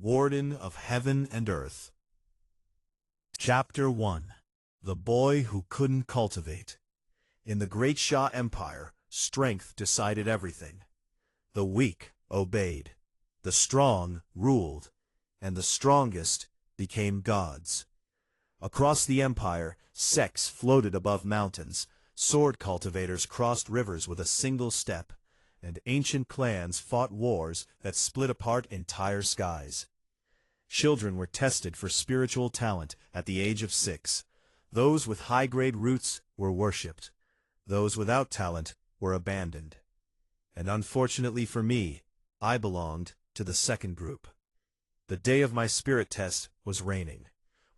Wardan of Heaven and Earth. Chapter 1. The Boy Who Couldn't Cultivate. In the great Sha Empire, strength decided everything. The weak obeyed, the strong ruled, and the strongest became gods. Across the empire, sects floated above mountains, sword cultivators crossed rivers with a single step, and ancient clans fought wars that split apart entire skies. Children were tested for spiritual talent at the age of 6. Those with high-grade roots were worshipped. Those without talent were abandoned. And unfortunately for me, I belonged to the second group. The day of my spirit test was raining.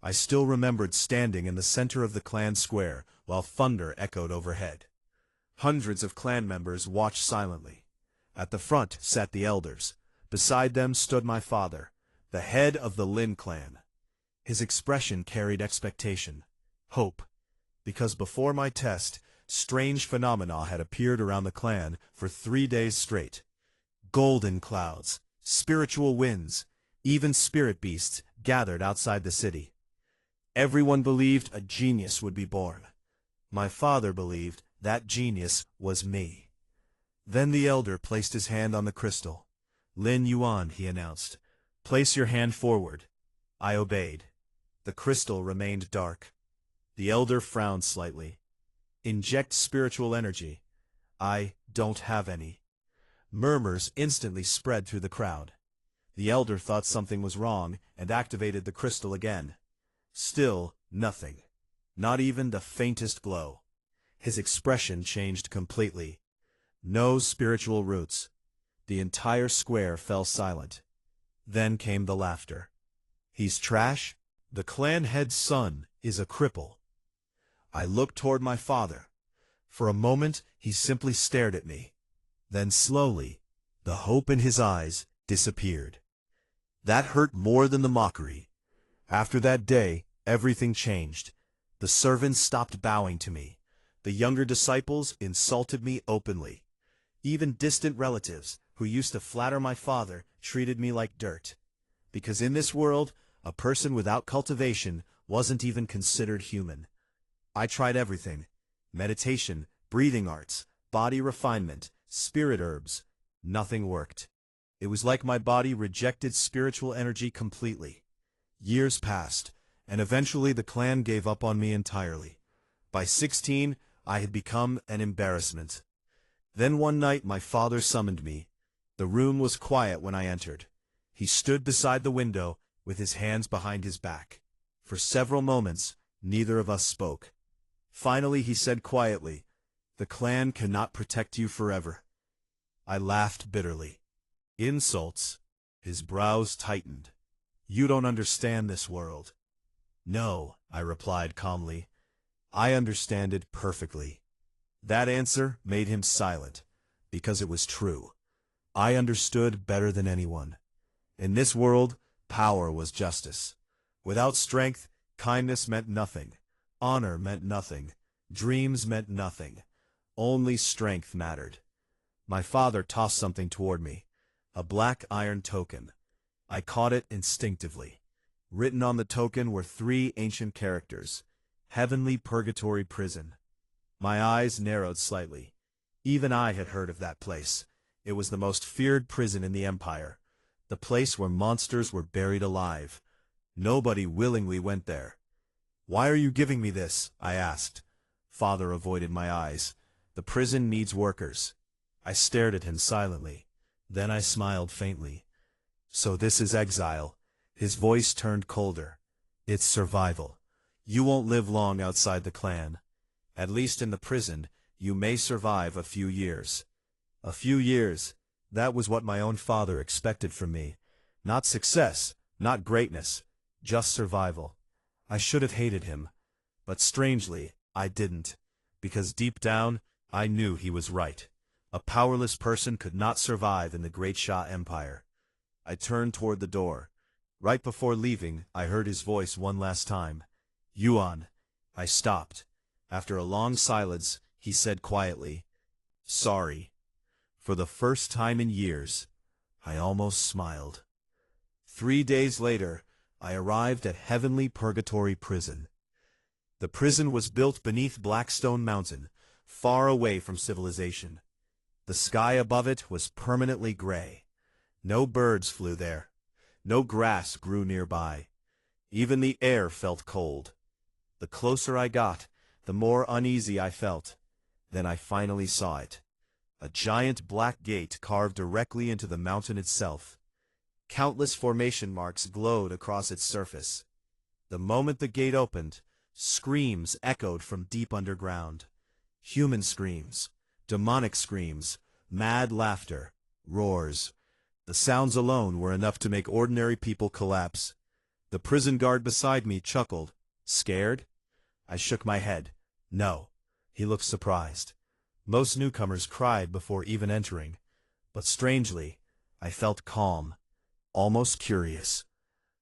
I still remembered standing in the center of the clan square while thunder echoed overhead. Hundreds of clan members watched silently. At the front sat the elders. Beside them stood my father, the head of the Lin clan. His expression carried expectation, hope, because before my test, strange phenomena had appeared around the clan for 3 days straight. Golden clouds, spiritual winds, even spirit beasts gathered outside the city. Everyone believed a genius would be born. My father believed that genius was me. Then the elder placed his hand on the crystal. "Lin Yuan," he announced. "Place your hand forward." I obeyed. The crystal remained dark. The elder frowned slightly. "Inject spiritual energy." "I don't have any." Murmurs instantly spread through the crowd. The elder thought something was wrong and activated the crystal again. Still nothing. Not even the faintest glow. His expression changed completely. No spiritual roots. The entire square fell silent. Then came the laughter. "He's trash? The clan head's son is a cripple." I looked toward my father. For a moment, he simply stared at me. Then slowly, the hope in his eyes disappeared. That hurt more than the mockery. After that day, everything changed. The servants stopped bowing to me. The younger disciples insulted me openly. Even distant relatives, who used to flatter my father, treated me like dirt. Because in this world, a person without cultivation wasn't even considered human. I tried everything: meditation, breathing arts, body refinement, spirit herbs. Nothing worked. It was like my body rejected spiritual energy completely. Years passed, and eventually the clan gave up on me entirely. By 16, I had become an embarrassment. Then one night my father summoned me. The room was quiet when I entered. He stood beside the window, with his hands behind his back. For several moments, neither of us spoke. Finally he said quietly, "The clan cannot protect you forever." I laughed bitterly. "Insults?" His brows tightened. "You don't understand this world." "No," I replied calmly. "I understand it perfectly." That answer made him silent, because it was true. I understood better than anyone. In this world, power was justice. Without strength, kindness meant nothing. Honor meant nothing. Dreams meant nothing. Only strength mattered. My father tossed something toward me, a black iron token. I caught it instinctively. Written on the token were 3 ancient characters: Heavenly Purgatory Prison. My eyes narrowed slightly. Even I had heard of that place. It was the most feared prison in the empire. The place where monsters were buried alive. Nobody willingly went there. "Why are you giving me this?" I asked. Father avoided my eyes. "The prison needs workers." I stared at him silently. Then I smiled faintly. "So this is exile." His voice turned colder. "It's survival. You won't live long outside the clan. At least in the prison, you may survive a few years." A few years, that was what my own father expected from me. Not success, not greatness, just survival. I should have hated him. But strangely, I didn't. Because deep down, I knew he was right. A powerless person could not survive in the great Sha Empire. I turned toward the door. Right before leaving, I heard his voice one last time. "Yuan." I stopped. After a long silence, he said quietly, "Sorry." For the first time in years, I almost smiled. 3 days later, I arrived at Heavenly Purgatory Prison. The prison was built beneath Blackstone Mountain, far away from civilization. The sky above it was permanently gray. No birds flew there. No grass grew nearby. Even the air felt cold. The closer I got, the more uneasy I felt. Then I finally saw it. A giant black gate carved directly into the mountain itself. Countless formation marks glowed across its surface. The moment the gate opened, screams echoed from deep underground. Human screams, demonic screams, mad laughter, roars. The sounds alone were enough to make ordinary people collapse. The prison guard beside me chuckled. Scared? I shook my head. No. He looked surprised. Most newcomers cried before even entering. But strangely, I felt calm, almost curious.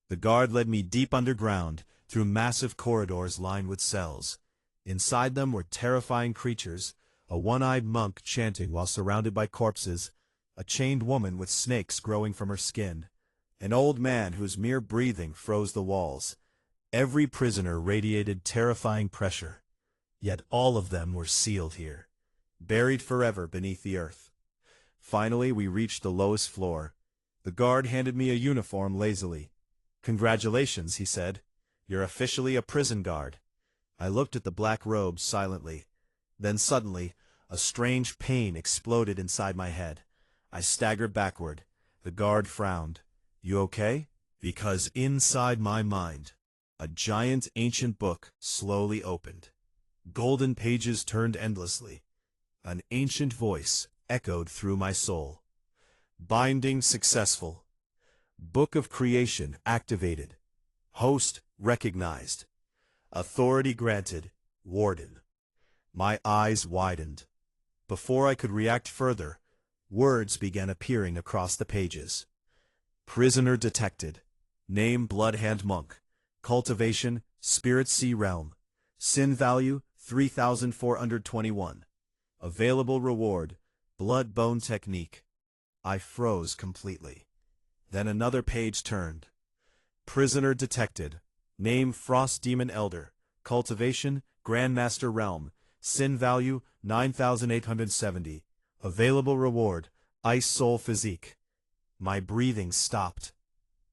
The guard led me deep underground, through massive corridors lined with cells. Inside them were terrifying creatures, a one-eyed monk chanting while surrounded by corpses, a chained woman with snakes growing from her skin, an old man whose mere breathing froze the walls. Every prisoner radiated terrifying pressure, yet all of them were sealed here, buried forever beneath the earth. Finally, we reached the lowest floor. The guard handed me a uniform lazily. "Congratulations," he said. "You're officially a prison guard." I looked at the black robes silently. Then suddenly, a strange pain exploded inside my head. I staggered backward. The guard frowned. "You okay?" Because inside my mind, a giant ancient book slowly opened. Golden pages turned endlessly. An ancient voice echoed through my soul. Binding successful. Book of Creation activated. Host recognized. Authority granted. Wardan. My eyes widened. Before I could react further, words began appearing across the pages. Prisoner detected. Name Bloodhand Monk. Cultivation, Spirit Sea Realm. Sin value, 3,421. Available reward, Blood Bone Technique. I froze completely. Then another page turned. Prisoner detected. Name Frost Demon Elder. Cultivation, Grandmaster Realm. Sin value, 9,870. Available reward, Ice Soul Physique. My breathing stopped.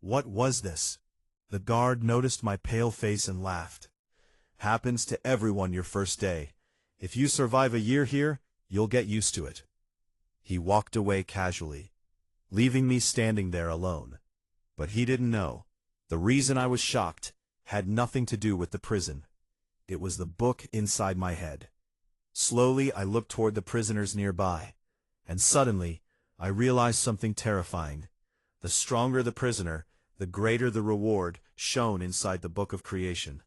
What was this? The guard noticed my pale face and laughed. Happens to everyone your first day. If you survive a year here, you'll get used to it. He walked away casually, leaving me standing there alone. But he didn't know. The reason I was shocked had nothing to do with the prison. It was the book inside my head. Slowly, I looked toward the prisoners nearby, and suddenly, I realized something terrifying. The stronger the prisoner, the greater the reward shown inside the Book of Creation.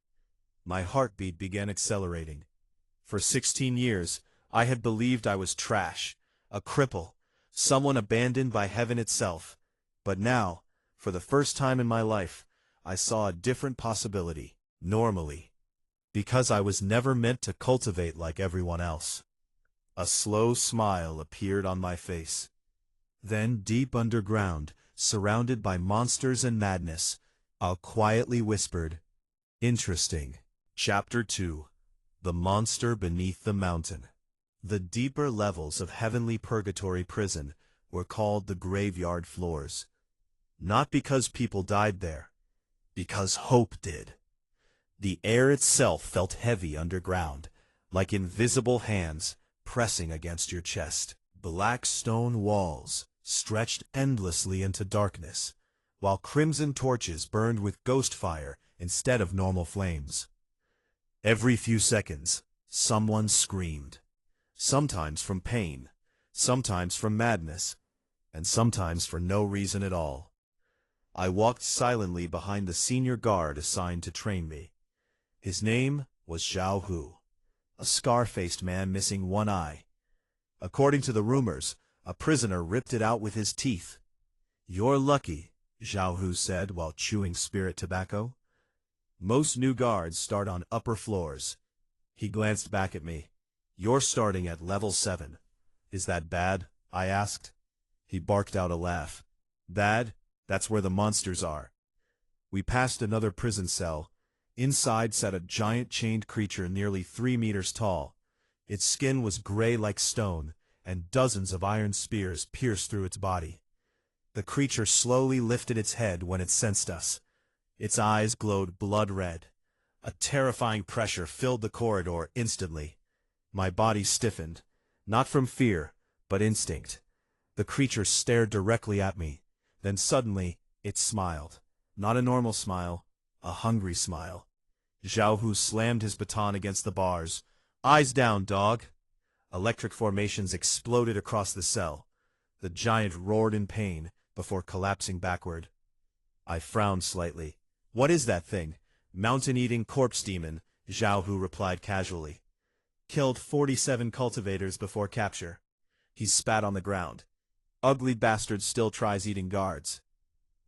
My heartbeat began accelerating. For 16 years, I had believed I was trash, a cripple, someone abandoned by heaven itself. But now, for the first time in my life, I saw a different possibility, normally. Because I was never meant to cultivate like everyone else. A slow smile appeared on my face. Then, deep underground, surrounded by monsters and madness, I quietly whispered, "Interesting." Chapter 2. The Monster Beneath the Mountain. The deeper levels of Heavenly Purgatory Prison were called the graveyard floors. Not because people died there, because hope did. The air itself felt heavy underground, like invisible hands pressing against your chest. Black stone walls stretched endlessly into darkness, while crimson torches burned with ghost fire instead of normal flames. Every few seconds, someone screamed. Sometimes from pain, sometimes from madness, and sometimes for no reason at all. I walked silently behind the senior guard assigned to train me. His name was Zhao Hu, a scar-faced man missing one eye. According to the rumors, a prisoner ripped it out with his teeth. "You're lucky," Zhao Hu said while chewing spirit tobacco. "Most new guards start on upper floors." He glanced back at me. "You're starting at level 7. Is that bad?" I asked. He barked out a laugh. "Bad? That's where the monsters are. We passed another prison cell. Inside sat a giant chained creature nearly 3 meters tall. Its skin was gray like stone, and dozens of iron spears pierced through its body. The creature slowly lifted its head when it sensed us. Its eyes glowed blood red. A terrifying pressure filled the corridor instantly. My body stiffened, not from fear, but instinct. The creature stared directly at me. Then suddenly, it smiled. Not a normal smile, a hungry smile. Zhao Hu slammed his baton against the bars. "Eyes down, dog!" Electric formations exploded across the cell. The giant roared in pain before collapsing backward. I frowned slightly. "What is that thing?" "Mountain-eating corpse demon," Zhao Hu replied casually. "Killed 47 cultivators before capture." He spat on the ground. "Ugly bastard still tries eating guards."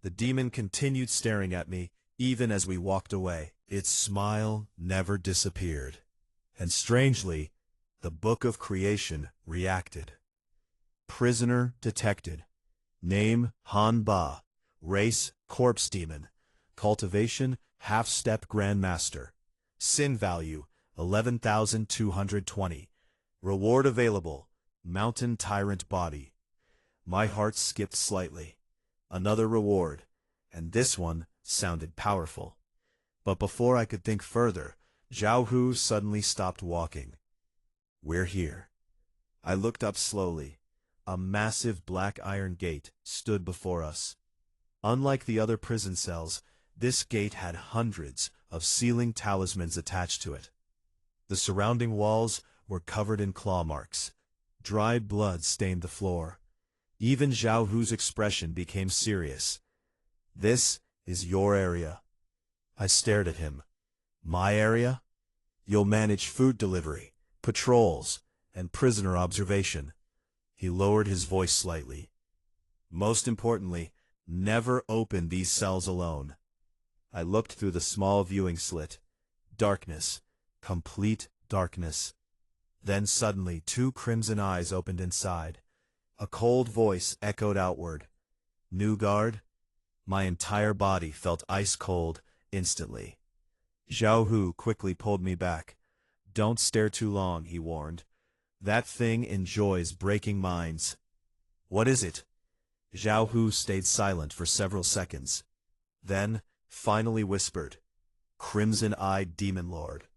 The demon continued staring at me, even as we walked away. Its smile never disappeared. And strangely, the Book of Creation reacted. Prisoner detected. Name Han Ba. Race corpse demon. Cultivation half-step grandmaster. Sin value 11,220. Reward available mountain tyrant body. My heart skipped slightly. Another reward, and this one sounded powerful. But before I could think further, Zhao Hu suddenly stopped walking. "We're here." I looked up slowly. A massive black iron gate stood before us. Unlike the other prison cells, this gate had hundreds of sealing talismans attached to it. The surrounding walls were covered in claw marks. Dried blood stained the floor. Even Zhao Hu's expression became serious. "This is your area." I stared at him. "My area? You'll manage food delivery, patrols, and prisoner observation." He lowered his voice slightly. "Most importantly, never open these cells alone." I looked through the small viewing slit. Darkness. Complete darkness. Then suddenly 2 crimson eyes opened inside. A cold voice echoed outward. "New guard?" My entire body felt ice cold instantly. Zhao Hu quickly pulled me back. "Don't stare too long," he warned. "That thing enjoys breaking minds." "What is it?" Zhao Hu stayed silent for several seconds. Then, finally whispered, "Crimson-eyed Demon Lord."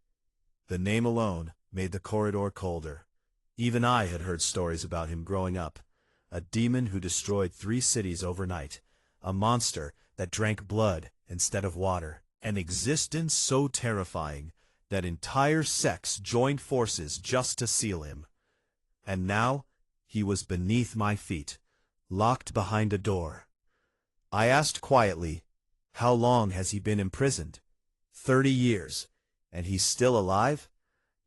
The name alone made the corridor colder. Even I had heard stories about him growing up. A demon who destroyed 3 cities overnight. A monster that drank blood instead of water. An existence so terrifying that entire sects joined forces just to seal him. And now, he was beneath my feet, locked behind a door. I asked quietly, "How long has he been imprisoned?" 30 years. "And he's still alive?"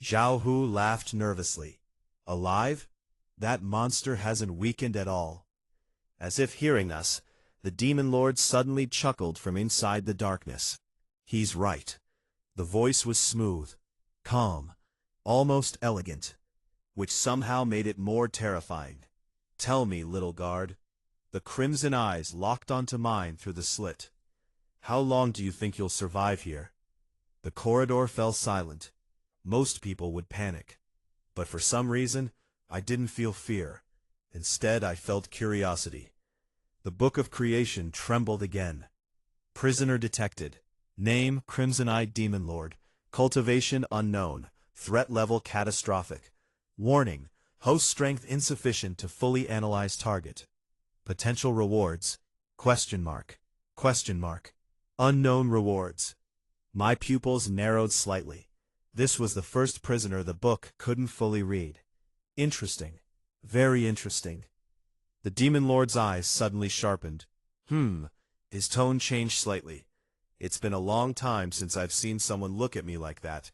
Zhao Hu laughed nervously. "Alive? That monster hasn't weakened at all." As if hearing us, the Demon Lord suddenly chuckled from inside the darkness. "He's right." The voice was smooth, calm, almost elegant, which somehow made it more terrifying. "Tell me, little guard." The crimson eyes locked onto mine through the slit. "How long do you think you'll survive here?" The corridor fell silent. Most people would panic. But for some reason, I didn't feel fear. Instead, I felt curiosity. The Book of Creation trembled again. Prisoner detected. Name, Crimson-Eyed Demon Lord. Cultivation unknown. Threat level catastrophic. Warning, host strength insufficient to fully analyze target. Potential rewards. Question mark. Question mark. Unknown rewards. My pupils narrowed slightly. This was the first prisoner the book couldn't fully read. Interesting. Very interesting. The Demon Lord's eyes suddenly sharpened. His tone changed slightly. "It's been a long time since I've seen someone look at me like that."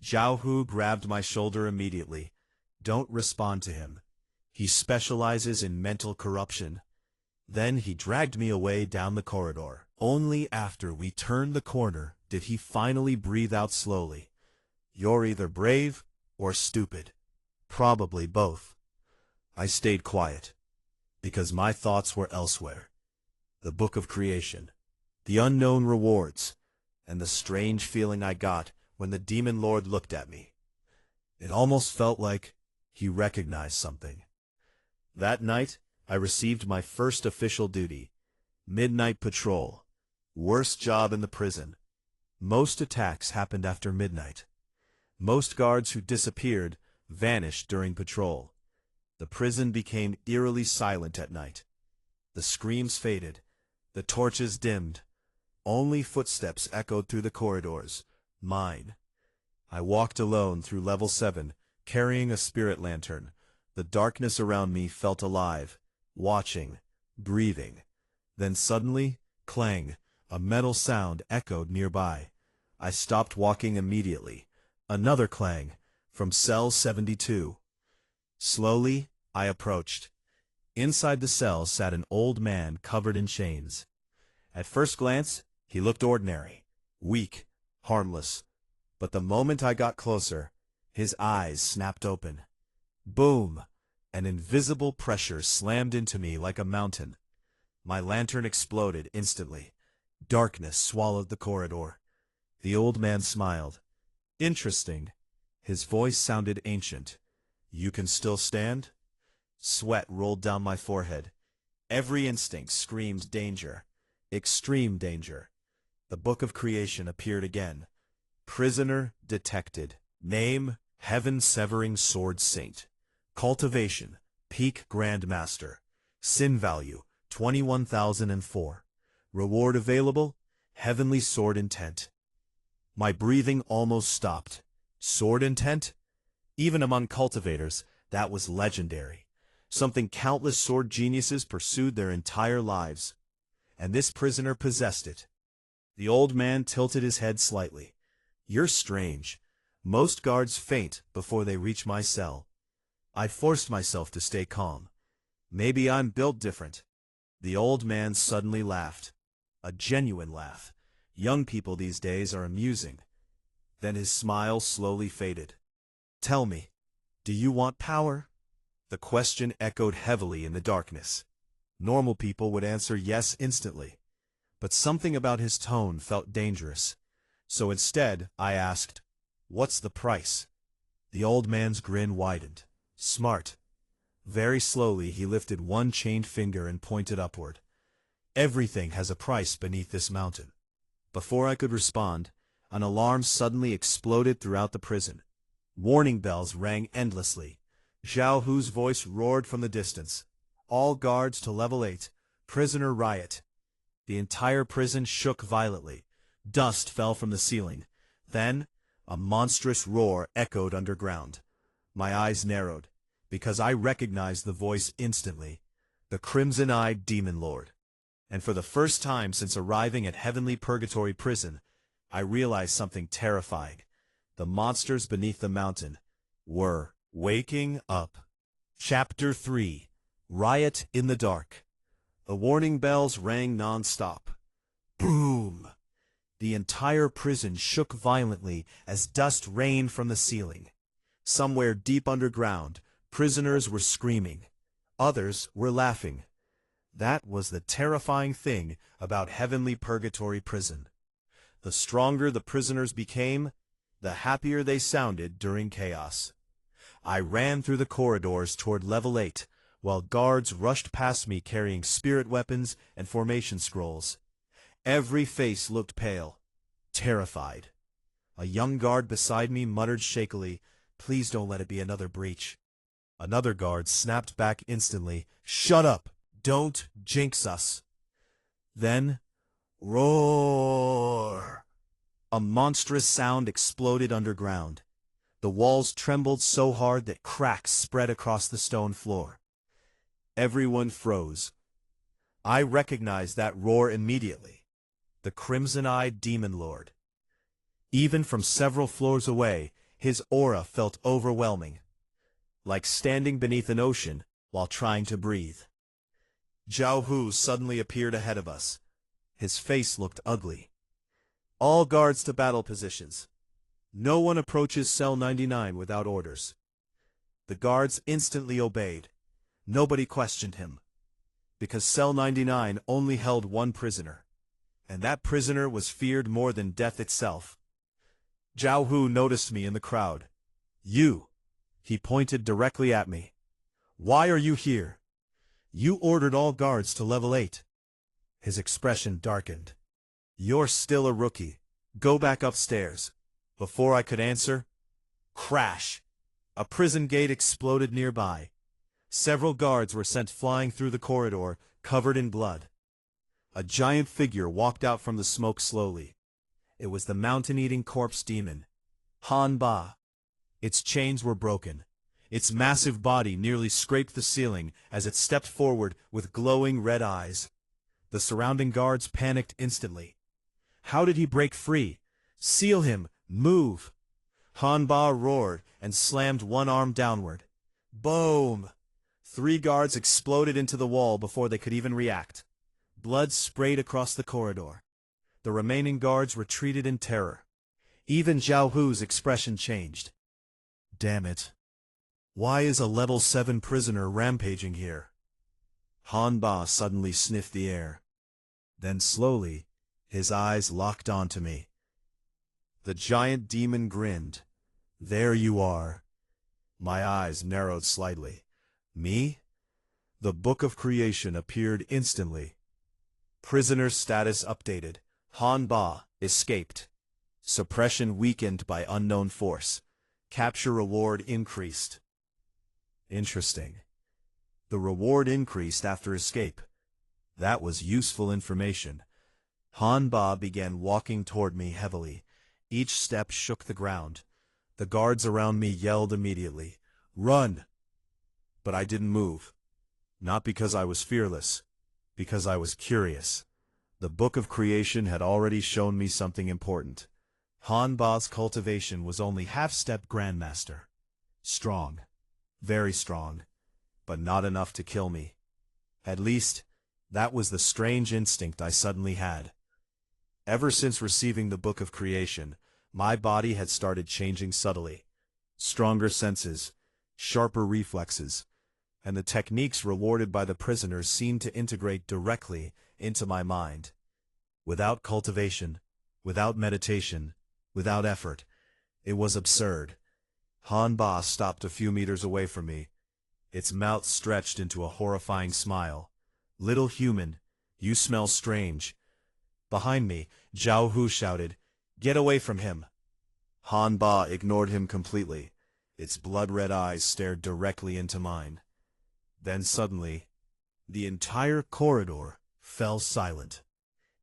Zhao Hu grabbed my shoulder immediately. "Don't respond to him. He specializes in mental corruption." Then he dragged me away down the corridor. Only after we turned the corner did he finally breathe out slowly. "You're either brave or stupid." "Probably both." I stayed quiet, because my thoughts were elsewhere. the Book of Creation, the unknown rewards, and the strange feeling I got when the Demon Lord looked at me. It almost felt like he recognized something. That night, I received my first official duty, midnight patrol. Worst job in the prison. Most attacks happened after midnight. Most guards who disappeared vanished during patrol. The prison became eerily silent at night. The screams faded. The torches dimmed. Only footsteps echoed through the corridors. Mine. I walked alone through level 7, carrying a spirit lantern. The darkness around me felt alive, watching, breathing. Then suddenly, clang, a metal sound echoed nearby. I stopped walking immediately. Another clang, from cell 72. Slowly, I approached. Inside the cell sat an old man covered in chains. At first glance, he looked ordinary, weak, harmless. But the moment I got closer, his eyes snapped open. Boom! An invisible pressure slammed into me like a mountain. My lantern exploded instantly. Darkness swallowed the corridor. The old man smiled. Interesting. His voice sounded ancient. You can still stand? Sweat rolled down my forehead. Every instinct screamed danger. Extreme danger. The Book of Creation appeared again. Prisoner detected. Name, Heaven-Severing Sword Saint. Cultivation, Peak Grandmaster. Sin value, 21,004. Reward available, Heavenly Sword Intent. My breathing almost stopped. Sword Intent? Even among cultivators, that was legendary. Something countless sword geniuses pursued their entire lives. And this prisoner possessed it. The old man tilted his head slightly. You're strange. Most guards faint before they reach my cell. I forced myself to stay calm. Maybe I'm built different. The old man suddenly laughed. A genuine laugh. Young people these days are amusing. Then his smile slowly faded. Tell me, do you want power? The question echoed heavily in the darkness. Normal people would answer yes instantly. But something about his tone felt dangerous. So instead, I asked, what's the price? The old man's grin widened. Smart. Very slowly he lifted one chained finger and pointed upward. Everything has a price beneath this mountain. Before I could respond, an alarm suddenly exploded throughout the prison. Warning bells rang endlessly. Zhao Hu's voice roared from the distance. All guards to level 8. Prisoner riot. The entire prison shook violently. Dust fell from the ceiling. Then, a monstrous roar echoed underground. My eyes narrowed, because I recognized the voice instantly. The crimson-eyed Demon Lord. And for the first time since arriving at Heavenly Purgatory Prison, I realized something terrifying. The monsters beneath the mountain were waking up. Chapter 3. Riot in the Dark. The warning bells rang non-stop. Boom! The entire prison shook violently as dust rained from the ceiling. Somewhere deep underground, prisoners were screaming. Others were laughing. That was the terrifying thing about Heavenly Purgatory Prison. The stronger the prisoners became, the happier they sounded during chaos. I ran through the corridors toward level 8, while guards rushed past me carrying spirit weapons and formation scrolls. Every face looked pale, terrified. A young guard beside me muttered shakily, "Please don't let it be another breach." Another guard snapped back instantly, "Shut up! Don't jinx us!" Then, roar! A monstrous sound exploded underground. The walls trembled so hard that cracks spread across the stone floor. Everyone froze. I recognized that roar immediately. The crimson-eyed Demon Lord. Even from several floors away, his aura felt overwhelming, like standing beneath an ocean while trying to breathe. Zhao Hu suddenly appeared ahead of us. His face looked ugly. All guards to battle positions. No one approaches cell 99 without orders. The guards instantly obeyed. Nobody questioned him. because cell 99 only held one prisoner, and that prisoner was feared more than death itself. Zhao Hu noticed me in the crowd. "You," he pointed directly at me. "Why are you here? You ordered all guards to level 8. His expression darkened. "You're still a rookie. Go back upstairs." Before I could answer, crash! A prison gate exploded nearby. Several guards were sent flying through the corridor, covered in blood. A giant figure walked out from the smoke slowly. It was the mountain-eating corpse demon, Han Ba. Its chains were broken. Its massive body nearly scraped the ceiling as it stepped forward with glowing red eyes. The surrounding guards panicked instantly. How did he break free? Seal him! Move! Han Ba roared and slammed one arm downward. Boom! 3 guards exploded into the wall before they could even react. Blood sprayed across the corridor. The remaining guards retreated in terror. Even Zhao Hu's expression changed. Damn it. Why is a level 7 prisoner rampaging here? Han Ba suddenly sniffed the air. Then slowly, his eyes locked onto me. The giant demon grinned. There you are. My eyes narrowed slightly. Me? The Book of Creation appeared instantly. Prisoner status updated. Han Ba escaped. Suppression weakened by unknown force. Capture reward increased. Interesting. The reward increased after escape. That was useful information. Han Ba began walking toward me heavily. Each step shook the ground. The guards around me yelled immediately, "Run!" But I didn't move. Not because I was fearless, because I was curious. The Book of Creation had already shown me something important. Han Ba's cultivation was only half-step Grandmaster. Strong. Very strong. But not enough to kill me. At least, that was the strange instinct I suddenly had. Ever since receiving the Book of Creation, my body had started changing subtly. Stronger senses, sharper reflexes, and the techniques rewarded by the prisoners seemed to integrate directly into my mind. Without cultivation, without meditation, without effort, it was absurd. Han Ba stopped a few meters away from me. Its mouth stretched into a horrifying smile. "Little human, you smell strange." Behind me, Zhao Hu shouted, "Get away from him!" Han Ba ignored him completely. Its blood-red eyes stared directly into mine. Then suddenly, the entire corridor fell silent.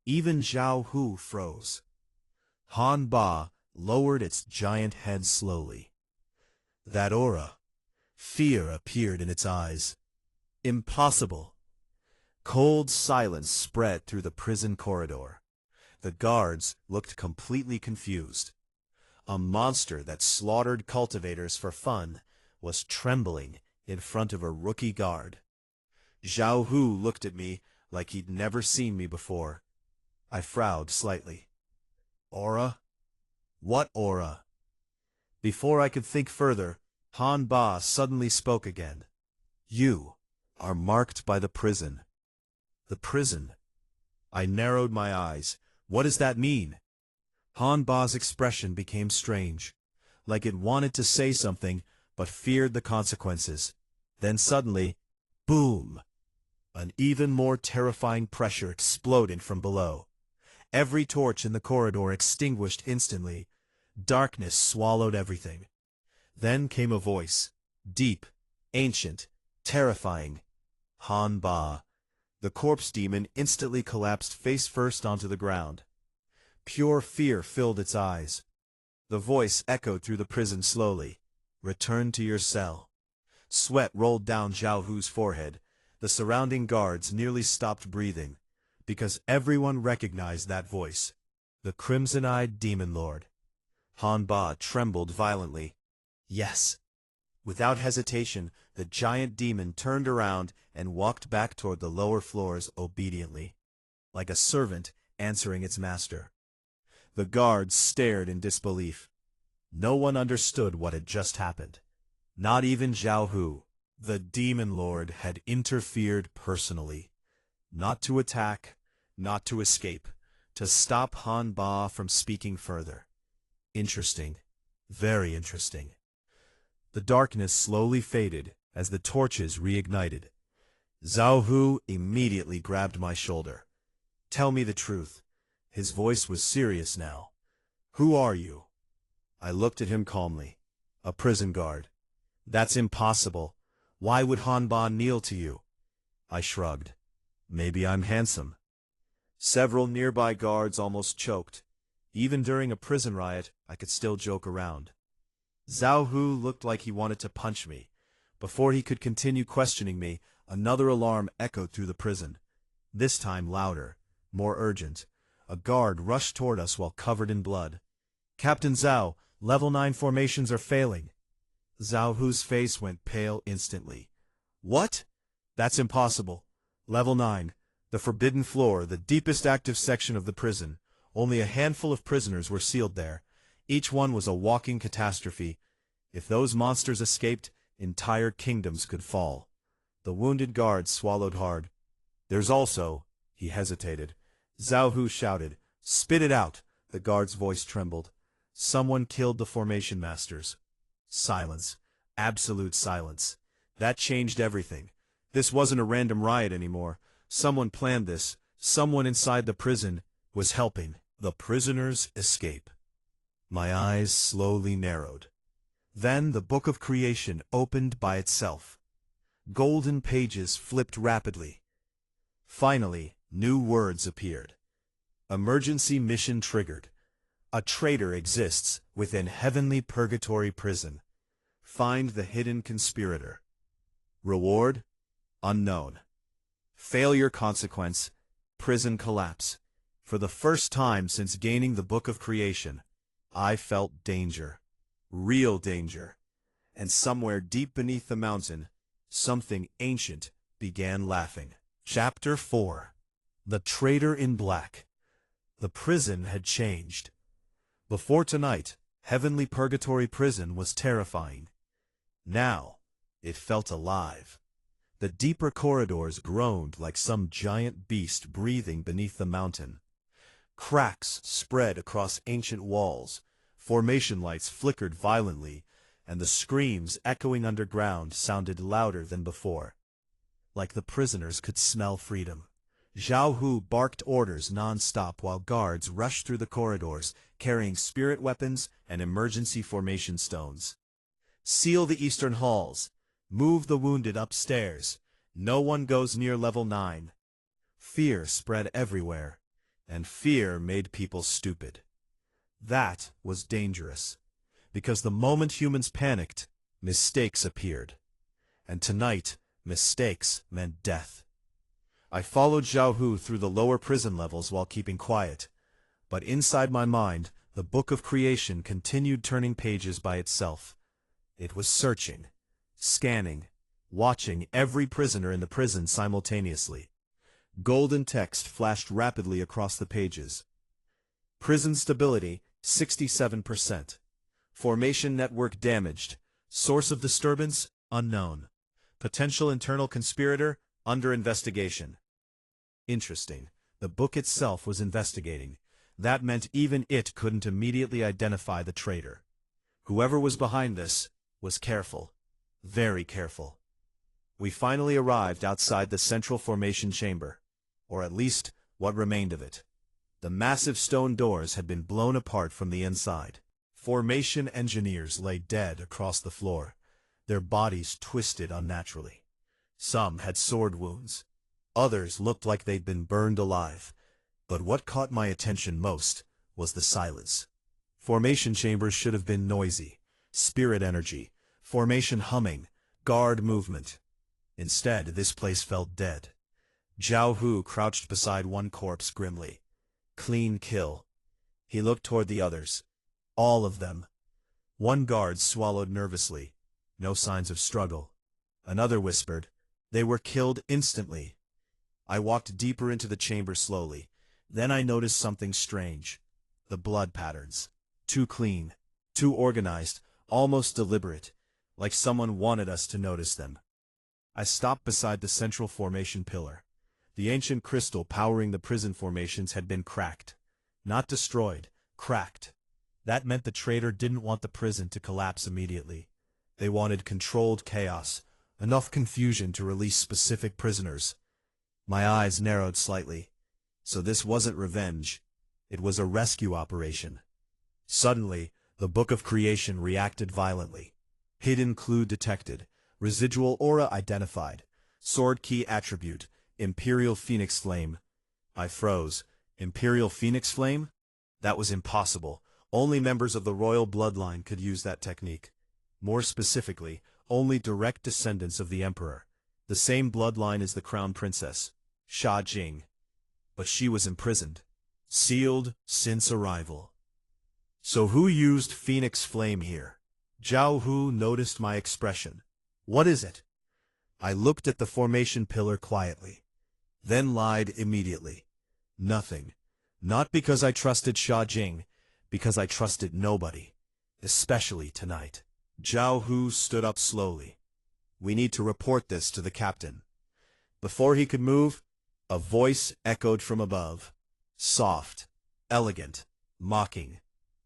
Even Zhao Hu froze. Han Ba lowered its giant head slowly. That aura, fear appeared in its eyes. Impossible. Cold silence spread through the prison corridor. The guards looked completely confused. A monster that slaughtered cultivators for fun was trembling in front of a rookie guard. Zhao Hu looked at me like he'd never seen me before. I frowned slightly. Aura? What aura? Before I could think further, Han Ba suddenly spoke again. "You are marked by the prison." The prison? I narrowed my eyes. What does that mean? Han Ba's expression became strange, like it wanted to say something, but feared the consequences. Then suddenly, boom! An even more terrifying pressure exploded from below. Every torch in the corridor extinguished instantly. Darkness swallowed everything. Then came a voice, deep, ancient, terrifying. Han Ba. The corpse demon instantly collapsed face first onto the ground. Pure fear filled its eyes. The voice echoed through the prison slowly. "Return to your cell." Sweat rolled down Zhao Hu's forehead. The surrounding guards nearly stopped breathing, because everyone recognized that voice. The crimson-eyed demon lord. Han Ba trembled violently. Yes. Without hesitation, the giant demon turned around and walked back toward the lower floors obediently, like a servant answering its master. The guards stared in disbelief. No one understood what had just happened. Not even Zhao Hu. The demon lord had interfered personally. Not to attack, not to escape, to stop Han Ba from speaking further. Interesting. Very interesting. The darkness slowly faded as the torches reignited. Zhao Hu immediately grabbed my shoulder. "Tell me the truth." His voice was serious now. "Who are you?" I looked at him calmly. "A prison guard." "That's impossible. Why would Han Ba kneel to you?" I shrugged. "Maybe I'm handsome." Several nearby guards almost choked. Even during a prison riot, I could still joke around. Zhao Hu looked like he wanted to punch me. Before he could continue questioning me, another alarm echoed through the prison. This time louder, more urgent. A guard rushed toward us while covered in blood. "Captain Zhao, level 9 formations are failing." Zhao Hu's face went pale instantly. "What? That's impossible. Level 9, the forbidden floor, the deepest active section of the prison. Only a handful of prisoners were sealed there. Each one was a walking catastrophe. If those monsters escaped, entire kingdoms could fall." The wounded guard swallowed hard. "There's also—" He hesitated. Zhao Hu shouted, "Spit it out!" The guard's voice trembled. "Someone killed the formation masters." Silence. Absolute silence. That changed everything. This wasn't a random riot anymore. Someone planned this. Someone inside the prison was helping the prisoners escape. My eyes slowly narrowed. Then the Book of Creation opened by itself. Golden pages flipped rapidly. Finally, new words appeared. Emergency mission triggered. A traitor exists within Heavenly Purgatory Prison. Find the hidden conspirator. Reward? Unknown. Failure consequence. Prison collapse. For the first time since gaining the Book of Creation, I felt danger. Real danger. And somewhere deep beneath the mountain, something ancient began laughing. Chapter 4. The Traitor in Black. The prison had changed. Before tonight, Heavenly Purgatory Prison was terrifying. Now, it felt alive. The deeper corridors groaned like some giant beast breathing beneath the mountain. Cracks spread across ancient walls, formation lights flickered violently, and the screams echoing underground sounded louder than before. Like the prisoners could smell freedom. Zhao Hu barked orders non-stop while guards rushed through the corridors, carrying spirit weapons and emergency formation stones. "Seal the eastern halls. Move the wounded upstairs. No one goes near level 9. Fear spread everywhere, and fear made people stupid. That was dangerous, because the moment humans panicked, mistakes appeared. And tonight, mistakes meant death. I followed Zhao Hu through the lower prison levels while keeping quiet, but inside my mind, the Book of Creation continued turning pages by itself. It was searching, scanning, watching every prisoner in the prison simultaneously. Golden text flashed rapidly across the pages. Prison stability, 67%. Formation network damaged. Source of disturbance, unknown. Potential internal conspirator, under investigation. Interesting. The book itself was investigating. That meant even it couldn't immediately identify the traitor. Whoever was behind this was careful. Very careful. We finally arrived outside the central formation chamber, or at least what remained of it. The massive stone doors had been blown apart from the inside. Formation engineers lay dead across the floor, their bodies twisted unnaturally. Some had sword wounds. Others looked like they'd been burned alive. But what caught my attention most was the silence. Formation chambers should have been noisy. Spirit energy, formation humming, guard movement. Instead, this place felt dead. Zhao Hu crouched beside one corpse grimly. Clean kill. He looked toward the others. All of them. One guard swallowed nervously. No signs of struggle. Another whispered, "They were killed instantly." I walked deeper into the chamber slowly. Then I noticed something strange. The blood patterns. Too clean. Too organized. Almost deliberate. Like someone wanted us to notice them. I stopped beside the central formation pillar. The ancient crystal powering the prison formations had been cracked. Not destroyed, cracked. That meant the traitor didn't want the prison to collapse immediately. They wanted controlled chaos, enough confusion to release specific prisoners. My eyes narrowed slightly. So this wasn't revenge. It was a rescue operation. Suddenly, the Book of Creation reacted violently. Hidden clue detected. Residual aura identified. Sword key attribute. Imperial Phoenix Flame. I froze. Imperial Phoenix Flame? That was impossible. Only members of the royal bloodline could use that technique. More specifically, only direct descendants of the Emperor. The same bloodline as the Crown Princess, Sha Jing. But she was imprisoned. Sealed since arrival. So who used Phoenix Flame here? Zhao Hu noticed my expression. What is it? I looked at the formation pillar quietly. Then lied immediately. Nothing. Not because I trusted Sha Jing, because I trusted nobody. Especially tonight. Zhao Hu stood up slowly. We need to report this to the captain. Before he could move, a voice echoed from above. Soft, elegant, mocking.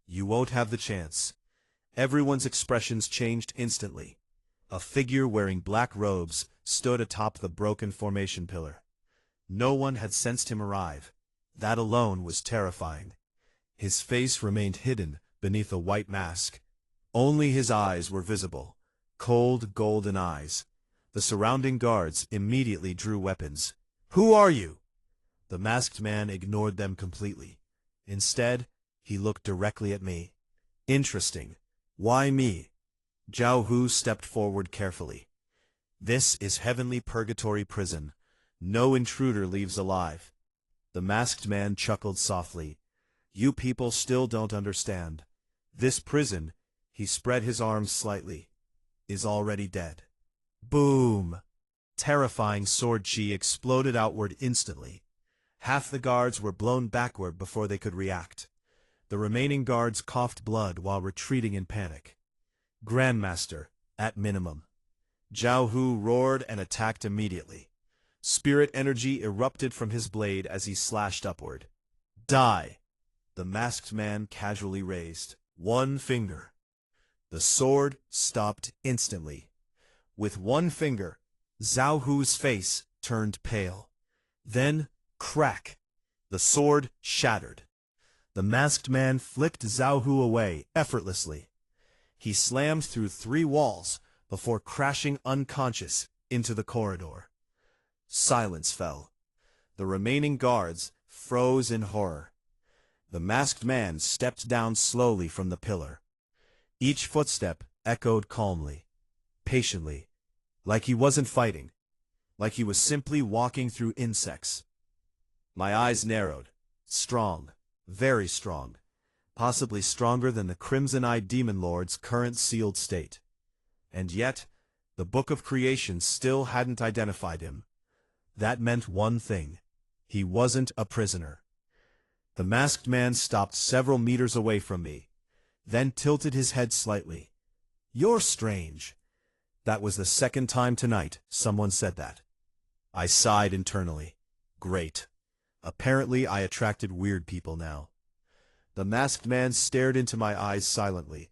You won't have the chance. Everyone's expressions changed instantly. A figure wearing black robes stood atop the broken formation pillar. No one had sensed him arrive. That alone was terrifying. His face remained hidden beneath a white mask. Only his eyes were visible. Cold, golden eyes. The surrounding guards immediately drew weapons. Who are you? The masked man ignored them completely. Instead, he looked directly at me. Interesting. Why me? Zhao Hu stepped forward carefully. This is Heavenly Purgatory Prison. No intruder leaves alive. The masked man chuckled softly. You people still don't understand. This prison, he spread his arms slightly, is already dead. Boom! Terrifying sword chi exploded outward instantly. Half the guards were blown backward before they could react. The remaining guards coughed blood while retreating in panic. Grandmaster, at minimum. Zhao Hu roared and attacked immediately. Spirit energy erupted from his blade as he slashed upward. Die! The masked man casually raised one finger. The sword stopped instantly. With one finger, Zhao Hu's face turned pale. Then, crack! The sword shattered. The masked man flicked Zhao Hu away effortlessly. He slammed through 3 walls before crashing unconscious into the corridor. Silence fell. The remaining guards froze in horror. The masked man stepped down slowly from the pillar. Each footstep echoed calmly, patiently, like he wasn't fighting, like he was simply walking through insects. My eyes narrowed. Strong, very strong, possibly stronger than the Crimson-Eyed Demon Lord's current sealed state. And yet, the Book of Creation still hadn't identified him. That meant one thing. He wasn't a prisoner. The masked man stopped several meters away from me, then tilted his head slightly. You're strange. That was the second time tonight someone said that. I sighed internally. Great. Apparently I attracted weird people now. The masked man stared into my eyes silently.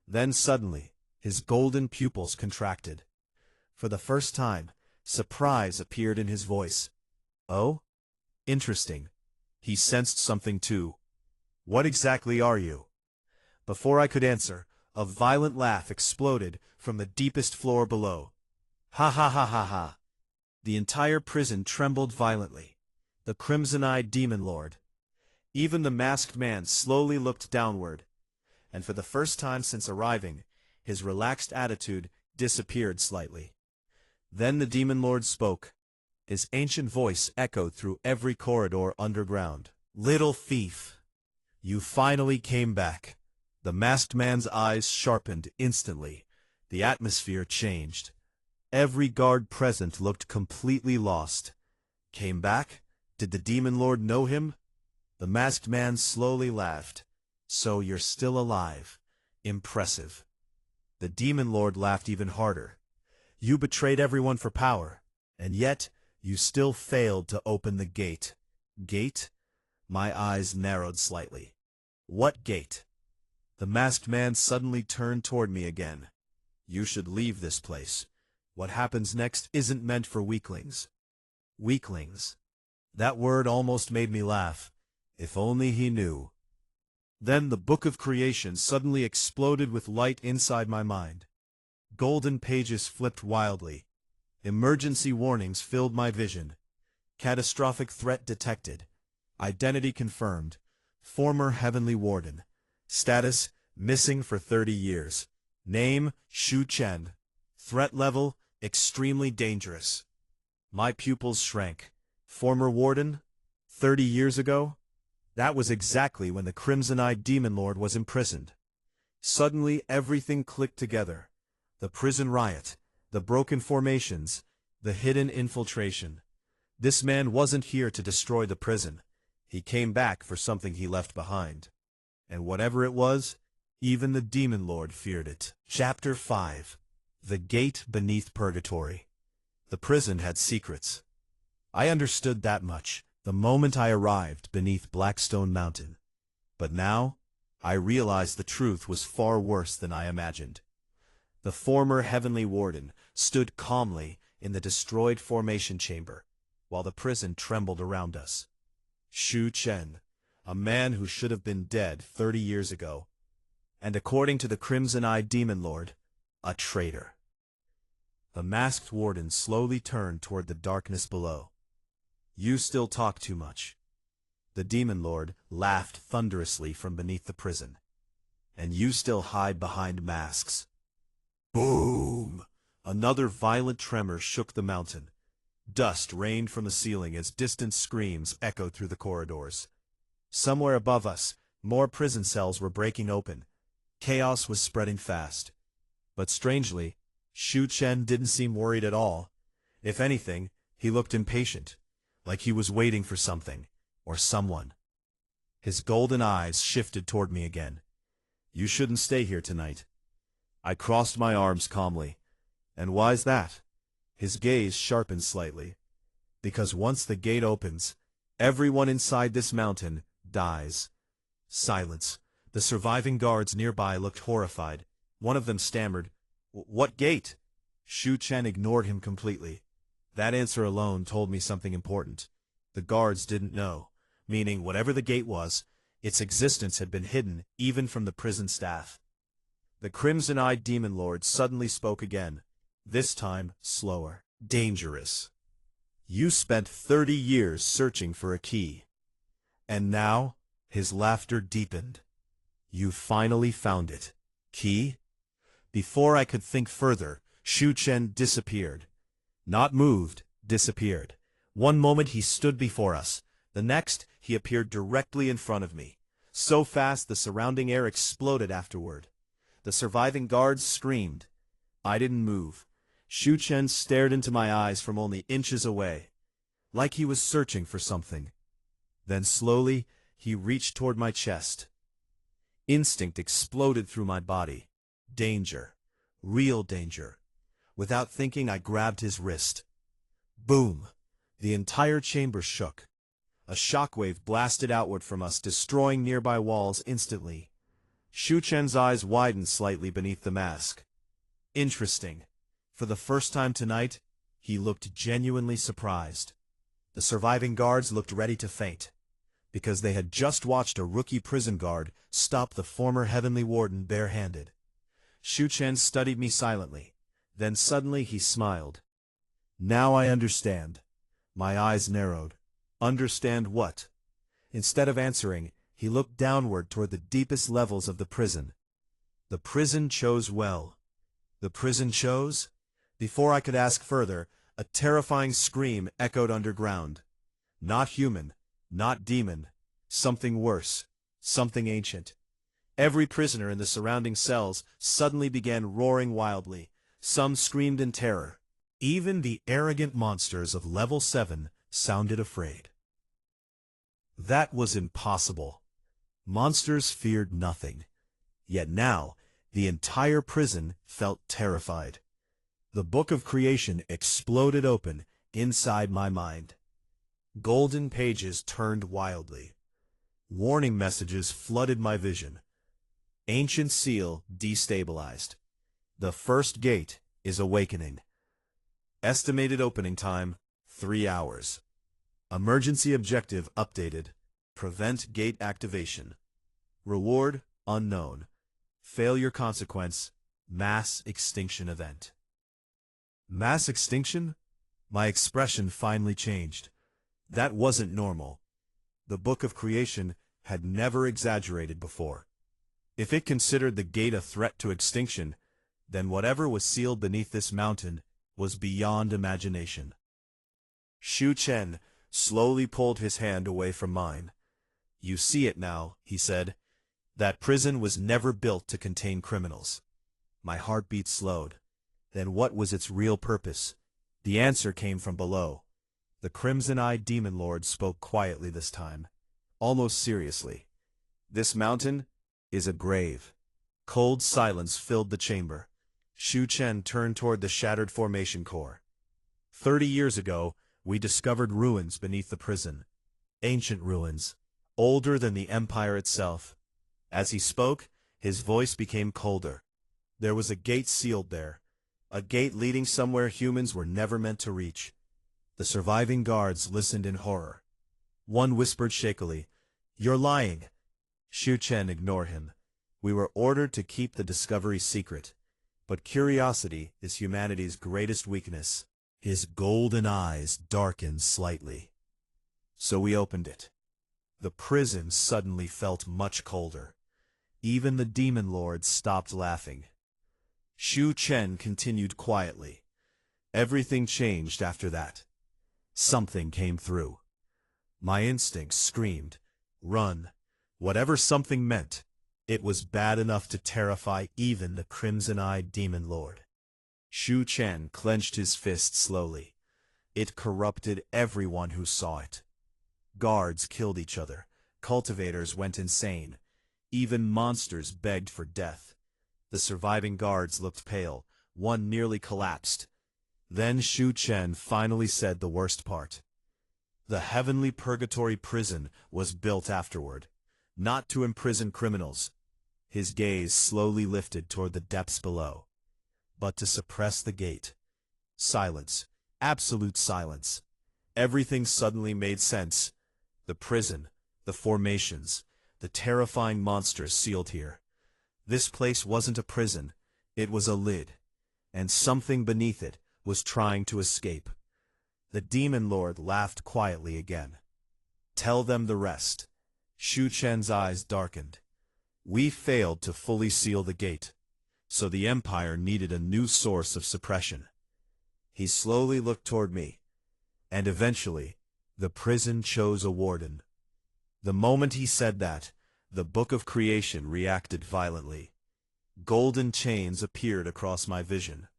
Then suddenly, his golden pupils contracted. For the first time, surprise appeared in his voice. Oh? Interesting. He sensed something too. What exactly are you? Before I could answer, a violent laugh exploded from the deepest floor below. Ha ha ha ha ha. The entire prison trembled violently. The Crimson-Eyed Demon Lord. Even the masked man slowly looked downward, and for the first time since arriving, his relaxed attitude disappeared slightly. Then the Demon Lord spoke. His ancient voice echoed through every corridor underground. Little thief, you finally came back. The masked man's eyes sharpened instantly. The atmosphere changed. Every guard present looked completely lost. Came back? Did the Demon Lord know him? The masked man slowly laughed. So you're still alive. Impressive. The Demon Lord laughed even harder. You betrayed everyone for power, and yet You still failed to open the gate. Gate? My eyes narrowed slightly. What gate? The masked man suddenly turned toward me again. You should leave this place. What happens next isn't meant for weaklings. Weaklings. That word almost made me laugh. If only he knew. Then the book of creation suddenly exploded with light inside my mind. Golden pages flipped wildly. Emergency warnings filled my vision. Catastrophic threat detected. Identity confirmed. Former heavenly warden. Status, missing for 30 years. Name, Shu Chen. Threat level, extremely dangerous. My pupils shrank. Former warden? 30 years ago? That was exactly when the crimson-eyed demon lord was imprisoned. Suddenly everything clicked together. The prison riot, the broken formations, the hidden infiltration. This man wasn't here to destroy the prison. He came back for something he left behind. And whatever it was, even the demon lord feared it. Chapter 5. The Gate Beneath Purgatory. The prison had secrets. I understood that much the moment I arrived beneath Blackstone Mountain. But now, I realized the truth was far worse than I imagined. The former heavenly warden stood calmly in the destroyed formation chamber, while the prison trembled around us. Shu Chen, a man who should have been dead 30 years ago, and according to the crimson-eyed demon lord, a traitor. The masked warden slowly turned toward the darkness below. You still talk too much. The demon lord laughed thunderously from beneath the prison. And you still hide behind masks. Boom! Another violent tremor shook the mountain. Dust rained from the ceiling as distant screams echoed through the corridors. Somewhere above us, more prison cells were breaking open. Chaos was spreading fast. But strangely, Shu Chen didn't seem worried at all. If anything, he looked impatient, like he was waiting for something, or someone. His golden eyes shifted toward me again. You shouldn't stay here tonight. I crossed my arms calmly. And why's that? His gaze sharpened slightly. Because once the gate opens, everyone inside this mountain dies. Silence. The surviving guards nearby looked horrified. One of them stammered, "What gate?" Shu Chen ignored him completely. That answer alone told me something important. The guards didn't know, meaning whatever the gate was, its existence had been hidden even from the prison staff. The crimson-eyed demon lord suddenly spoke again, this time slower. Dangerous. You spent 30 years searching for a key. And now, his laughter deepened. You finally found it. Key? Before I could think further, Shu Chen disappeared. Not moved, disappeared. One moment he stood before us. The next, he appeared directly in front of me. So fast the surrounding air exploded afterward. The surviving guards screamed. I didn't move. Shu Chen stared into my eyes from only inches away, like he was searching for something. Then slowly, he reached toward my chest. Instinct exploded through my body. Danger. Real danger. Without thinking, I grabbed his wrist. Boom! The entire chamber shook. A shockwave blasted outward from us, destroying nearby walls instantly. Shu Chen's eyes widened slightly beneath the mask. Interesting. For the first time tonight, he looked genuinely surprised. The surviving guards looked ready to faint, because they had just watched a rookie prison guard stop the former heavenly warden barehanded. Shu Chen studied me silently. Then suddenly he smiled. Now I understand. My eyes narrowed. Understand what? Instead of answering, he looked downward toward the deepest levels of the prison. The prison chose well. The prison chose? Before I could ask further, a terrifying scream echoed underground. Not human, not demon, something worse, something ancient. Every prisoner in the surrounding cells suddenly began roaring wildly. Some screamed in terror. Even the arrogant monsters of level 7 sounded afraid. That was impossible. Monsters feared nothing. Yet now, the entire prison felt terrified. The book of creation exploded open, Inside my mind, golden pages turned wildly. Warning messages flooded my vision. Ancient seal destabilized. The first gate is awakening. Estimated opening time, 3 hours. Emergency objective updated. Prevent gate activation. Reward unknown. Failure consequence, mass extinction event. Mass extinction? My expression finally changed. That wasn't normal. The Book of Creation had never exaggerated before. If it considered the gate a threat to extinction, then whatever was sealed beneath this mountain was beyond imagination. Shu Chen slowly pulled his hand away from mine. You see it now, he said. That prison was never built to contain criminals. My heartbeat slowed. Then what was its real purpose? The answer came from below. The crimson-eyed demon lord spoke quietly this time, almost seriously. This mountain is a grave. Cold silence filled the chamber. Shu Chen turned toward the shattered formation core. 30 years ago, we discovered ruins beneath the prison. Ancient ruins, older than the empire itself. As he spoke, his voice became colder. There was a gate sealed there. A gate leading somewhere humans were never meant to reach. The surviving guards listened in horror. One whispered shakily, "You're lying." Shu Chen ignored him. We were ordered to keep the discovery secret. But curiosity is humanity's greatest weakness. His golden eyes darkened slightly. So we opened it. The prison suddenly felt much colder. Even the demon lord stopped laughing. Shu Chen continued quietly. Everything changed after that. Something came through. My instincts screamed, "Run." Whatever something meant, it was bad enough to terrify even the crimson-eyed demon lord. Shu Chen clenched his fist slowly. It corrupted everyone who saw it. Guards killed each other. Cultivators went insane. Even monsters begged for death. The surviving guards looked pale. One nearly collapsed. Then Shu Chen finally said the worst part. The heavenly purgatory prison was built afterward, not to imprison criminals. His gaze slowly lifted toward the depths below, but to suppress the gate. Silence. Absolute silence. Everything suddenly made sense. The prison, the formations, the terrifying monsters sealed here. This place wasn't a prison, it was a lid, and something beneath it was trying to escape. The demon lord laughed quietly again. Tell them the rest. Shu Chen's eyes darkened. We failed to fully seal the gate, so the empire needed a new source of suppression. He slowly looked toward me, and eventually, the prison chose a warden. The moment he said that, the Book of Creation reacted violently. Golden chains appeared across my vision.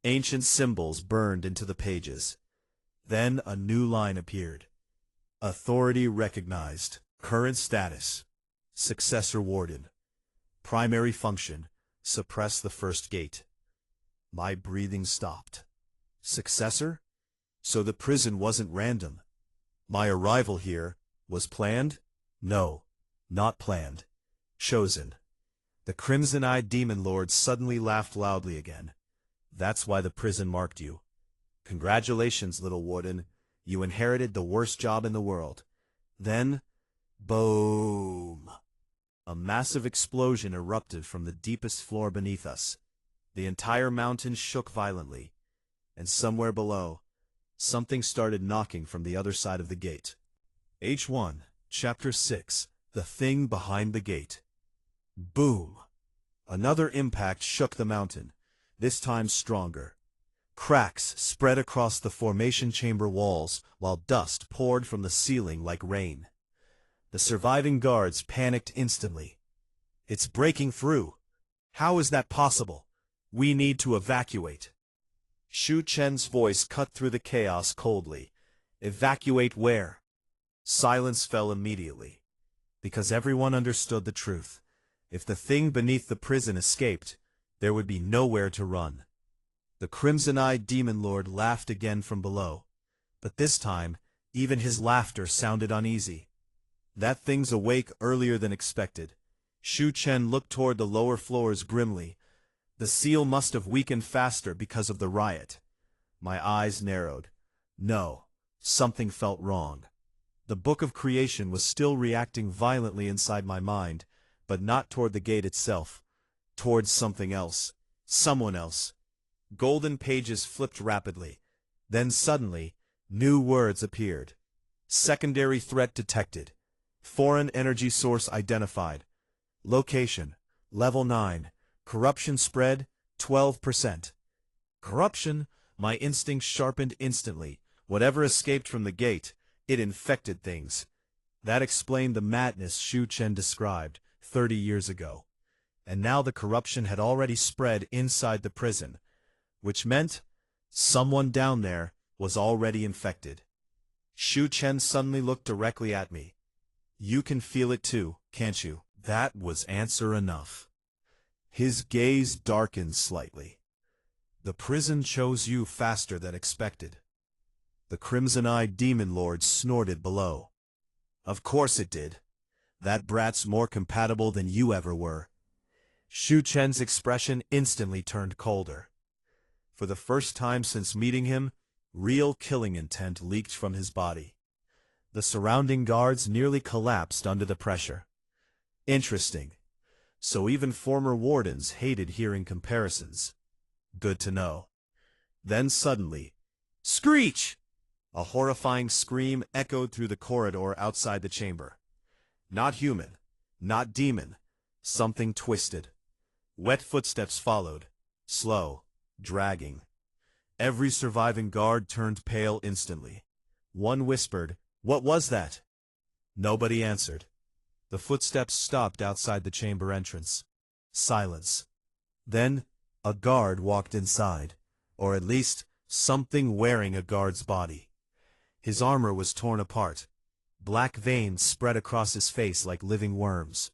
Ancient symbols burned into the pages. Then a new line appeared. Authority recognized. Current status. Successor warden. Primary function. Suppress the first gate. My breathing stopped. Successor? So the prison wasn't random. My arrival here was planned? No, not planned. Chosen. The crimson-eyed demon lord suddenly laughed loudly again. That's why the prison marked you. Congratulations, little warden. You inherited the worst job in the world. Then, boom! A massive explosion erupted from the deepest floor beneath us. The entire mountain shook violently, and somewhere below, something started knocking from the other side of the gate. H1, Chapter 6, The Thing Behind the Gate. Boom! Another impact shook the mountain, this time stronger. Cracks spread across the formation chamber walls, while dust poured from the ceiling like rain. The surviving guards panicked instantly. It's breaking through. How is that possible? We need to evacuate. Shu Chen's voice cut through the chaos coldly. Evacuate where? Silence fell immediately, because everyone understood the truth. If the thing beneath the prison escaped, there would be nowhere to run. The crimson-eyed demon lord laughed again from below. But this time, even his laughter sounded uneasy. That thing's awake earlier than expected. Shu Chen looked toward the lower floors grimly. The seal must have weakened faster because of the riot. My eyes narrowed. No, something felt wrong. The Book of Creation was still reacting violently inside my mind, but not toward the gate itself. Towards something else. Someone else. Golden pages flipped rapidly. Then suddenly, new words appeared. Secondary threat detected. Foreign energy source identified. Location, level 9. Corruption spread, 12%. Corruption? My instincts sharpened instantly. Whatever escaped from the gate, it infected things. That explained the madness Shu Chen described 30 years ago. And now the corruption had already spread inside the prison, which meant someone down there was already infected. Shu Chen suddenly looked directly at me. You can feel it too, can't you? That was answer enough. His gaze darkened slightly. The prison chose you faster than expected. The crimson-eyed demon lord snorted below. Of course it did. That brat's more compatible than you ever were. Shu Chen's expression instantly turned colder. For the first time since meeting him, real killing intent leaked from his body. The surrounding guards nearly collapsed under the pressure. Interesting. So even former wardens hated hearing comparisons. Good to know. Then suddenly, screech! A horrifying scream echoed through the corridor outside the chamber. Not human, not demon, something twisted. Wet footsteps followed, slow, dragging. Every surviving guard turned pale instantly. One whispered, "What was that?" Nobody answered. The footsteps stopped outside the chamber entrance. Silence. Then, a guard walked inside, or at least, something wearing a guard's body. His armor was torn apart. Black veins spread across his face like living worms.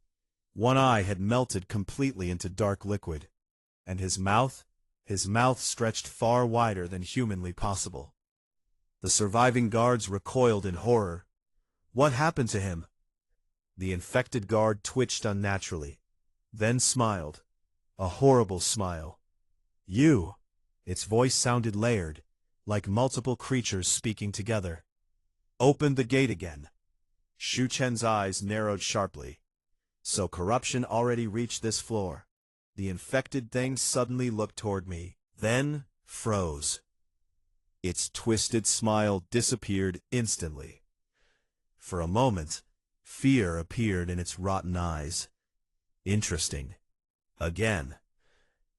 One eye had melted completely into dark liquid. And his mouth stretched far wider than humanly possible. The surviving guards recoiled in horror. What happened to him? The infected guard twitched unnaturally, then smiled. A horrible smile. You! Its voice sounded layered, like multiple creatures speaking together. Opened the gate again. Shu Chen's eyes narrowed sharply. So corruption already reached this floor. The infected thing suddenly looked toward me, then froze. Its twisted smile disappeared instantly. For a moment, fear appeared in its rotten eyes. Interesting. Again.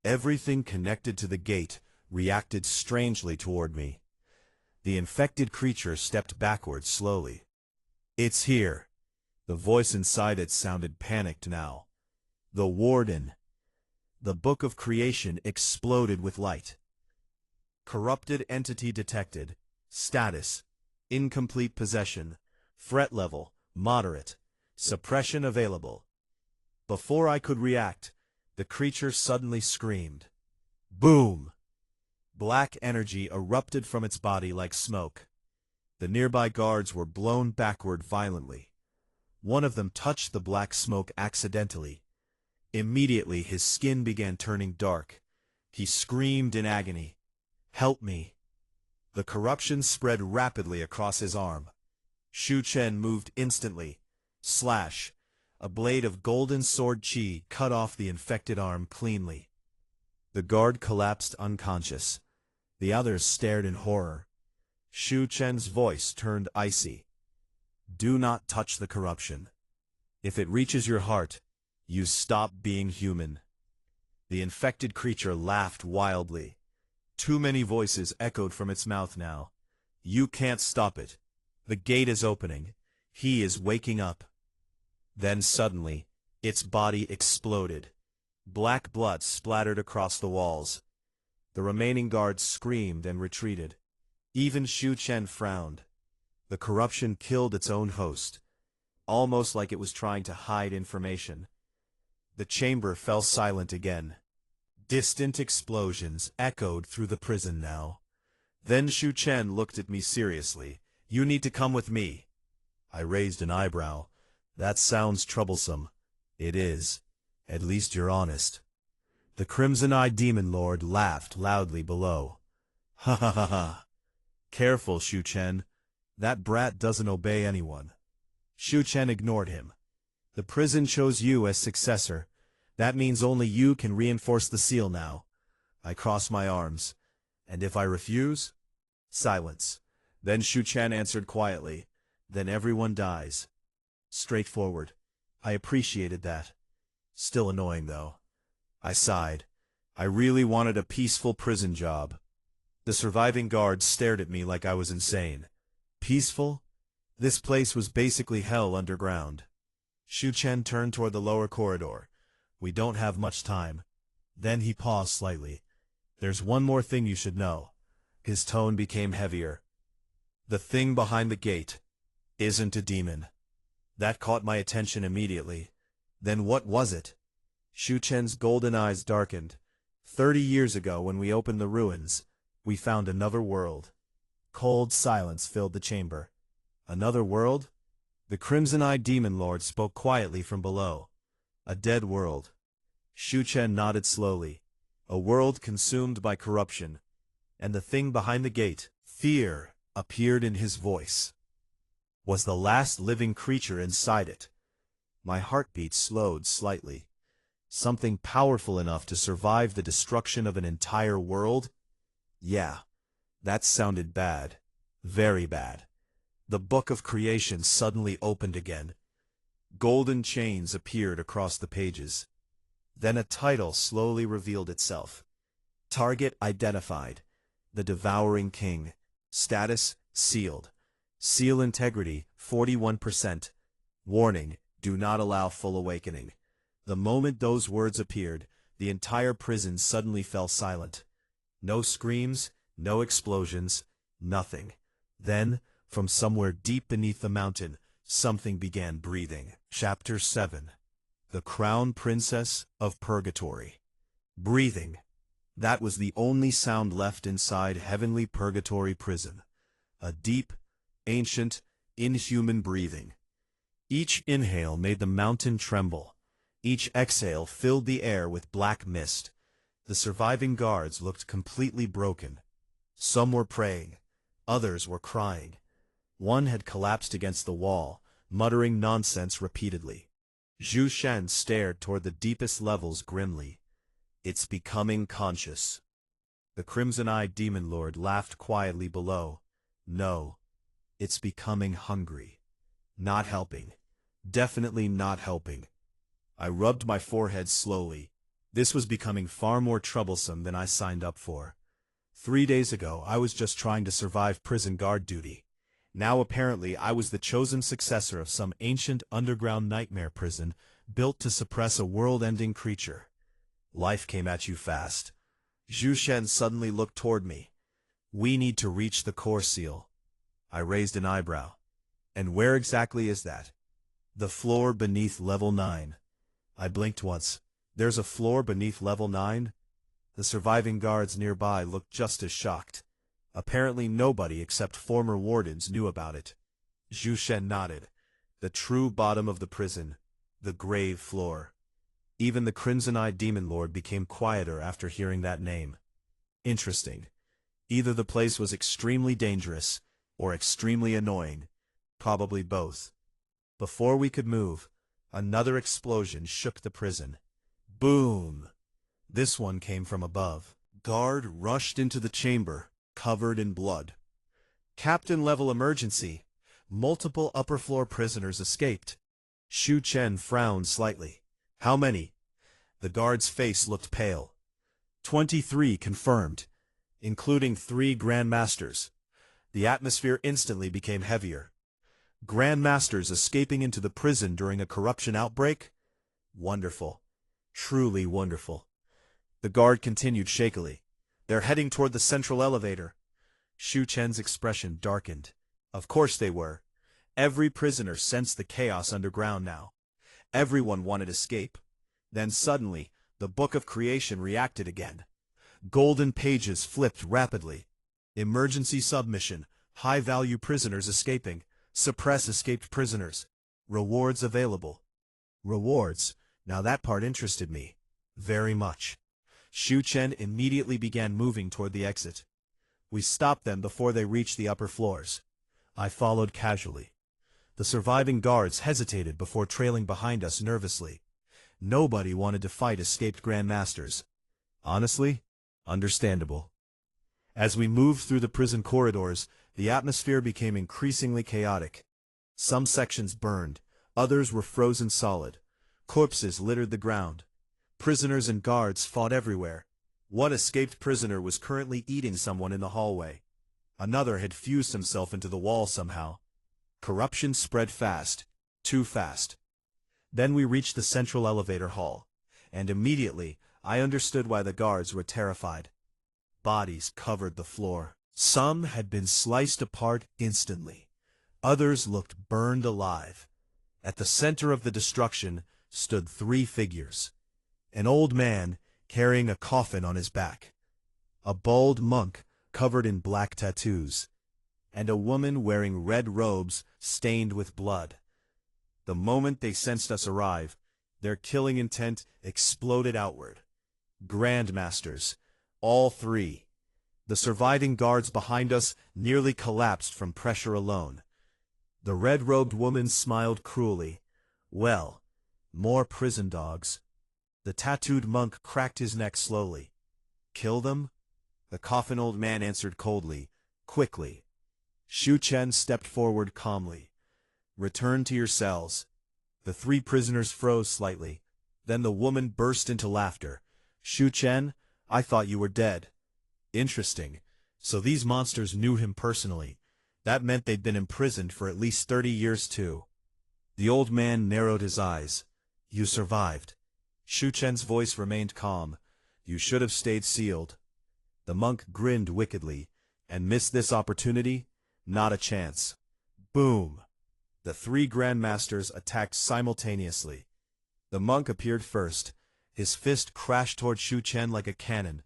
Everything connected to the gate reacted strangely toward me. The infected creature stepped backward slowly. It's here. The voice inside it sounded panicked now. The Wardan. The Book of Creation exploded with light. Corrupted entity detected. Status: incomplete possession. Threat level: moderate. Suppression available. Before I could react, the creature suddenly screamed. Boom! Black energy erupted from its body like smoke. The nearby guards were blown backward violently. One of them touched the black smoke accidentally. Immediately his skin began turning dark. He screamed in agony. Help me! The corruption spread rapidly across his arm. Shu Chen moved instantly. Slash! A blade of golden sword chi cut off the infected arm cleanly. The guard collapsed unconscious. The others stared in horror. Shu Chen's voice turned icy. Do not touch the corruption. If it reaches your heart, you stop being human. The infected creature laughed wildly. Too many voices echoed from its mouth now. You can't stop it. The gate is opening. He is waking up. Then suddenly, its body exploded. Black blood splattered across the walls. The remaining guards screamed and retreated. Even Shu Chen frowned. The corruption killed its own host, almost like it was trying to hide information. The chamber fell silent again. Distant explosions echoed through the prison now. Then Shu Chen looked at me seriously. "You need to come with me." I raised an eyebrow. "That sounds troublesome." "It is. At least you're honest." The crimson-eyed demon lord laughed loudly below. "Ha ha ha ha. Careful, Shu Chen. That brat doesn't obey anyone." Shu Chen ignored him. "The prison chose you as successor. That means only you can reinforce the seal now." I crossed my arms. "And if I refuse?" Silence. Then Shu Chen answered quietly, "Then everyone dies." Straightforward. I appreciated that. Still annoying, though. I sighed. I really wanted a peaceful prison job. The surviving guards stared at me like I was insane. Peaceful? This place was basically hell underground. Shu Chen turned toward the lower corridor. "We don't have much time." Then he paused slightly. "There's one more thing you should know." His tone became heavier. "The thing behind the gate isn't a demon." That caught my attention immediately. Then what was it? Shu Chen's golden eyes darkened. 30 years ago, when we opened the ruins, we found another world." Cold silence filled the chamber. "Another world?" The crimson-eyed demon lord spoke quietly from below. "A dead world." Shu Chen nodded slowly. "A world consumed by corruption. And the thing behind the gate," fear appeared in his voice, "was the last living creature inside it." My heartbeat slowed slightly. Something powerful enough to survive the destruction of an entire world? Yeah, that sounded bad. Very bad. The book of creation suddenly opened again. Golden chains appeared across the pages. Then a title slowly revealed itself. Target identified. The Devouring King. Status sealed. Seal integrity 41%. Warning, do not allow full awakening. The moment those words appeared, the entire prison suddenly fell silent. No screams, no explosions, nothing. Then, from somewhere deep beneath the mountain, something began breathing. Chapter 7. The Crown Princess of Purgatory. Breathing. That was the only sound left inside heavenly purgatory prison. A deep, ancient, inhuman breathing. Each inhale made the mountain tremble. Each exhale filled the air with black mist. The surviving guards looked completely broken. Some were praying. Others were crying. One had collapsed against the wall, muttering nonsense repeatedly. Shu Chen stared toward the deepest levels grimly. "It's becoming conscious." The crimson-eyed demon lord laughed quietly below. "No. It's becoming hungry. Not helping. Definitely not helping." I rubbed my forehead slowly. This was becoming far more troublesome than I signed up for. 3 days ago, I was just trying to survive prison guard duty. Now apparently I was the chosen successor of some ancient underground nightmare prison built to suppress a world-ending creature. Life came at you fast. Shu Chen suddenly looked toward me. "We need to reach the core seal." I raised an eyebrow. "And where exactly is that?" "The floor beneath level 9. I blinked once. "There's a floor beneath level 9? The surviving guards nearby looked just as shocked. Apparently nobody except former wardens knew about it. Shu Chen nodded. "The true bottom of the prison. The grave floor." Even the crimson-eyed demon lord became quieter after hearing that name. Interesting. Either the place was extremely dangerous, or extremely annoying. Probably both. Before we could move, another explosion shook the prison. Boom! This one came from above. Guard rushed into the chamber, covered in blood. "Captain-level emergency. Multiple upper-floor prisoners escaped." Shu Chen frowned slightly. "How many?" The guard's face looked pale. 23 confirmed, including 3 Grand Masters." The atmosphere instantly became heavier. Grand Masters escaping into the prison during a corruption outbreak? Wonderful. Truly wonderful. The guard continued shakily. "They're heading toward the central elevator." Shu Chen's expression darkened. Of course they were. Every prisoner sensed the chaos underground now. Everyone wanted escape. Then suddenly, the book of creation reacted again. Golden pages flipped rapidly. Emergency submission. High-value prisoners escaping. Suppress escaped prisoners. Rewards available. Rewards. Now that part interested me. Very much. Shu Chen immediately began moving toward the exit. We stopped them before they reached the upper floors. I followed casually. The surviving guards hesitated before trailing behind us nervously. Nobody wanted to fight escaped grandmasters. Honestly, understandable. As we moved through the prison corridors, the atmosphere became increasingly chaotic. Some sections burned, others were frozen solid. Corpses littered the ground. Prisoners and guards fought everywhere. One escaped prisoner was currently eating someone in the hallway. Another had fused himself into the wall somehow. Corruption spread fast, too fast. Then we reached the central elevator hall, and immediately I understood why the guards were terrified. Bodies covered the floor. Some had been sliced apart instantly. Others looked burned alive. At the center of the destruction stood 3 figures. An old man carrying a coffin on his back. A bald monk covered in black tattoos. And a woman wearing red robes stained with blood. The moment they sensed us arrive, their killing intent exploded outward. Grandmasters, all 3. The surviving guards behind us nearly collapsed from pressure alone. The red-robed woman smiled cruelly. Well, more prison dogs. The tattooed monk cracked his neck slowly. Kill them? The coffin old man answered coldly, quickly. Shu Chen stepped forward calmly. Return to your cells. The 3 prisoners froze slightly. Then the woman burst into laughter. Shu Chen, I thought you were dead. Interesting. So these monsters knew him personally. That meant they'd been imprisoned for at least 30 years too. The old man narrowed his eyes. You survived. Shu Chen's voice remained calm. You should have stayed sealed. The monk grinned wickedly. And missed this opportunity? Not a chance. Boom! The 3 grandmasters attacked simultaneously. The monk appeared first. His fist crashed toward Shu Chen like a cannon.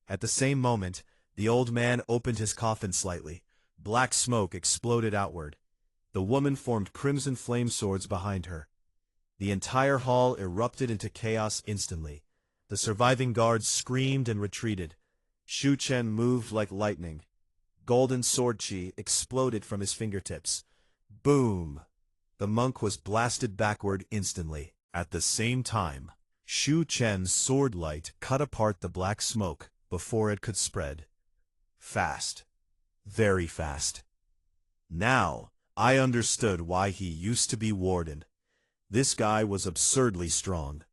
At the same moment, the old man opened his coffin slightly. Black smoke exploded outward. The woman formed crimson flame swords behind her. The entire hall erupted into chaos instantly. The surviving guards screamed and retreated. Shu Chen moved like lightning. Golden sword chi exploded from his fingertips. Boom! The monk was blasted backward instantly. At the same time, Shu Chen's sword light cut apart the black smoke before it could spread. Fast. Very fast. Now, I understood why he used to be Wardan. This guy was absurdly strong.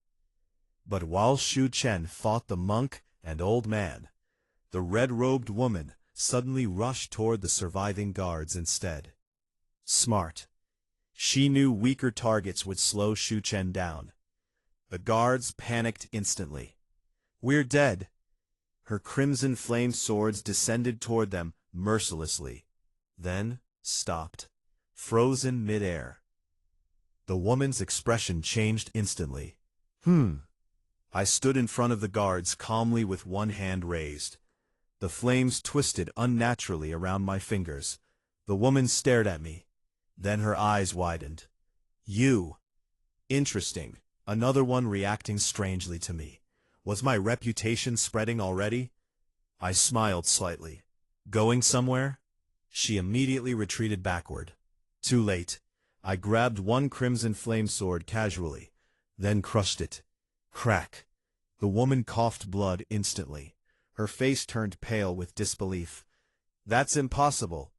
But while Shu Chen fought the monk and old man, the red-robed woman suddenly rushed toward the surviving guards instead. Smart. She knew weaker targets would slow Shu Chen down. The guards panicked instantly. We're dead. Her crimson flame swords descended toward them mercilessly, then stopped, frozen mid-air. The woman's expression changed instantly. I stood in front of the guards calmly with one hand raised. The flames twisted unnaturally around my fingers. The woman stared at me. Then her eyes widened. You. Interesting. Another one reacting strangely to me. Was my reputation spreading already? I smiled slightly. Going somewhere? She immediately retreated backward. Too late. I grabbed one crimson flame sword casually, then crushed it. Crack. The woman coughed blood instantly. Her face turned pale with disbelief. That's impossible.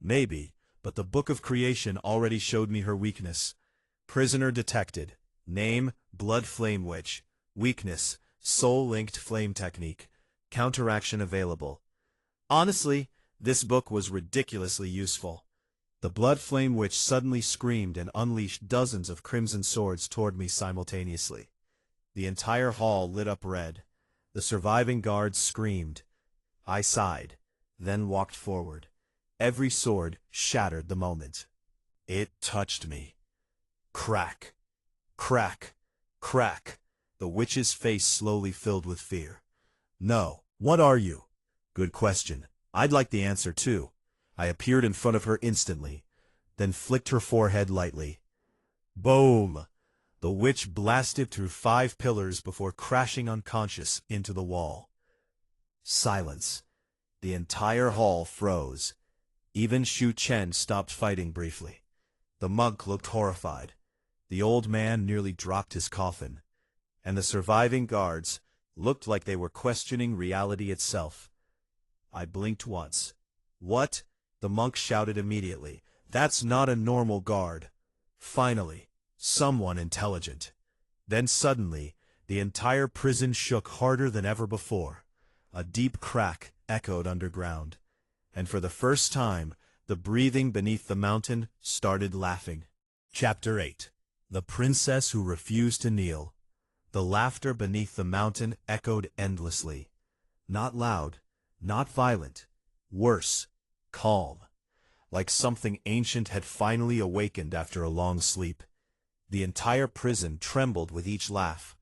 Maybe, but the Book of Creation already showed me her weakness. Prisoner detected. Name, Blood Flame Witch. Weakness, Soul-Linked Flame Technique. Counteraction available. Honestly, this book was ridiculously useful. The Blood Flame Witch suddenly screamed and unleashed dozens of crimson swords toward me simultaneously. The entire hall lit up red. The surviving guards screamed. I sighed, then walked forward. Every sword shattered the moment. It touched me. Crack. Crack. Crack. The witch's face slowly filled with fear. No. What are you? Good question. I'd like the answer too. I appeared in front of her instantly, then flicked her forehead lightly. Boom! The witch blasted through 5 pillars before crashing unconscious into the wall. Silence. The entire hall froze. Even Shu Chen stopped fighting briefly. The monk looked horrified. The old man nearly dropped his coffin. And the surviving guards looked like they were questioning reality itself. I blinked once. What? The monk shouted immediately. That's not a normal guard. Finally, someone intelligent. Then suddenly, the entire prison shook harder than ever before. A deep crack echoed underground. And for the first time, the breathing beneath the mountain started laughing. Chapter 8. The Princess Who Refused to Kneel. The laughter beneath the mountain echoed endlessly. Not loud, not violent. Worse, calm. Like something ancient had finally awakened after a long sleep. The entire prison trembled with each laugh.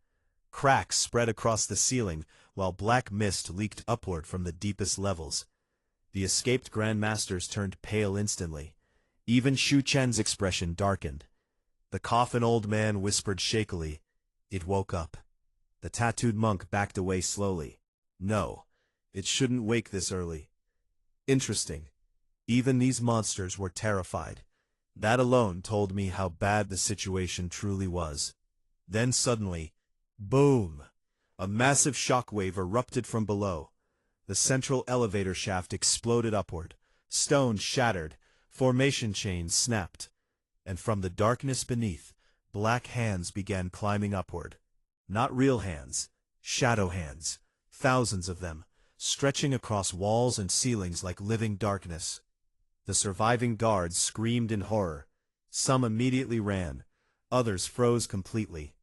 Cracks spread across the ceiling, while black mist leaked upward from the deepest levels. The escaped grandmasters turned pale instantly. Even Shu Chen's expression darkened. The coffin old man whispered shakily. It woke up. The tattooed monk backed away slowly. No, it shouldn't wake this early. Interesting. Even these monsters were terrified. That alone told me how bad the situation truly was. Then suddenly, boom! A massive shockwave erupted from below. The central elevator shaft exploded upward. Stones shattered. Formation chains snapped. And from the darkness beneath, black hands began climbing upward. Not real hands, shadow hands, thousands of them, stretching across walls and ceilings like living darkness. The surviving guards screamed in horror. Some immediately ran. Others froze completely.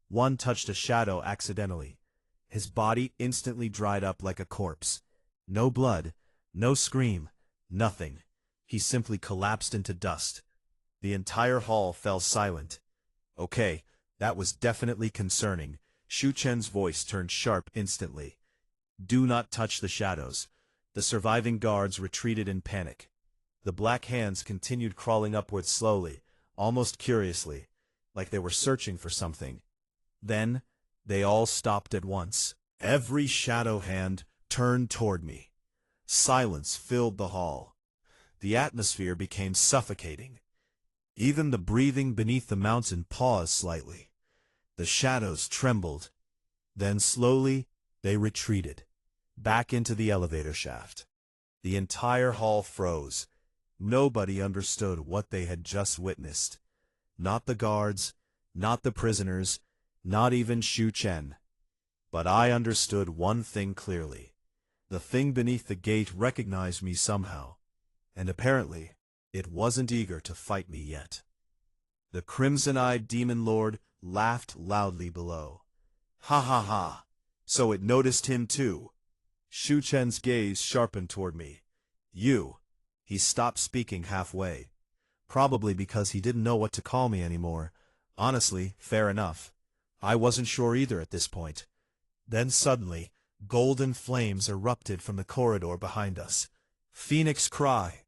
One touched a shadow accidentally. His body instantly dried up like a corpse. No blood, no scream, nothing. He simply collapsed into dust. The entire hall fell silent. Okay, that was definitely concerning. Shu Chen's voice turned sharp instantly. Do not touch the shadows. The surviving guards retreated in panic. The black hands continued crawling upward slowly, almost curiously, like they were searching for something. Then, they all stopped at once. Every shadow hand turned toward me. Silence filled the hall. The atmosphere became suffocating. Even the breathing beneath the mountain paused slightly. The shadows trembled. Then slowly, they retreated, back into the elevator shaft. The entire hall froze. Nobody understood what they had just witnessed. Not the guards, not the prisoners, not even Shu Chen. But I understood one thing clearly. The thing beneath the gate recognized me somehow, and apparently, it wasn't eager to fight me yet. The crimson-eyed demon lord laughed loudly below. Ha ha ha! So it noticed him too. Shu Chen's gaze sharpened toward me. You. He stopped speaking halfway. Probably because he didn't know what to call me anymore. Honestly, fair enough. I wasn't sure either at this point. Then suddenly, golden flames erupted from the corridor behind us. Phoenix cry.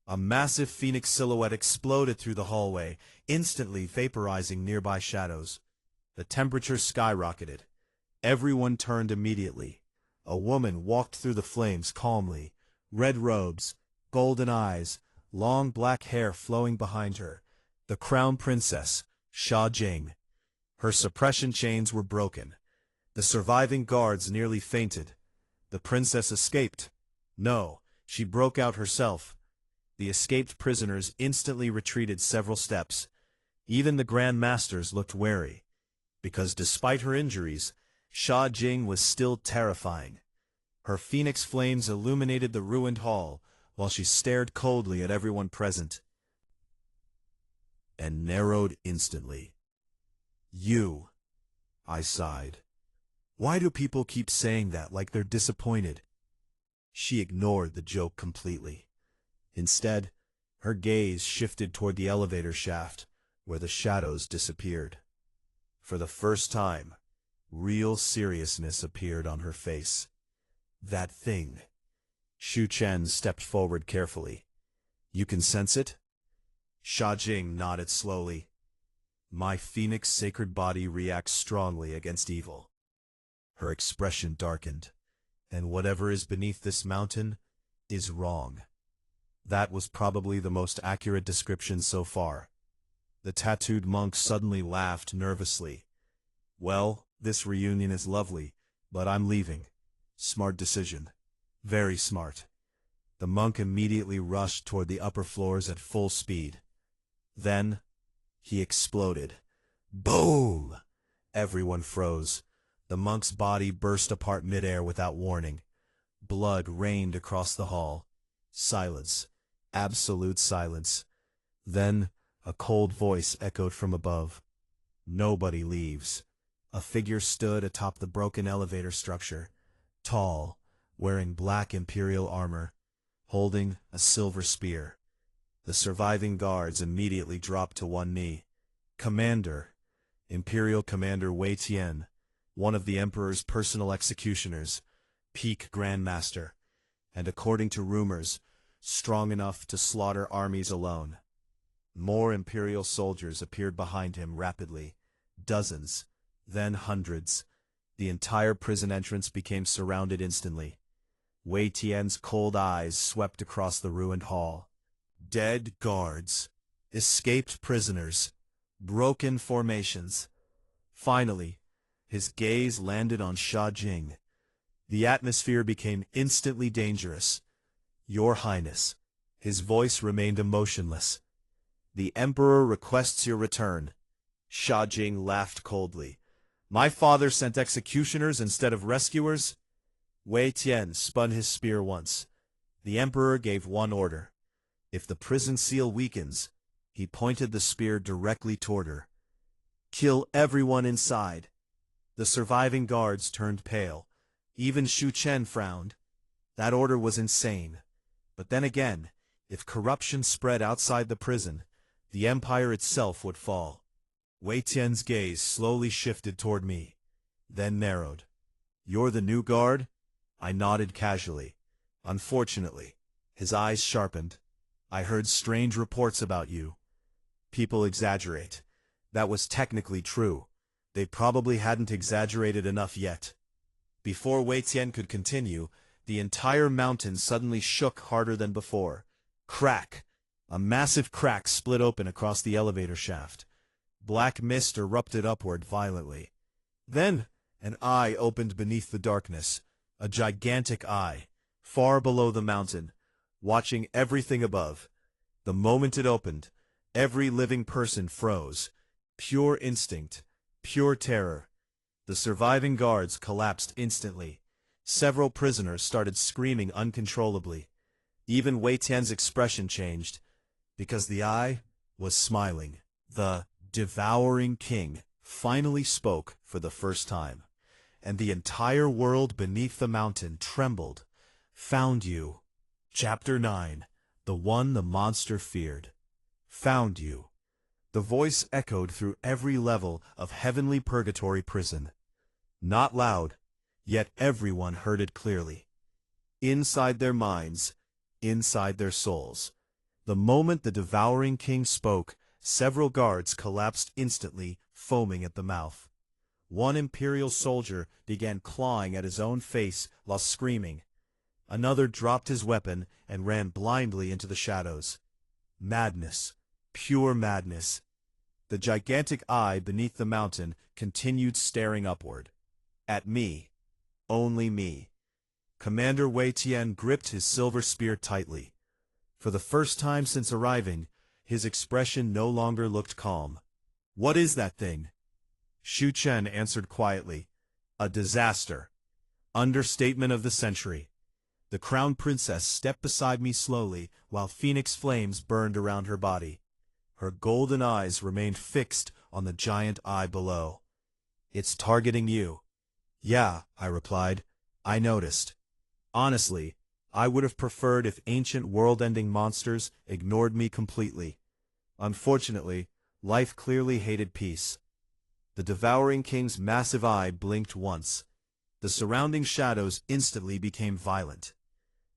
A massive phoenix silhouette exploded through the hallway, instantly vaporizing nearby shadows. The temperature skyrocketed. Everyone turned immediately. A woman walked through the flames calmly. Red robes, golden eyes, long black hair flowing behind her. The Crown Princess Sha Jing. Her suppression chains were broken. The surviving guards nearly fainted. The princess escaped. No, she broke out herself. The escaped prisoners instantly retreated several steps. Even the Grand Masters looked wary. Because despite her injuries, Sha Jing was still terrifying. Her phoenix flames illuminated the ruined hall, while she stared coldly at everyone present. And narrowed instantly. You, I sighed. Why do people keep saying that like they're disappointed? She ignored the joke completely. Instead, her gaze shifted toward the elevator shaft, where the shadows disappeared. For the first time, real seriousness appeared on her face. That thing. Shu Chen stepped forward carefully. You can sense it? Sha Jing nodded slowly. My phoenix sacred body reacts strongly against evil. Her expression darkened. And whatever is beneath this mountain is wrong. That was probably the most accurate description so far. The tattooed monk suddenly laughed nervously. Well, this reunion is lovely, but I'm leaving. Smart decision. Very smart. The monk immediately rushed toward the upper floors at full speed. Then, he exploded. Boom! Everyone froze. The monk's body burst apart midair without warning. Blood rained across the hall. Silence. Absolute silence. Then, a cold voice echoed from above. Nobody leaves. A figure stood atop the broken elevator structure, tall, wearing black imperial armor, holding a silver spear. The surviving guards immediately dropped to one knee. Commander, Imperial Commander Wei Tian, one of the Emperor's personal executioners, peak Grandmaster, and according to rumors, strong enough to slaughter armies alone. More Imperial soldiers appeared behind him rapidly, dozens, then hundreds. The entire prison entrance became surrounded instantly. Wei Tian's cold eyes swept across the ruined hall. Dead guards, escaped prisoners, broken formations. Finally, his gaze landed on Sha Jing. The atmosphere became instantly dangerous. Your Highness. His voice remained emotionless. The Emperor requests your return. Sha Jing laughed coldly. My father sent executioners instead of rescuers? Wei Tian spun his spear once. The Emperor gave one order. If the prison seal weakens, he pointed the spear directly toward her. Kill everyone inside. The surviving guards turned pale. Even Shu Chen frowned. That order was insane. But then again, if corruption spread outside the prison, the empire itself would fall. Wei Tian's gaze slowly shifted toward me, then narrowed. You're the new guard? I nodded casually. Unfortunately. His eyes sharpened. I heard strange reports about you. People exaggerate. That was technically true. They probably hadn't exaggerated enough yet. Before Wei Tian could continue, the entire mountain suddenly shook harder than before. Crack! A massive crack split open across the elevator shaft. Black mist erupted upward violently. Then, an eye opened beneath the darkness. A gigantic eye, far below the mountain, watching everything above. The moment it opened, every living person froze. Pure instinct, pure terror. The surviving guards collapsed instantly. Several prisoners started screaming uncontrollably. Even Wei Tian's expression changed, because the eye was smiling. The Devouring King finally spoke for the first time, and the entire world beneath the mountain trembled. Found you. Chapter 9. The one the monster feared. Found you. The voice echoed through every level of heavenly purgatory prison. Not loud, yet everyone heard it clearly. Inside their minds, inside their souls. The moment the Devouring King spoke, several guards collapsed instantly, foaming at the mouth. One Imperial soldier began clawing at his own face while screaming. Another dropped his weapon and ran blindly into the shadows. Madness. Pure madness. The gigantic eye beneath the mountain continued staring upward. At me. Only me. Commander Wei Tian gripped his silver spear tightly. For the first time since arriving, his expression no longer looked calm. What is that thing? Shu Chen answered quietly. A disaster. Understatement of the century. The Crown Princess stepped beside me slowly while phoenix flames burned around her body. Her golden eyes remained fixed on the giant eye below. It's targeting you. Yeah, I replied. I noticed. Honestly, I would have preferred if ancient world-ending monsters ignored me completely. Unfortunately, life clearly hated peace. The Devouring King's massive eye blinked once. The surrounding shadows instantly became violent.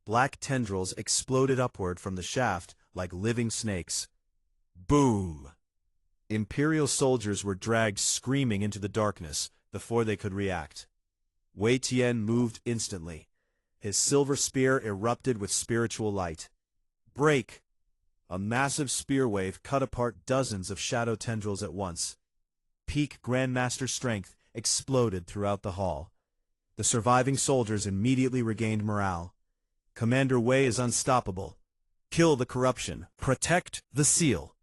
Black tendrils exploded upward from the shaft like living snakes. Boom! Imperial soldiers were dragged screaming into the darkness before they could react. Wei Tian moved instantly. His silver spear erupted with spiritual light. Break! A massive spear wave cut apart dozens of shadow tendrils at once. Peak Grandmaster strength exploded throughout the hall. The surviving soldiers immediately regained morale. Commander Wei is unstoppable. Kill the corruption. Protect the seal.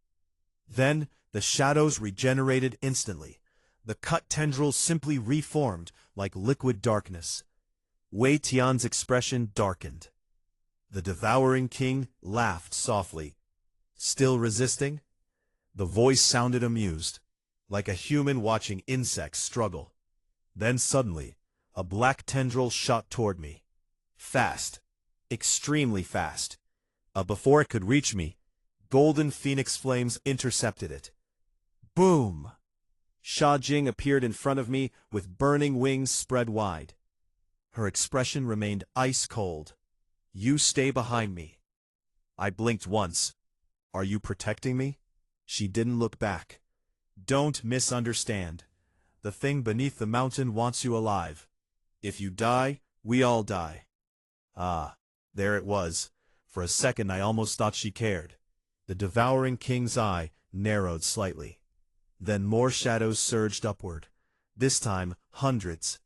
Then, the shadows regenerated instantly. The cut tendrils simply reformed like liquid darkness. Wei Tian's expression darkened. The Devouring King laughed softly. Still resisting? The voice sounded amused, like a human watching insects struggle. Then suddenly, a black tendril shot toward me. Fast. Extremely fast. Before it could reach me, golden phoenix flames intercepted it. Boom! Sha Jing appeared in front of me with burning wings spread wide. Her expression remained ice cold. You stay behind me. I blinked once. Are you protecting me? She didn't look back. Don't misunderstand. The thing beneath the mountain wants you alive. If you die, we all die. Ah, there it was. For a second I almost thought she cared. The Devouring King's eye narrowed slightly. Then more shadows surged upward. This time, hundreds.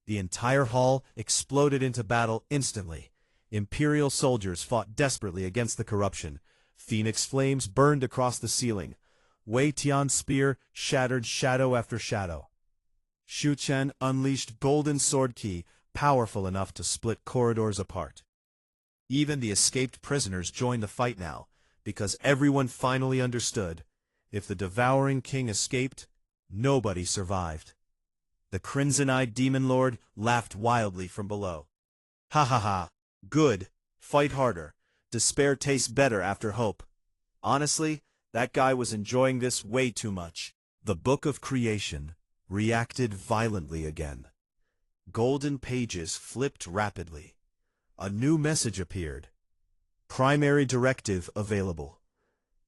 The entire hall exploded into battle instantly. Imperial soldiers fought desperately against the corruption. Phoenix flames burned across the ceiling. Wei Tian's spear shattered shadow after shadow. Shu Chen unleashed golden sword ki, powerful enough to split corridors apart. Even the escaped prisoners joined the fight now, because everyone finally understood. If the Devouring King escaped, nobody survived. The crimson-eyed demon lord laughed wildly from below. Ha ha ha, good, fight harder. Despair tastes better after hope. Honestly, that guy was enjoying this way too much. The Book of Creation reacted violently again. Golden pages flipped rapidly. A new message appeared. Primary directive available.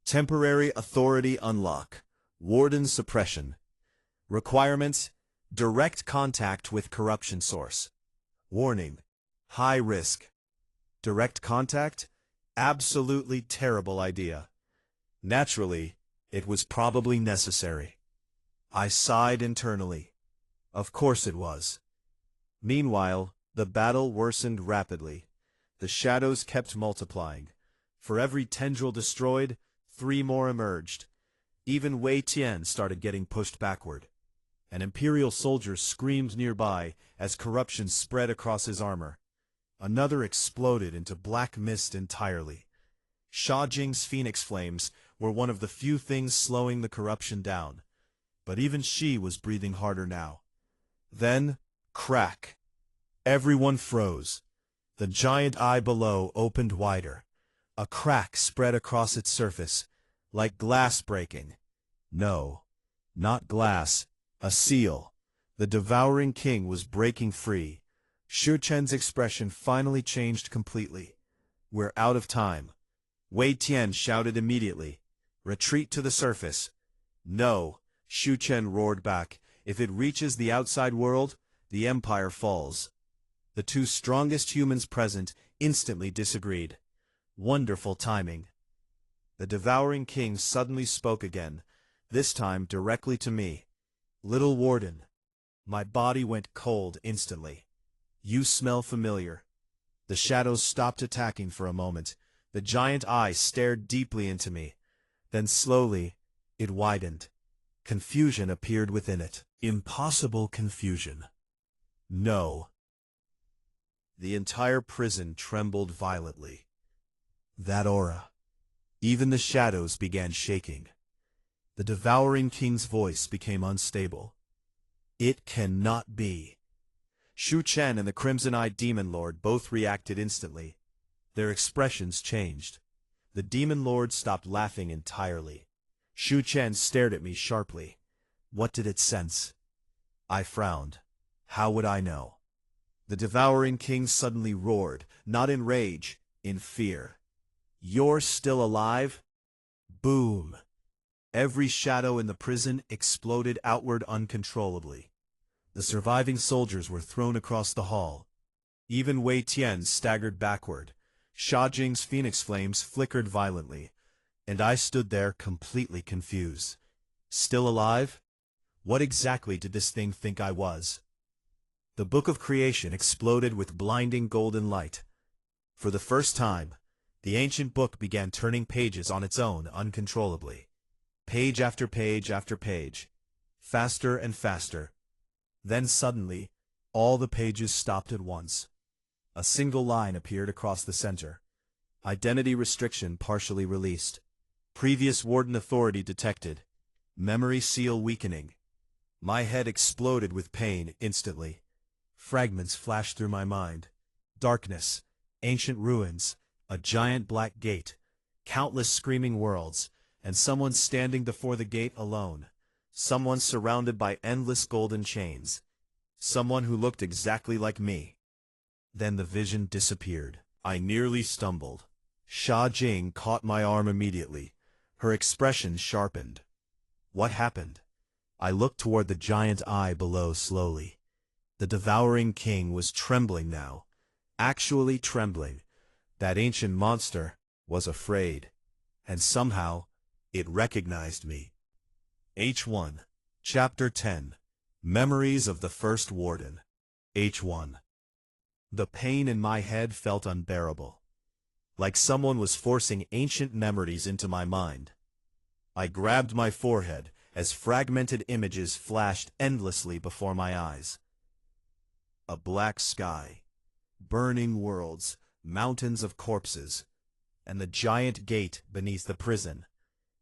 Temporary authority unlock. Wardan suppression. Requirements: direct contact with corruption source. Warning: high risk. Direct contact? Absolutely terrible idea. Naturally, it was probably necessary. I sighed internally. Of course it was. Meanwhile, the battle worsened rapidly. The shadows kept multiplying. For every tendril destroyed, 3 more emerged. Even Wei Tian started getting pushed backward. An Imperial soldier screamed nearby as corruption spread across his armor. Another exploded into black mist entirely. Sha Jing's phoenix flames were one of the few things slowing the corruption down. But even she was breathing harder now. Then, crack. Everyone froze. The giant eye below opened wider. A crack spread across its surface, like glass breaking. No, not glass, a seal. The Devouring King was breaking free. Shu Chen's expression finally changed completely. We're out of time. Wei Tian shouted immediately. Retreat to the surface. No, Shu Chen roared back. If it reaches the outside world, the Empire falls. The 2 strongest humans present instantly disagreed. Wonderful timing. The Devouring King suddenly spoke again, this time directly to me. Little Wardan. My body went cold instantly. You smell familiar. The shadows stopped attacking for a moment. The giant eye stared deeply into me. Then slowly, it widened. Confusion appeared within it. Impossible confusion. No. The entire prison trembled violently. That aura. Even the shadows began shaking. The Devouring King's voice became unstable. It cannot be. Shu Chen and the crimson-eyed demon lord both reacted instantly. Their expressions changed. The demon lord stopped laughing entirely. Shu Chen stared at me sharply. What did it sense? I frowned. How would I know? The Devouring King suddenly roared, not in rage, in fear. "You're still alive?" Boom! Every shadow in the prison exploded outward uncontrollably. The surviving soldiers were thrown across the hall. Even Wei Tian staggered backward. Sha Jing's phoenix flames flickered violently, and I stood there completely confused. Still alive? What exactly did this thing think I was? The Book of Creation exploded with blinding golden light. For the first time, the ancient book began turning pages on its own uncontrollably. Page after page after page. Faster and faster. Then suddenly, all the pages stopped at once. A single line appeared across the center. Identity restriction partially released. Previous Wardan authority detected. Memory seal weakening. My head exploded with pain instantly. Fragments flashed through my mind. Darkness, ancient ruins, a giant black gate, countless screaming worlds, and someone standing before the gate alone. Someone surrounded by endless golden chains. Someone who looked exactly like me. Then the vision disappeared. I nearly stumbled. Sha Jing caught my arm immediately. Her expression sharpened. What happened? I looked toward the giant eye below slowly. The Devouring King was trembling now. Actually trembling. That ancient monster was afraid. And somehow, it recognized me. H1. Chapter 10. Memories of the First Wardan. H1. The pain in my head felt unbearable. Like someone was forcing ancient memories into my mind. I grabbed my forehead as fragmented images flashed endlessly before my eyes. A black sky, burning worlds, mountains of corpses, and the giant gate beneath the prison,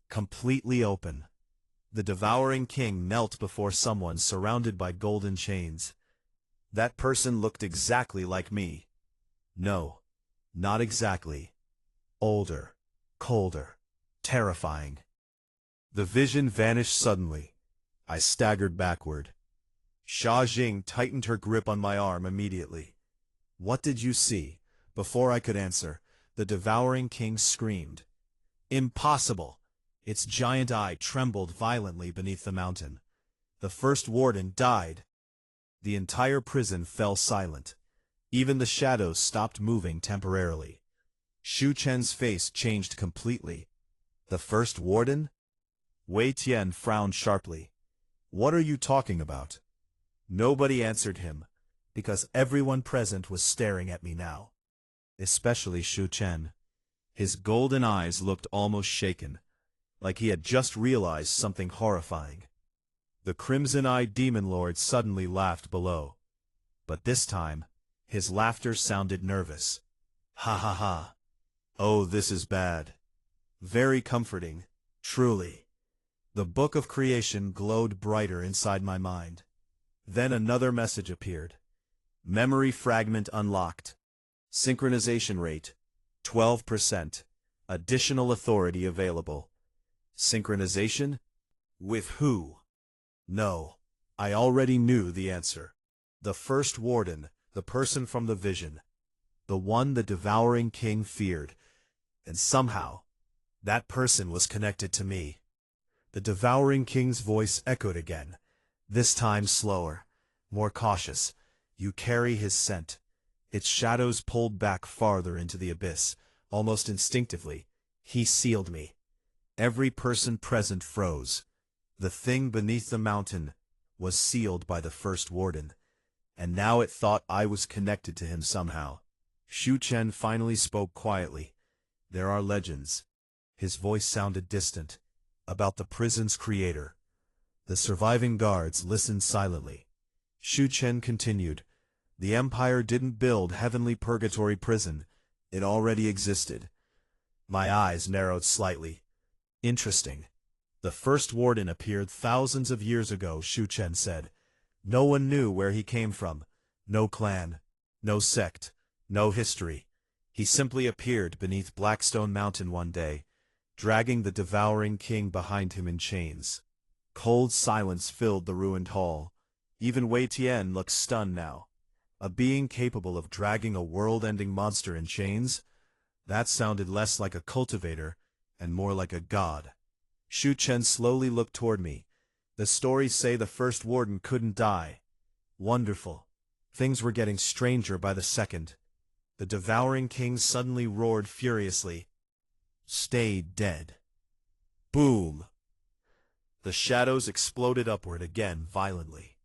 completely open. The Devouring King knelt before someone surrounded by golden chains. That person looked exactly like me. No, not exactly. Older, colder, terrifying. The vision vanished suddenly. I staggered backward. Sha Jing tightened her grip on my arm immediately. "What did you see?" Before I could answer, the Devouring King screamed. "Impossible!" Its giant eye trembled violently beneath the mountain. The first warden died. The entire prison fell silent. Even the shadows stopped moving temporarily. Shu Chen's face changed completely. The first warden? Wei Tian frowned sharply. "What are you talking about?" Nobody answered him, because everyone present was staring at me now. Especially Shu Chen. His golden eyes looked almost shaken, like he had just realized something horrifying. The crimson-eyed demon lord suddenly laughed below. But this time, his laughter sounded nervous. "Ha ha ha. Oh, this is bad. Very comforting, truly." The Book of Creation glowed brighter inside my mind. Then another message appeared. Memory fragment unlocked. Synchronization rate, 12%. Additional authority available. Synchronization? With who? No, I already knew the answer. The first warden, the person from the vision. The one the Devouring King feared. And somehow, that person was connected to me. The Devouring King's voice echoed again, this time slower, more cautious. "You carry his scent." Its shadows pulled back farther into the abyss, almost instinctively. He sealed me. Every person present froze. The thing beneath the mountain was sealed by the first warden, and now it thought I was connected to him somehow. Shu Chen finally spoke quietly. "There are legends." His voice sounded distant. "About the prison's creator." The surviving guards listened silently. Shu Chen continued. "The Empire didn't build heavenly purgatory prison. It already existed." My eyes narrowed slightly. "Interesting. The first warden appeared thousands of years ago," Shu Chen said. "No one knew where he came from. No clan. No sect. No history. He simply appeared beneath Blackstone Mountain one day, dragging the Devouring King behind him in chains." Cold silence filled the ruined hall. Even Wei Tian looked stunned now. A being capable of dragging a world-ending monster in chains? That sounded less like a cultivator and more like a god. Shu Chen slowly looked toward me. The stories say the first warden couldn't die. Wonderful. Things were getting stranger by the second. The Devouring King suddenly roared furiously. Stay dead. Boom! The shadows exploded upward again violently,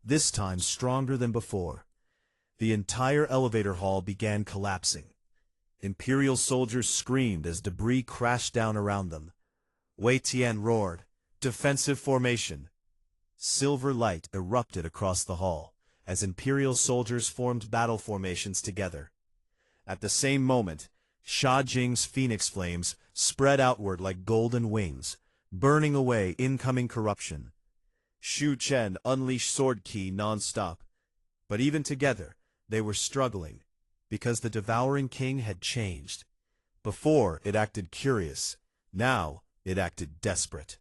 this time stronger than before. The entire elevator hall began collapsing. Imperial soldiers screamed as debris crashed down around them. Wei Tian roared, "Defensive formation!" Silver light erupted across the hall, as Imperial soldiers formed battle formations together. At the same moment, Sha Jing's phoenix flames spread outward like golden wings, burning away incoming corruption. Shu Chen unleashed sword ki non-stop, but even together, they were struggling, because the Devouring King had changed. Before, it acted curious. Now, it acted desperate.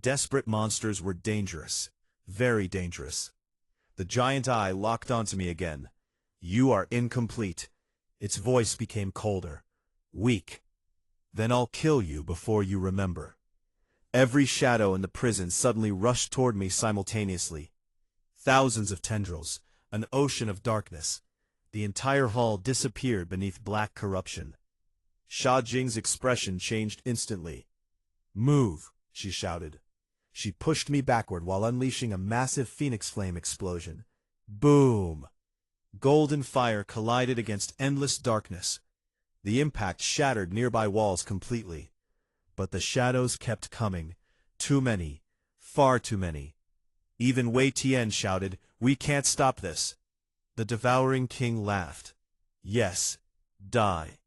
Desperate monsters were dangerous. Very dangerous. The giant eye locked onto me again. "You are incomplete." Its voice became colder. "Weak. Then I'll kill you before you remember." Every shadow in the prison suddenly rushed toward me simultaneously. Thousands of tendrils, an ocean of darkness. The entire hall disappeared beneath black corruption. Sha Jing's expression changed instantly. "Move," she shouted. She pushed me backward while unleashing a massive phoenix flame explosion. Boom! Golden fire collided against endless darkness. The impact shattered nearby walls completely. But the shadows kept coming. Too many. Far too many. Even Wei Tian shouted, "We can't stop this." The Devouring King laughed. "Yes, die."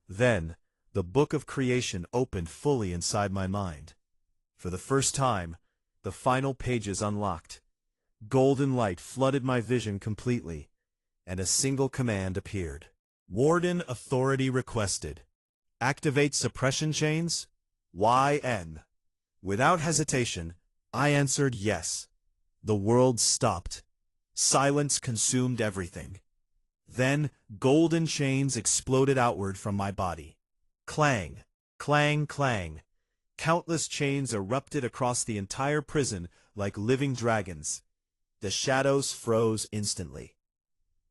Then, the book of creation opened fully inside my mind. For the first time, the final pages unlocked. Golden light flooded my vision completely, and a single command appeared. Wardan authority requested. Activate suppression chains? YN. Without hesitation, I answered yes. The world stopped. Silence consumed everything. Then, golden chains exploded outward from my body. Clang, clang, clang. Countless chains erupted across the entire prison like living dragons. The shadows froze instantly.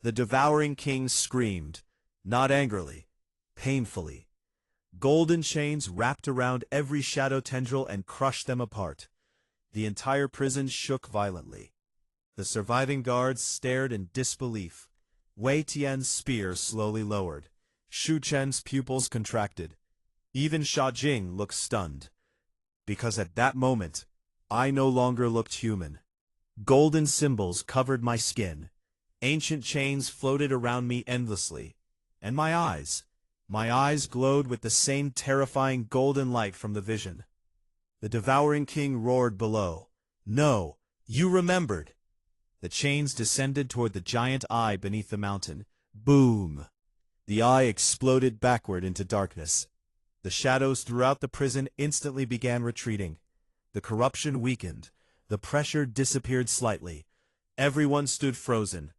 The Devouring King screamed, not angrily, painfully. Golden chains wrapped around every shadow tendril and crushed them apart. The entire prison shook violently. The surviving guards stared in disbelief. Wei Tian's spear slowly lowered. Shu Chen's pupils contracted. Even Sha Jing looked stunned. Because at that moment, I no longer looked human. Golden symbols covered my skin. Ancient chains floated around me endlessly. And my eyes glowed with the same terrifying golden light from the vision. The Devouring King roared below. "No, you remembered!" The chains descended toward the giant eye beneath the mountain. Boom! The eye exploded backward into darkness. The shadows throughout the prison instantly began retreating. The corruption weakened. The pressure disappeared slightly. Everyone stood frozen.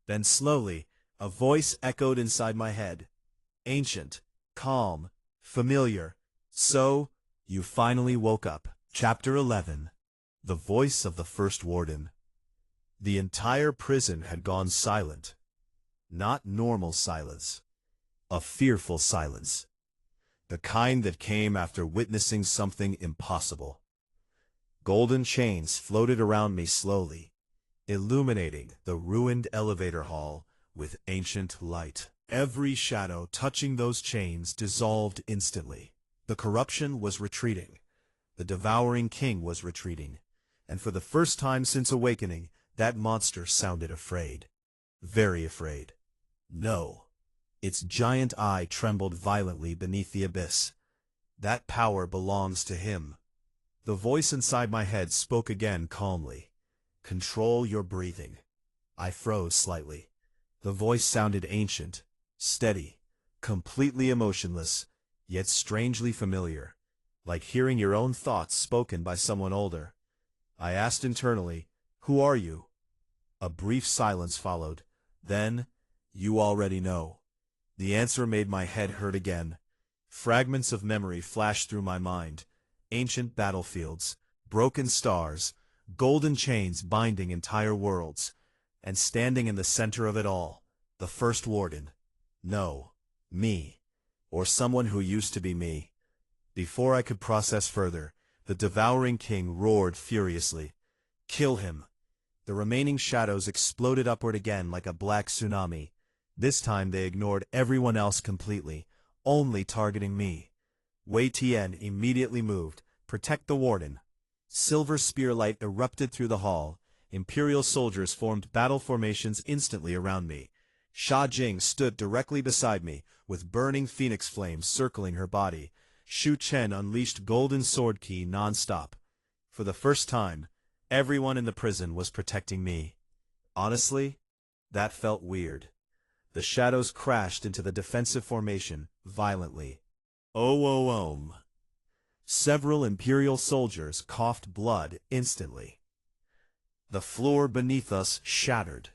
Then slowly, a voice echoed inside my head. Ancient, calm, familiar. "So, you finally woke up." Chapter 11. The Voice of the First Warden. The entire prison had gone silent. Not normal silence. A fearful silence. The kind that came after witnessing something impossible. Golden chains floated around me slowly, illuminating the ruined elevator hall with ancient light. Every shadow touching those chains dissolved instantly. The corruption was retreating. The Devouring King was retreating. And for the first time since awakening, that monster sounded afraid. Very afraid. No. Its giant eye trembled violently beneath the abyss. That power belongs to him. The voice inside my head spoke again calmly. "Control your breathing." I froze slightly. The voice sounded ancient, steady, completely emotionless, yet strangely familiar, like hearing your own thoughts spoken by someone older. I asked internally, "Who are you?" A brief silence followed. Then, you already know. The answer made my head hurt again. Fragments of memory flashed through my mind. Ancient battlefields, broken stars, golden chains binding entire worlds. And standing in the center of it all, the first warden. No, me. Or someone who used to be me. Before I could process further, the Devouring King roared furiously. Kill him. The remaining shadows exploded upward again like a black tsunami. This time they ignored everyone else completely, only targeting me. Wei Tian immediately moved. Protect the warden. Silver spear light erupted through the hall. Imperial soldiers formed battle formations instantly around me. Sha Jing stood directly beside me, with burning phoenix flames circling her body. Shu Chen unleashed golden sword ki non-stop. For the first time, everyone in the prison was protecting me. Honestly, that felt weird. The shadows crashed into the defensive formation, violently. Om. Several Imperial soldiers coughed blood instantly. The floor beneath us shattered.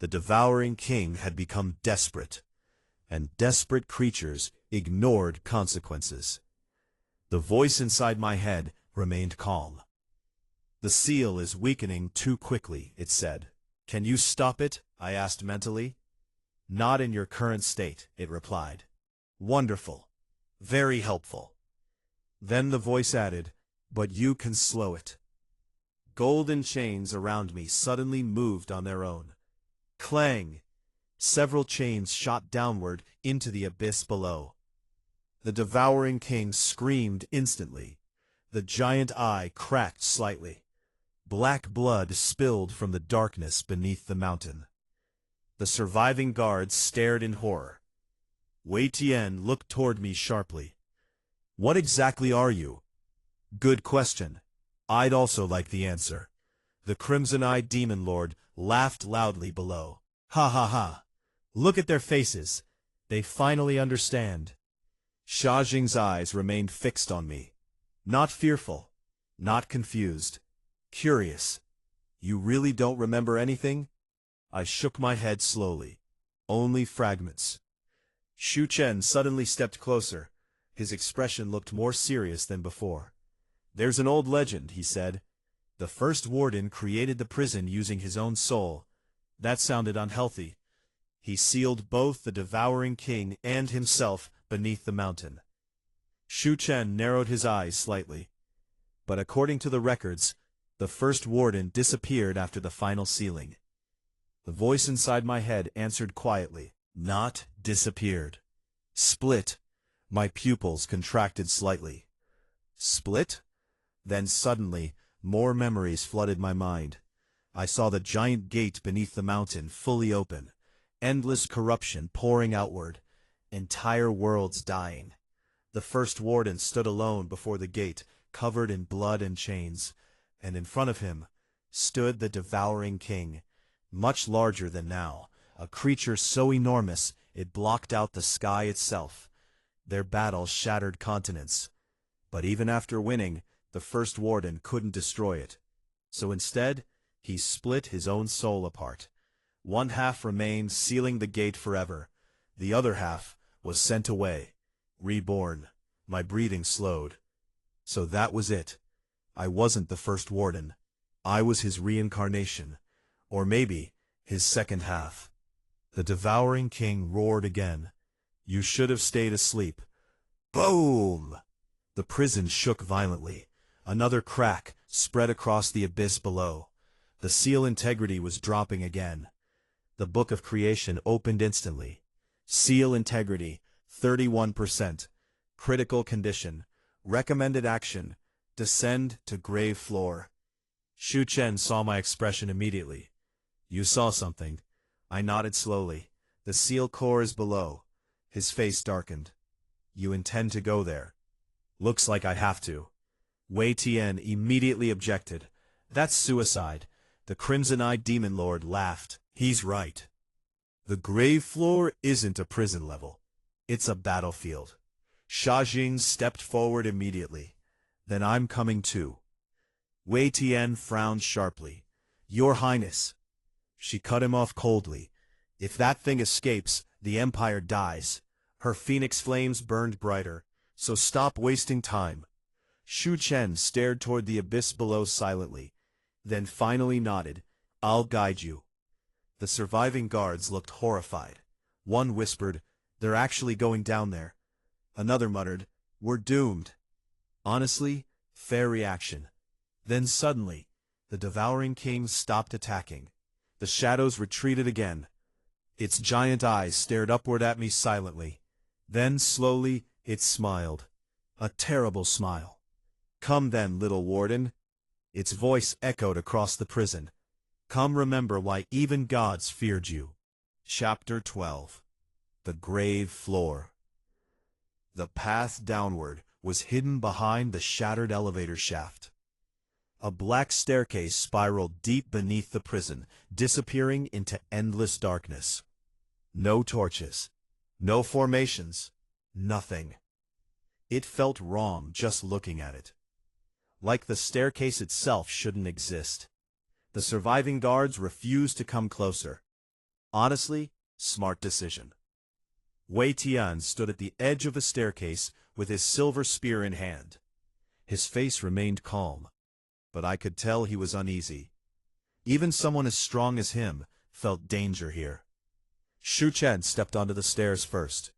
The Devouring King had become desperate, and desperate creatures ignored consequences. The voice inside my head remained calm. The seal is weakening too quickly, it said. Can you stop it? I asked mentally. Not in your current state, it replied. Wonderful. Very helpful. Then the voice added, but you can slow it. Golden chains around me suddenly moved on their own. Clang! Several chains shot downward into the abyss below. The Devouring King screamed instantly. The giant eye cracked slightly. Black blood spilled from the darkness beneath the mountain. The surviving guards stared in horror. Wei Tian looked toward me sharply. What exactly are you? Good question. I'd also like the answer. The crimson-eyed demon lord laughed loudly below. Ha ha ha. Look at their faces. They finally understand. Sha Jing's eyes remained fixed on me. Not fearful. Not confused. Curious. You really don't remember anything? I shook my head slowly. Only fragments. Shu Chen suddenly stepped closer. His expression looked more serious than before. There's an old legend, he said. The first warden created the prison using his own soul. That sounded unhealthy. He sealed both the Devouring King and himself beneath the mountain. Shu Chen narrowed his eyes slightly. But according to the records, the first warden disappeared after the final sealing. The voice inside my head answered quietly. Not disappeared. Split. My pupils contracted slightly. Split? Then suddenly, more memories flooded my mind. I saw the giant gate beneath the mountain fully open. Endless corruption pouring outward. Entire worlds dying. The first warden stood alone before the gate, covered in blood and chains. And in front of him stood the Devouring King, much larger than now, a creature so enormous it blocked out the sky itself. Their battle shattered continents. But even after winning, the first warden couldn't destroy it. So instead, he split his own soul apart. One half remained, sealing the gate forever. The other half was sent away, reborn. My breathing slowed. So that was it. I wasn't the first warden. I was his reincarnation. Or maybe his second half. The Devouring King roared again. You should have stayed asleep. Boom! The prison shook violently. Another crack spread across the abyss below. The seal integrity was dropping again. The book of creation opened instantly. Seal integrity, 31%. Critical condition. Recommended action. Descend to grave floor. Shu Chen saw my expression immediately. You saw something. I nodded slowly. The seal core is below. His face darkened. You intend to go there? Looks like I have to. Wei Tian immediately objected. That's suicide. The crimson-eyed demon lord laughed. He's right. The grave floor isn't a prison level. It's a battlefield. Sha Jing stepped forward immediately. Then I'm coming too. Wei Tian frowned sharply. Your Highness. She cut him off coldly. If that thing escapes, the Empire dies. Her phoenix flames burned brighter, so stop wasting time. Shu Chen stared toward the abyss below silently, then finally nodded. I'll guide you. The surviving guards looked horrified. One whispered, they're actually going down there. Another muttered, we're doomed. Honestly, fair reaction. Then suddenly, the Devouring King stopped attacking. The shadows retreated again. Its giant eyes stared upward at me silently. Then, slowly, it smiled. A terrible smile. Come then, little Wardan. Its voice echoed across the prison. Come remember why even gods feared you. Chapter 12. The Grave Floor. The path downward was hidden behind the shattered elevator shaft. A black staircase spiraled deep beneath the prison, disappearing into endless darkness. No torches. No formations. Nothing. It felt wrong just looking at it. Like the staircase itself shouldn't exist. The surviving guards refused to come closer. Honestly, smart decision. Wei Tian stood at the edge of the staircase with his silver spear in hand. His face remained calm, but I could tell he was uneasy. Even someone as strong as him felt danger here. Shu Chen stepped onto the stairs first.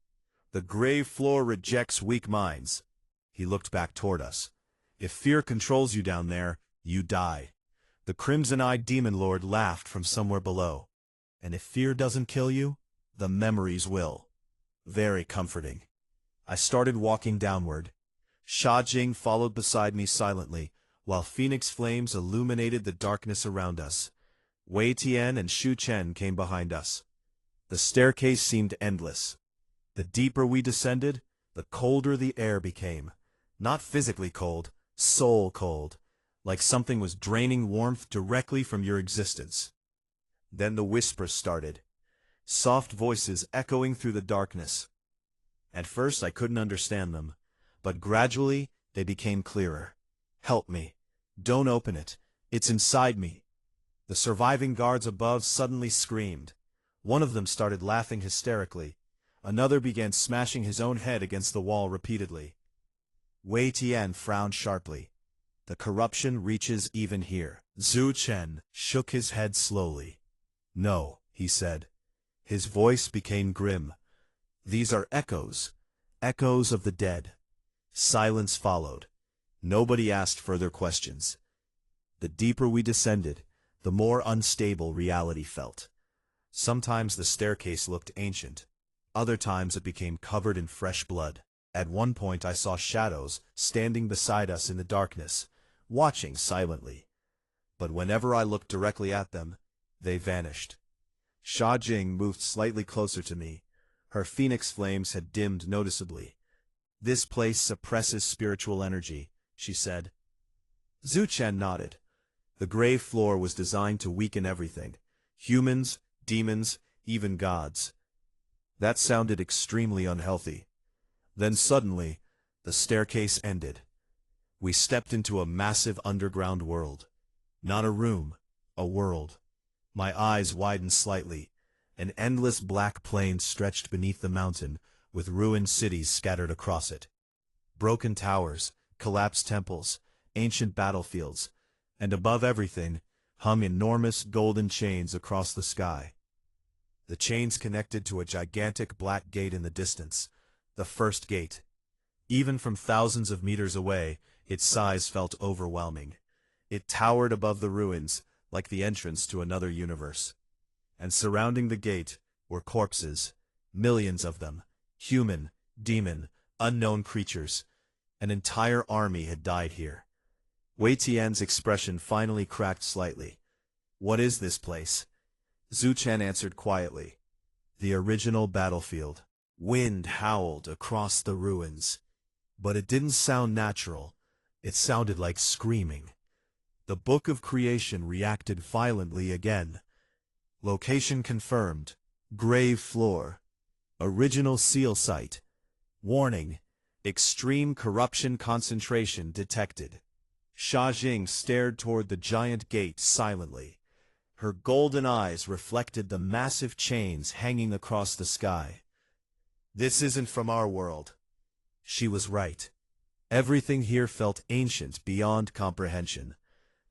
The grave floor rejects weak minds. He looked back toward us. If fear controls you down there, you die. The crimson-eyed demon lord laughed from somewhere below. And if fear doesn't kill you, the memories will. Very comforting. I started walking downward. Sha Jing followed beside me silently, while phoenix flames illuminated the darkness around us. Wei Tian and Shu Chen came behind us. The staircase seemed endless. The deeper we descended, the colder the air became. Not physically cold, soul cold, like something was draining warmth directly from your existence. Then the whispers started, soft voices echoing through the darkness. At first I couldn't understand them, but gradually they became clearer. Help me. Don't open it. It's inside me. The surviving guards above suddenly screamed. One of them started laughing hysterically. Another began smashing his own head against the wall repeatedly. Wei Tian frowned sharply. The corruption reaches even here. Zhu Chen shook his head slowly. No, he said. His voice became grim. These are echoes. Echoes of the dead. Silence followed. Nobody asked further questions. The deeper we descended, the more unstable reality felt. Sometimes the staircase looked ancient. Other times it became covered in fresh blood. At one point I saw shadows standing beside us in the darkness, watching silently. But whenever I looked directly at them, they vanished. Sha Jing moved slightly closer to me. Her phoenix flames had dimmed noticeably. This place suppresses spiritual energy, she said. Zhu Chen nodded. The grave floor was designed to weaken everything. Humans, demons, even gods. That sounded extremely unhealthy. Then suddenly, the staircase ended. We stepped into a massive underground world. Not a room, a world. My eyes widened slightly. An endless black plain stretched beneath the mountain, with ruined cities scattered across it. Broken towers, collapsed temples, ancient battlefields, and above everything, hung enormous golden chains across the sky. The chains connected to a gigantic black gate in the distance, the first gate. Even from thousands of meters away, its size felt overwhelming. It towered above the ruins, like the entrance to another universe. And surrounding the gate were corpses, millions of them, human, demon, unknown creatures. An entire army had died here. Wei Tian's expression finally cracked slightly. What is this place? Zhu Chen answered quietly. The original battlefield. Wind howled across the ruins. But it didn't sound natural. It sounded like screaming. The Book of Creation reacted violently again. Location confirmed. Grave floor. Original seal site. Warning. Extreme corruption concentration detected. Sha Jing stared toward the giant gate silently. Her golden eyes reflected the massive chains hanging across the sky. This isn't from our world. She was right. Everything here felt ancient beyond comprehension,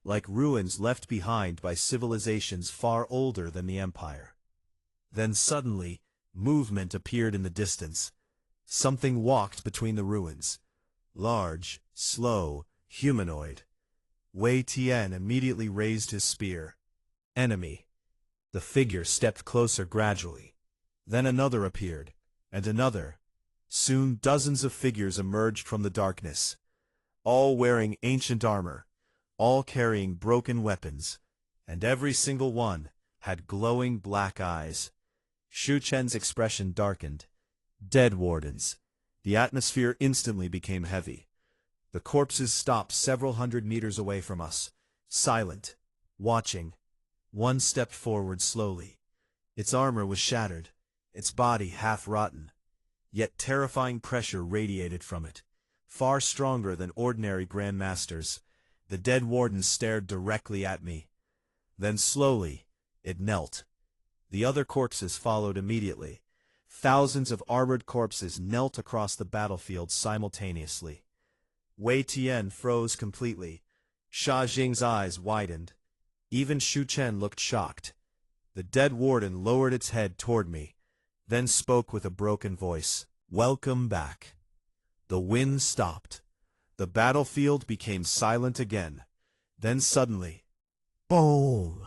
like ruins left behind by civilizations far older than the Empire. Then suddenly, movement appeared in the distance. Something walked between the ruins. Large, slow, humanoid. Wei Tian immediately raised his spear. Enemy. The figure stepped closer gradually. Then another appeared, and another. Soon dozens of figures emerged from the darkness, all wearing ancient armor, all carrying broken weapons, and every single one had glowing black eyes. Shu Chen's expression darkened. Dead wardens. The atmosphere instantly became heavy. The corpses stopped several hundred meters away from us, silent, watching. One stepped forward slowly. Its armor was shattered, its body half-rotten. Yet terrifying pressure radiated from it, far stronger than ordinary grandmasters. The dead warden stared directly at me. Then slowly, it knelt. The other corpses followed immediately. Thousands of armored corpses knelt across the battlefield simultaneously. Wei Tian froze completely. Sha Jing's eyes widened. Even Shu Chen looked shocked. The dead warden lowered its head toward me, then spoke with a broken voice. "Welcome back." The wind stopped. The battlefield became silent again. Then suddenly, boom!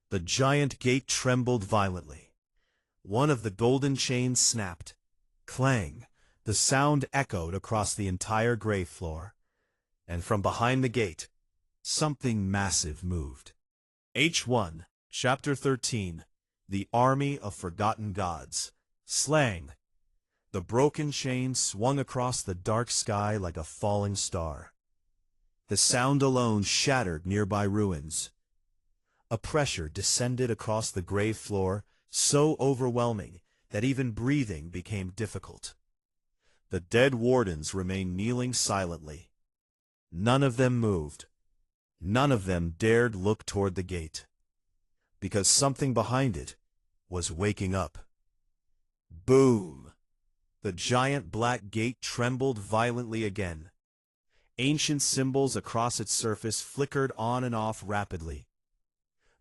The giant gate trembled violently. One of the golden chains snapped. Clang! The sound echoed across the entire grave floor. And from behind the gate, something massive moved. H1, Chapter 13, The Army of Forgotten Gods. Slang. The broken chain swung across the dark sky like a falling star. The sound alone shattered nearby ruins. A pressure descended across the grave floor, so overwhelming that even breathing became difficult. The dead wardens remained kneeling silently. None of them moved. None of them dared look toward the gate, because something behind it was waking up. Boom! The giant black gate trembled violently again. Ancient symbols across its surface flickered on and off rapidly.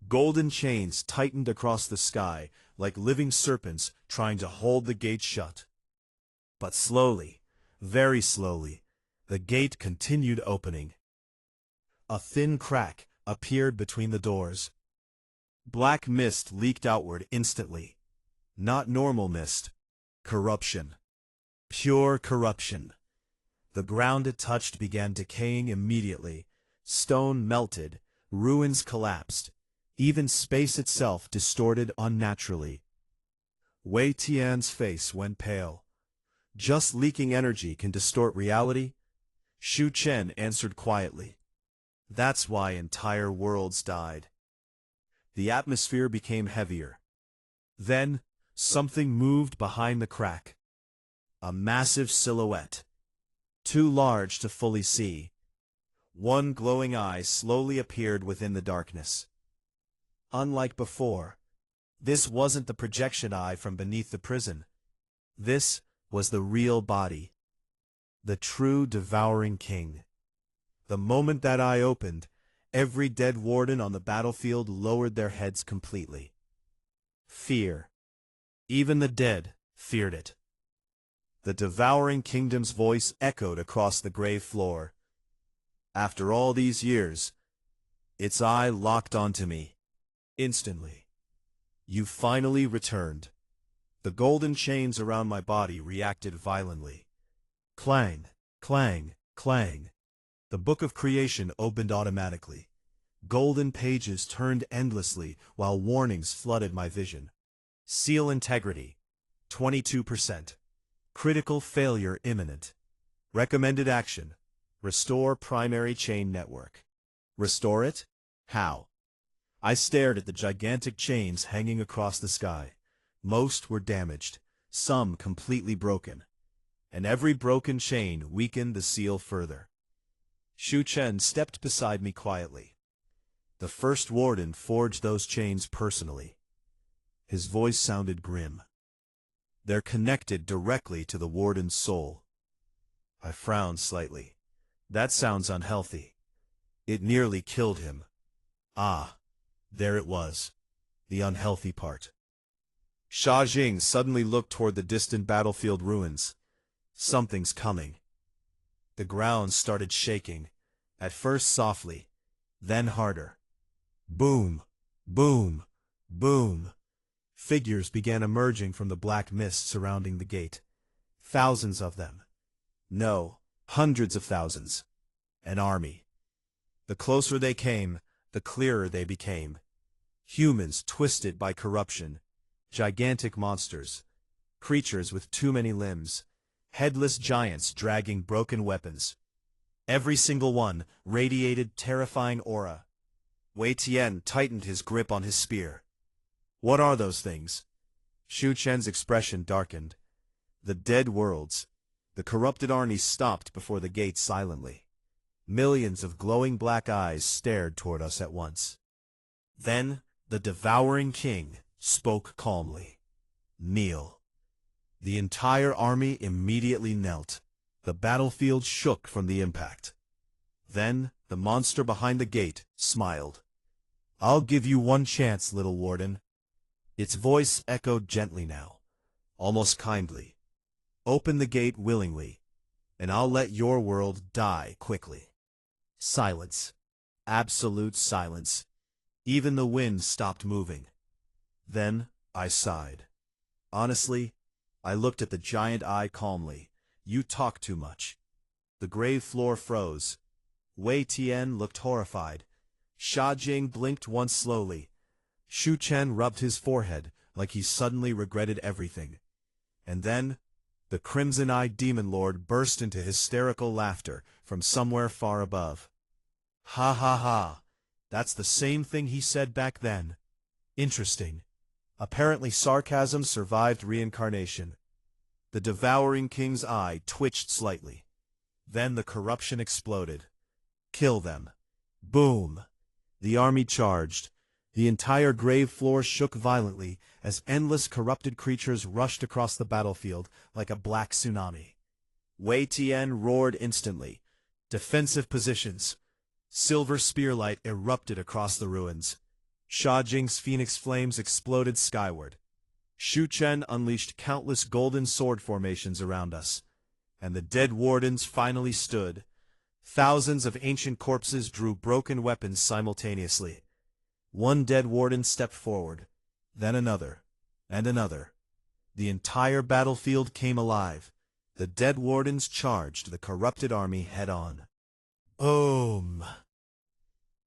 Golden chains tightened across the sky like living serpents trying to hold the gate shut. But slowly, very slowly, the gate continued opening. A thin crack appeared between the doors. Black mist leaked outward instantly. Not normal mist. Corruption. Pure corruption. The ground it touched began decaying immediately. Stone melted, ruins collapsed. Even space itself distorted unnaturally. Wei Tian's face went pale. Just leaking energy can distort reality? Shu Chen answered quietly. That's why entire worlds died. The atmosphere became heavier. Then, something moved behind the crack. A massive silhouette. Too large to fully see. One glowing eye slowly appeared within the darkness. Unlike before, this wasn't the projection eye from beneath the prison. This was the real body. The true Devouring King. The moment that eye opened, every dead warden on the battlefield lowered their heads completely. Fear. Even the dead feared it. The Devouring Kingdom's voice echoed across the grave floor. After all these years, its eye locked onto me. Instantly. You finally returned. The golden chains around my body reacted violently. Clang, clang, clang. The book of creation opened automatically. Golden pages turned endlessly while warnings flooded my vision. Seal integrity, 22%. Critical failure imminent. Recommended action, restore primary chain network. Restore it? How? I stared at the gigantic chains hanging across the sky. Most were damaged, some completely broken. And every broken chain weakened the seal further. Shu Chen stepped beside me quietly. The first warden forged those chains personally. His voice sounded grim. They're connected directly to the warden's soul. I frowned slightly. That sounds unhealthy. It nearly killed him. Ah, there it was. The unhealthy part. Sha Jing suddenly looked toward the distant battlefield ruins. Something's coming. The ground started shaking, at first softly, then harder. Boom, boom, boom. Figures began emerging from the black mist surrounding the gate. Thousands of them. No, hundreds of thousands. An army. The closer they came, the clearer they became. Humans twisted by corruption. Gigantic monsters. Creatures with too many limbs. Headless giants dragging broken weapons. Every single one radiated terrifying aura. Wei Tian tightened his grip on his spear. What are those things? Shu Chen's expression darkened. The dead worlds. The corrupted army stopped before the gate silently. Millions of glowing black eyes stared toward us at once. Then, the Devouring King spoke calmly. Kneel. The entire army immediately knelt. The battlefield shook from the impact. Then, the monster behind the gate smiled. I'll give you one chance, little warden. Its voice echoed gently now, almost kindly. Open the gate willingly, and I'll let your world die quickly. Silence. Absolute silence. Even the wind stopped moving. Then, I sighed. Honestly, I looked at the giant eye calmly. You talk too much. The grave floor froze. Wei Tian looked horrified. Sha Jing blinked once slowly. Shu Chen rubbed his forehead like he suddenly regretted everything. And then, the crimson-eyed demon lord burst into hysterical laughter from somewhere far above. Ha ha ha! That's the same thing he said back then. Interesting. Apparently sarcasm survived reincarnation. The Devouring King's eye twitched slightly. Then the corruption exploded. Kill them. Boom! The army charged. The entire grave floor shook violently as endless corrupted creatures rushed across the battlefield like a black tsunami. Wei Tian roared instantly. Defensive positions. Silver spearlight erupted across the ruins. Sha Jing's phoenix flames exploded skyward. Shu Chen unleashed countless golden sword formations around us. And the dead wardens finally stood. Thousands of ancient corpses drew broken weapons simultaneously. One dead warden stepped forward, then another, and another. The entire battlefield came alive. The dead wardens charged the corrupted army head-on. Boom!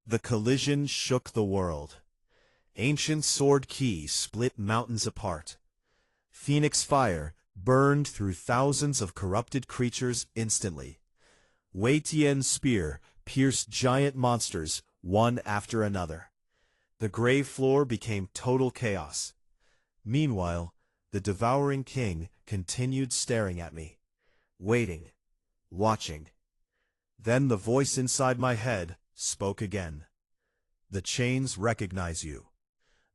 The collision shook the world. Ancient sword ki split mountains apart. Phoenix fire burned through thousands of corrupted creatures instantly. Wei Tian's spear pierced giant monsters one after another. The grave floor became total chaos. Meanwhile, the Devouring King continued staring at me, waiting, watching. Then the voice inside my head spoke again. The chains recognize you.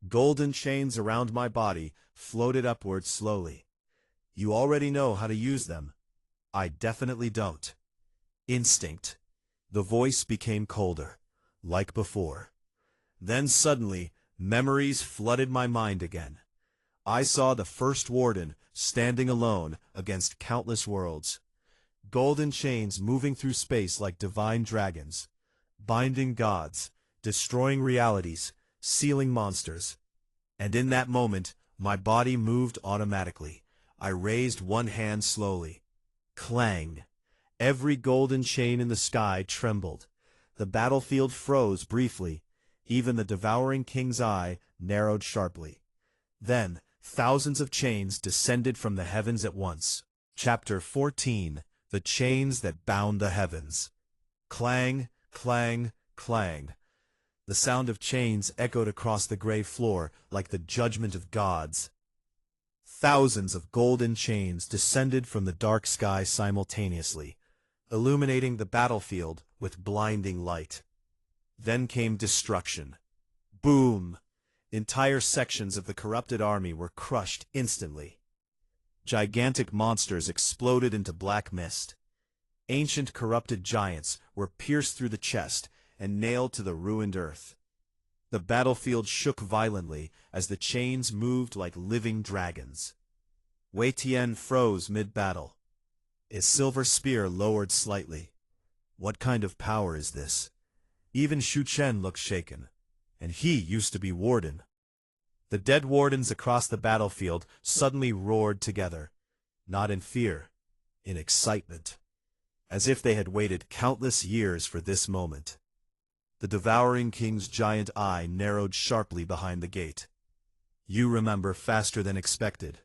Golden chains around my body floated upward slowly. You already know how to use them. I definitely don't. Instinct. The voice became colder, like before. Then suddenly, memories flooded my mind again. I saw the first warden standing alone against countless worlds. Golden chains moving through space like divine dragons. Binding gods, destroying realities, sealing monsters. And in that moment, my body moved automatically. I raised one hand slowly. Clang! Every golden chain in the sky trembled. The battlefield froze briefly. Even the Devouring King's eye narrowed sharply. Then, thousands of chains descended from the heavens at once. Chapter 14. The Chains That Bound the Heavens. Clang, clang, clang. The sound of chains echoed across the grave floor like the judgment of gods. Thousands of golden chains descended from the dark sky simultaneously, illuminating the battlefield with blinding light. Then came destruction. Boom! Entire sections of the corrupted army were crushed instantly. Gigantic monsters exploded into black mist. Ancient corrupted giants were pierced through the chest and nailed to the ruined earth. The battlefield shook violently as the chains moved like living dragons. Wei Tian froze mid-battle. His silver spear lowered slightly. What kind of power is this? Even Shu Chen looked shaken, and he used to be Wardan. The dead wardens across the battlefield suddenly roared together, not in fear, in excitement, as if they had waited countless years for this moment. The Devouring King's giant eye narrowed sharply behind the gate. You remember faster than expected.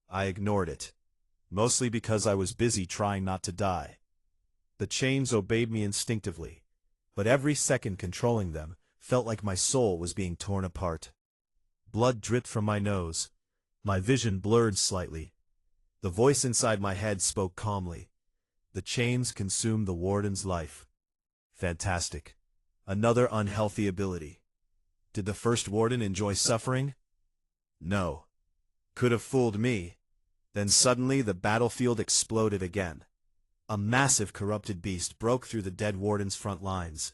I ignored it, mostly because I was busy trying not to die. The chains obeyed me instinctively, but every second controlling them felt like my soul was being torn apart. Blood dripped from my nose. My vision blurred slightly. The voice inside my head spoke calmly. The chains consumed the warden's life. Fantastic. Another unhealthy ability. Did the first warden enjoy suffering? No. Could have fooled me. Then suddenly the battlefield exploded again. A massive corrupted beast broke through the dead warden's front lines.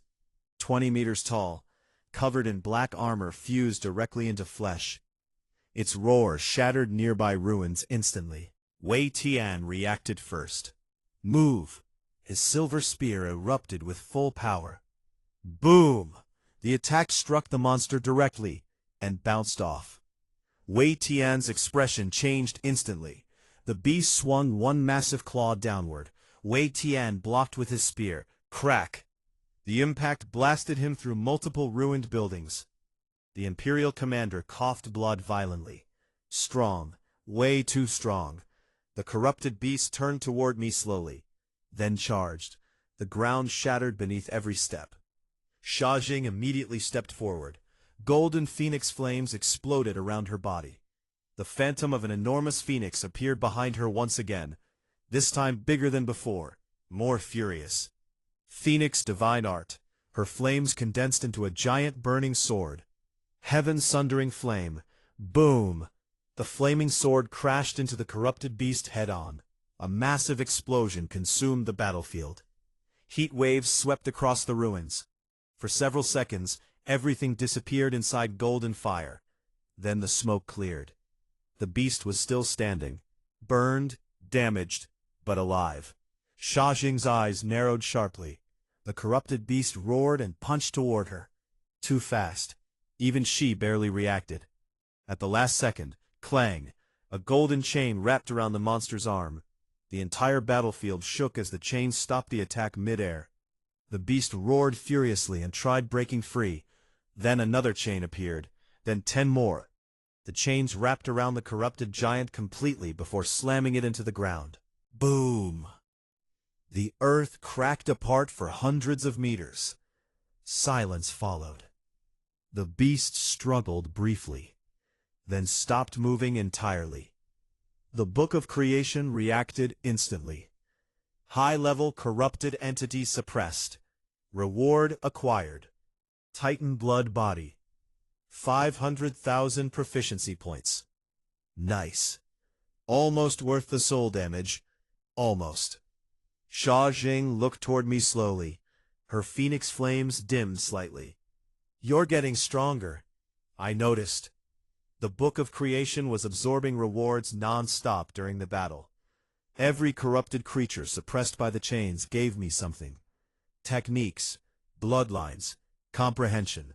20 meters tall, covered in black armor fused directly into flesh. Its roar shattered nearby ruins instantly. Wei Tian reacted first. Move! His silver spear erupted with full power. Boom! The attack struck the monster directly and bounced off. Wei Tian's expression changed instantly. The beast swung one massive claw downward. Wei Tian blocked with his spear. Crack! The impact blasted him through multiple ruined buildings. The Imperial commander coughed blood violently. Strong, way too strong. The corrupted beast turned toward me slowly, then charged. The ground shattered beneath every step. Sha Jing immediately stepped forward. Golden phoenix flames exploded around her body. The phantom of an enormous phoenix appeared behind her once again, this time bigger than before, more furious. Phoenix divine art, her flames condensed into a giant burning sword. Heaven sundering flame. Boom! The flaming sword crashed into the corrupted beast head-on. A massive explosion consumed the battlefield. Heat waves swept across the ruins. For several seconds, everything disappeared inside golden fire. Then the smoke cleared. The beast was still standing, burned, damaged, but alive. Sha Jing's eyes narrowed sharply. The corrupted beast roared and punched toward her. Too fast. Even she barely reacted. At the last second, clang! A golden chain wrapped around the monster's arm. The entire battlefield shook as the chain stopped the attack mid-air. The beast roared furiously and tried breaking free. Then another chain appeared. Then 10 more. The chains wrapped around the corrupted giant completely before slamming it into the ground. Boom! The earth cracked apart for hundreds of meters. Silence followed. The beast struggled briefly, then stopped moving entirely. The Book of Creation reacted instantly. High-level corrupted entity suppressed. Reward acquired. Titan blood body. 500,000 proficiency points. Nice. Almost worth the soul damage. Almost. Sha Jing looked toward me slowly. Her phoenix flames dimmed slightly. You're getting stronger, I noticed. The Book of Creation was absorbing rewards non-stop during the battle. Every corrupted creature suppressed by the chains gave me something. Techniques, bloodlines, comprehension.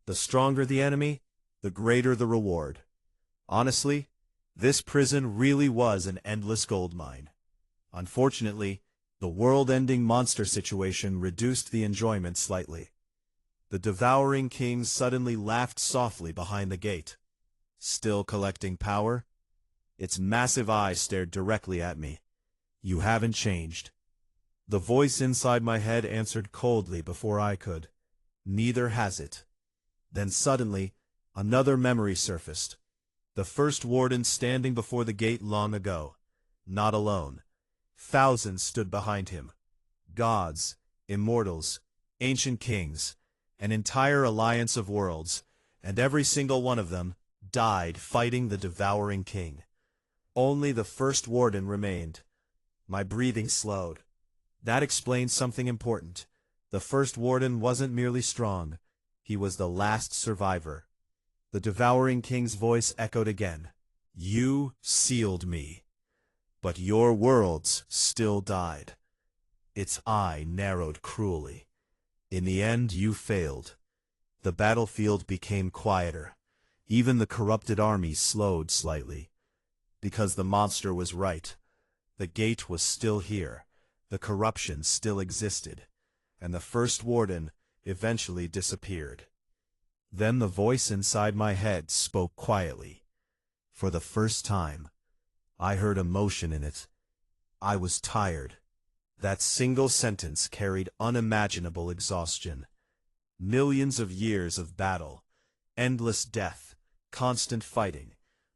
The stronger the enemy, the greater the reward. Honestly, this prison really was an endless goldmine. Unfortunately, the world-ending monster situation reduced the enjoyment slightly. The Devouring King suddenly laughed softly behind the gate. Still collecting power? Its massive eyes stared directly at me. You haven't changed. The voice inside my head answered coldly before I could. Neither has it. Then suddenly, another memory surfaced. The first warden standing before the gate long ago. Not alone. Thousands stood behind him. Gods, immortals, ancient kings. an entire alliance of worlds, and every single one of them died fighting the Devouring King. Only the first Wardan remained. My breathing slowed. That explains something important. The first Wardan wasn't merely strong, he was the last survivor. The Devouring King's voice echoed again. You sealed me. But your worlds still died. Its eye narrowed cruelly. In the end, you failed. The battlefield became quieter. Even the corrupted army slowed slightly. Because the monster was right. The gate was still here. The corruption still existed. And the first Wardan eventually disappeared. Then the voice inside my head spoke quietly. For the first time, I heard emotion in it. I was tired. That single sentence carried unimaginable exhaustion. Millions of years of battle, endless death, constant fighting.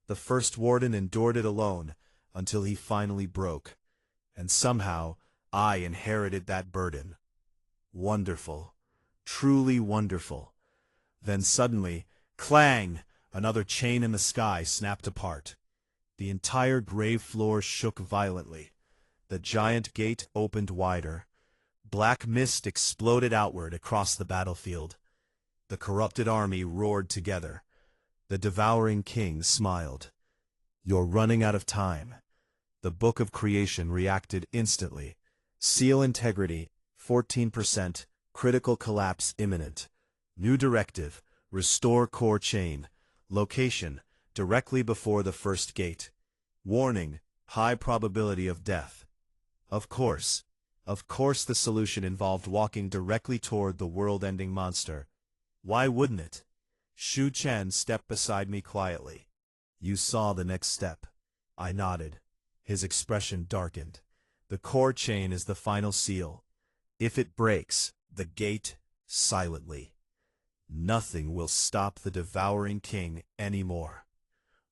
The first Wardan endured it alone until he finally broke. And somehow, I inherited that burden. Wonderful. Truly wonderful. Then suddenly, clang! Another chain in the sky snapped apart. The entire grave floor shook violently. The giant gate opened wider. Black mist exploded outward across the battlefield. The corrupted army roared together. The Devouring King smiled. You're running out of time. The Book of Creation reacted instantly. Seal integrity, 14%, critical collapse imminent. New directive, restore core chain. Location, directly before the first gate. Warning, high probability of death. Of course the solution involved walking directly toward the world-ending monster. Why wouldn't it? Shu Chen stepped beside me quietly. You saw the next step. I nodded. His expression darkened. The core chain is the final seal. If it breaks, the gate, silently. Nothing will stop the Devouring King anymore.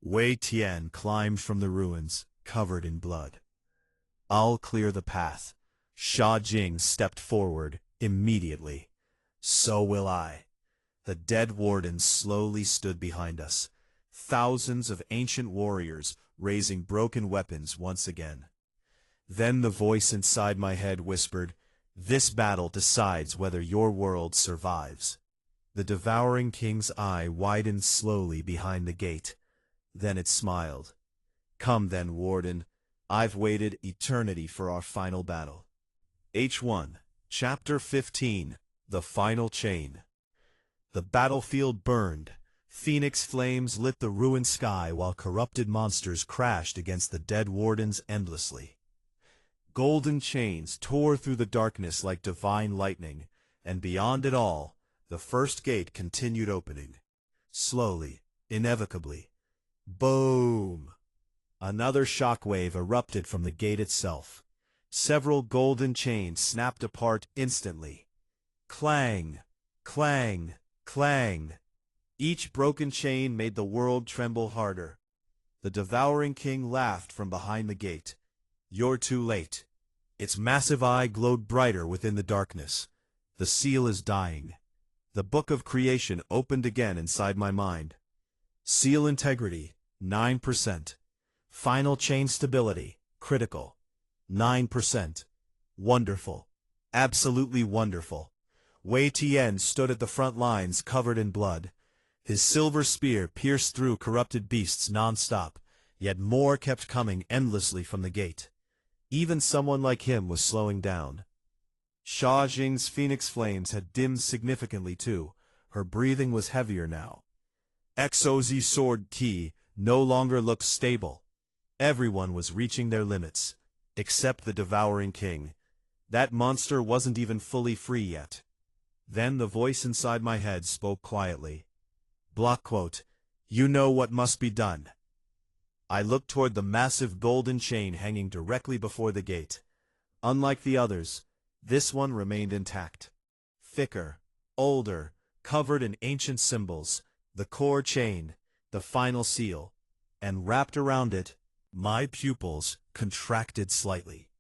Wei Tian climbed from the ruins, covered in blood. I'll clear the path. Sha Jing stepped forward immediately. So will I. The dead wardens slowly stood behind us. Thousands of ancient warriors raising broken weapons once again. Then the voice inside my head whispered, "This battle decides whether your world survives." The Devouring King's eye widened slowly behind the gate. Then it smiled. Come then, Wardan. I've waited eternity for our final battle. H1, Chapter 15, The Final Chain. The battlefield burned. Phoenix flames lit the ruined sky while corrupted monsters crashed against the dead wardens endlessly. Golden chains tore through the darkness like divine lightning, and beyond it all, the first gate continued opening. Slowly, inevitably. Boom! Another shockwave erupted from the gate itself. Several golden chains snapped apart instantly. Clang! Clang! Clang! Each broken chain made the world tremble harder. The Devouring King laughed from behind the gate. You're too late. Its massive eye glowed brighter within the darkness. The seal is dying. The Book of Creation opened again inside my mind. Seal integrity, 9%. Final chain stability, critical, 9%. Wonderful. Absolutely wonderful. Wei Tian stood at the front lines covered in blood. His silver spear pierced through corrupted beasts non-stop, yet more kept coming endlessly from the gate. Even someone like him was slowing down. Sha Jing's phoenix flames had dimmed significantly too. Her breathing was heavier now. XOZ sword Qi no longer looked stable. Everyone was reaching their limits, except the Devouring King. That monster wasn't even fully free yet. Then the voice inside my head spoke quietly. Block quote, "You know what must be done." I looked toward the massive golden chain hanging directly before the gate. Unlike the others, this one remained intact. Thicker, older, covered in ancient symbols, the core chain, the final seal, and wrapped around it, my pupils contracted slightly.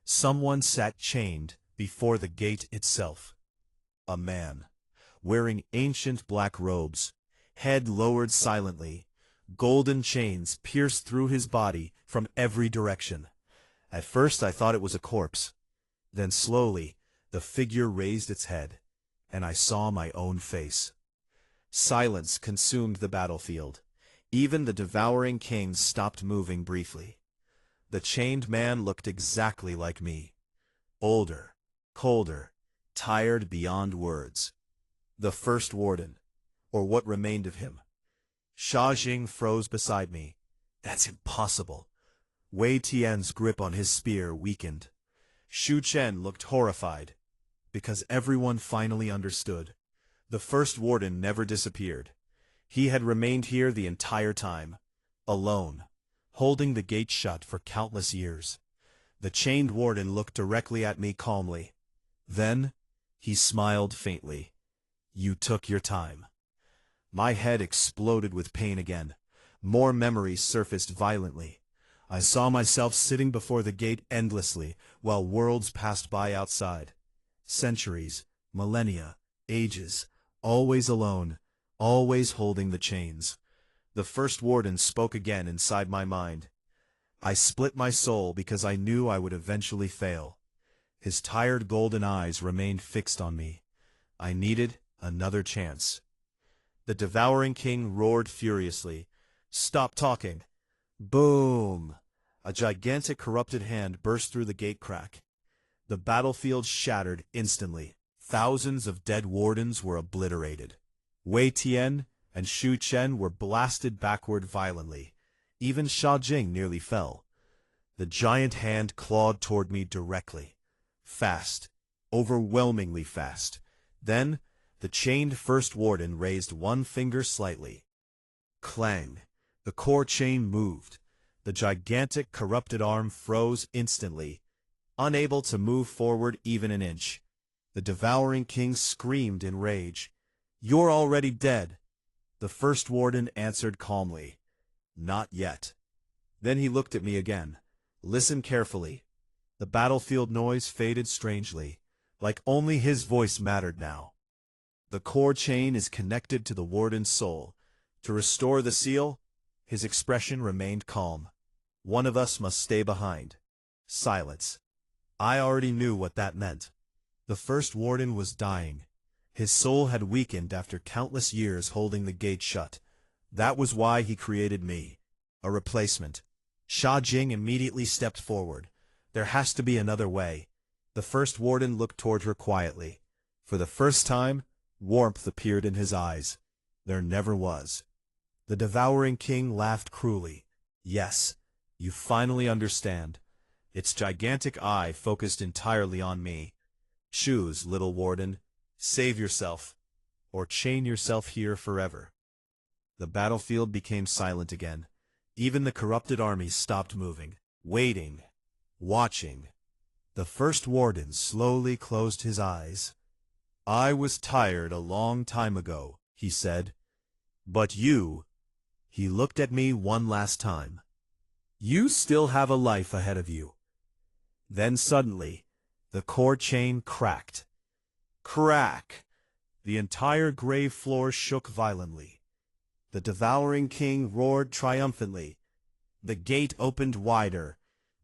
Someone sat chained before the gate itself. A man. wearing ancient black robes, head lowered silently. Golden chains pierced through his body from every direction. At first I thought it was a corpse. Then slowly, the figure raised its head, and I saw my own face. Silence consumed the battlefield. Even the Devouring King stopped moving briefly. The chained man looked exactly like me. Older, colder, tired beyond words. The first warden, or what remained of him. Sha Jing froze beside me. That's impossible. Wei Tian's grip on his spear weakened. Shu Chen looked horrified, because everyone finally understood. The first warden never disappeared. He had remained here the entire time, alone, holding the gate shut for countless years. The chained warden looked directly at me calmly. Then, he smiled faintly. You took your time. My head exploded with pain again. More memories surfaced violently. I saw myself sitting before the gate endlessly, while worlds passed by outside. Centuries, millennia, ages, always alone, always holding the chains. The first warden spoke again inside my mind. I split my soul because I knew I would eventually fail. His tired golden eyes remained fixed on me. I needed another chance. The Devouring King roared furiously. Stop talking. Boom! A gigantic corrupted hand burst through the gate crack. The battlefield shattered instantly. Thousands of dead wardens were obliterated. Wei Tian and Shu Chen were blasted backward violently. Even Sha Jing nearly fell. The giant hand clawed toward me directly. Fast. Overwhelmingly fast. Then, the chained first warden raised one finger slightly. Clang. The core chain moved. The gigantic corrupted arm froze instantly, unable to move forward even an inch. The Devouring King screamed in rage. You're already dead. The first warden answered calmly. Not yet. Then he looked at me again. Listen carefully. The battlefield noise faded strangely, like only his voice mattered now. The core chain is connected to the warden's soul. To restore the seal, his expression remained calm. One of us must stay behind. Silence. I already knew what that meant. The first warden was dying. His soul had weakened after countless years holding the gate shut. That was why he created me. A replacement. Sha Jing immediately stepped forward. There has to be another way. The first warden looked toward her quietly. For the first time, warmth appeared in his eyes. There never was. The Devouring King laughed cruelly. Yes, you finally understand. Its gigantic eye focused entirely on me. Choose, little warden. Save yourself, or chain yourself here forever. The battlefield became silent again. Even the corrupted armies stopped moving, waiting, watching. The first warden slowly closed his eyes. I was tired a long time ago, he said. But you, he looked at me one last time. You still have a life ahead of you. Then suddenly, the core chain cracked. Crack! The entire grave floor shook violently. The Devouring King roared triumphantly. The gate opened wider.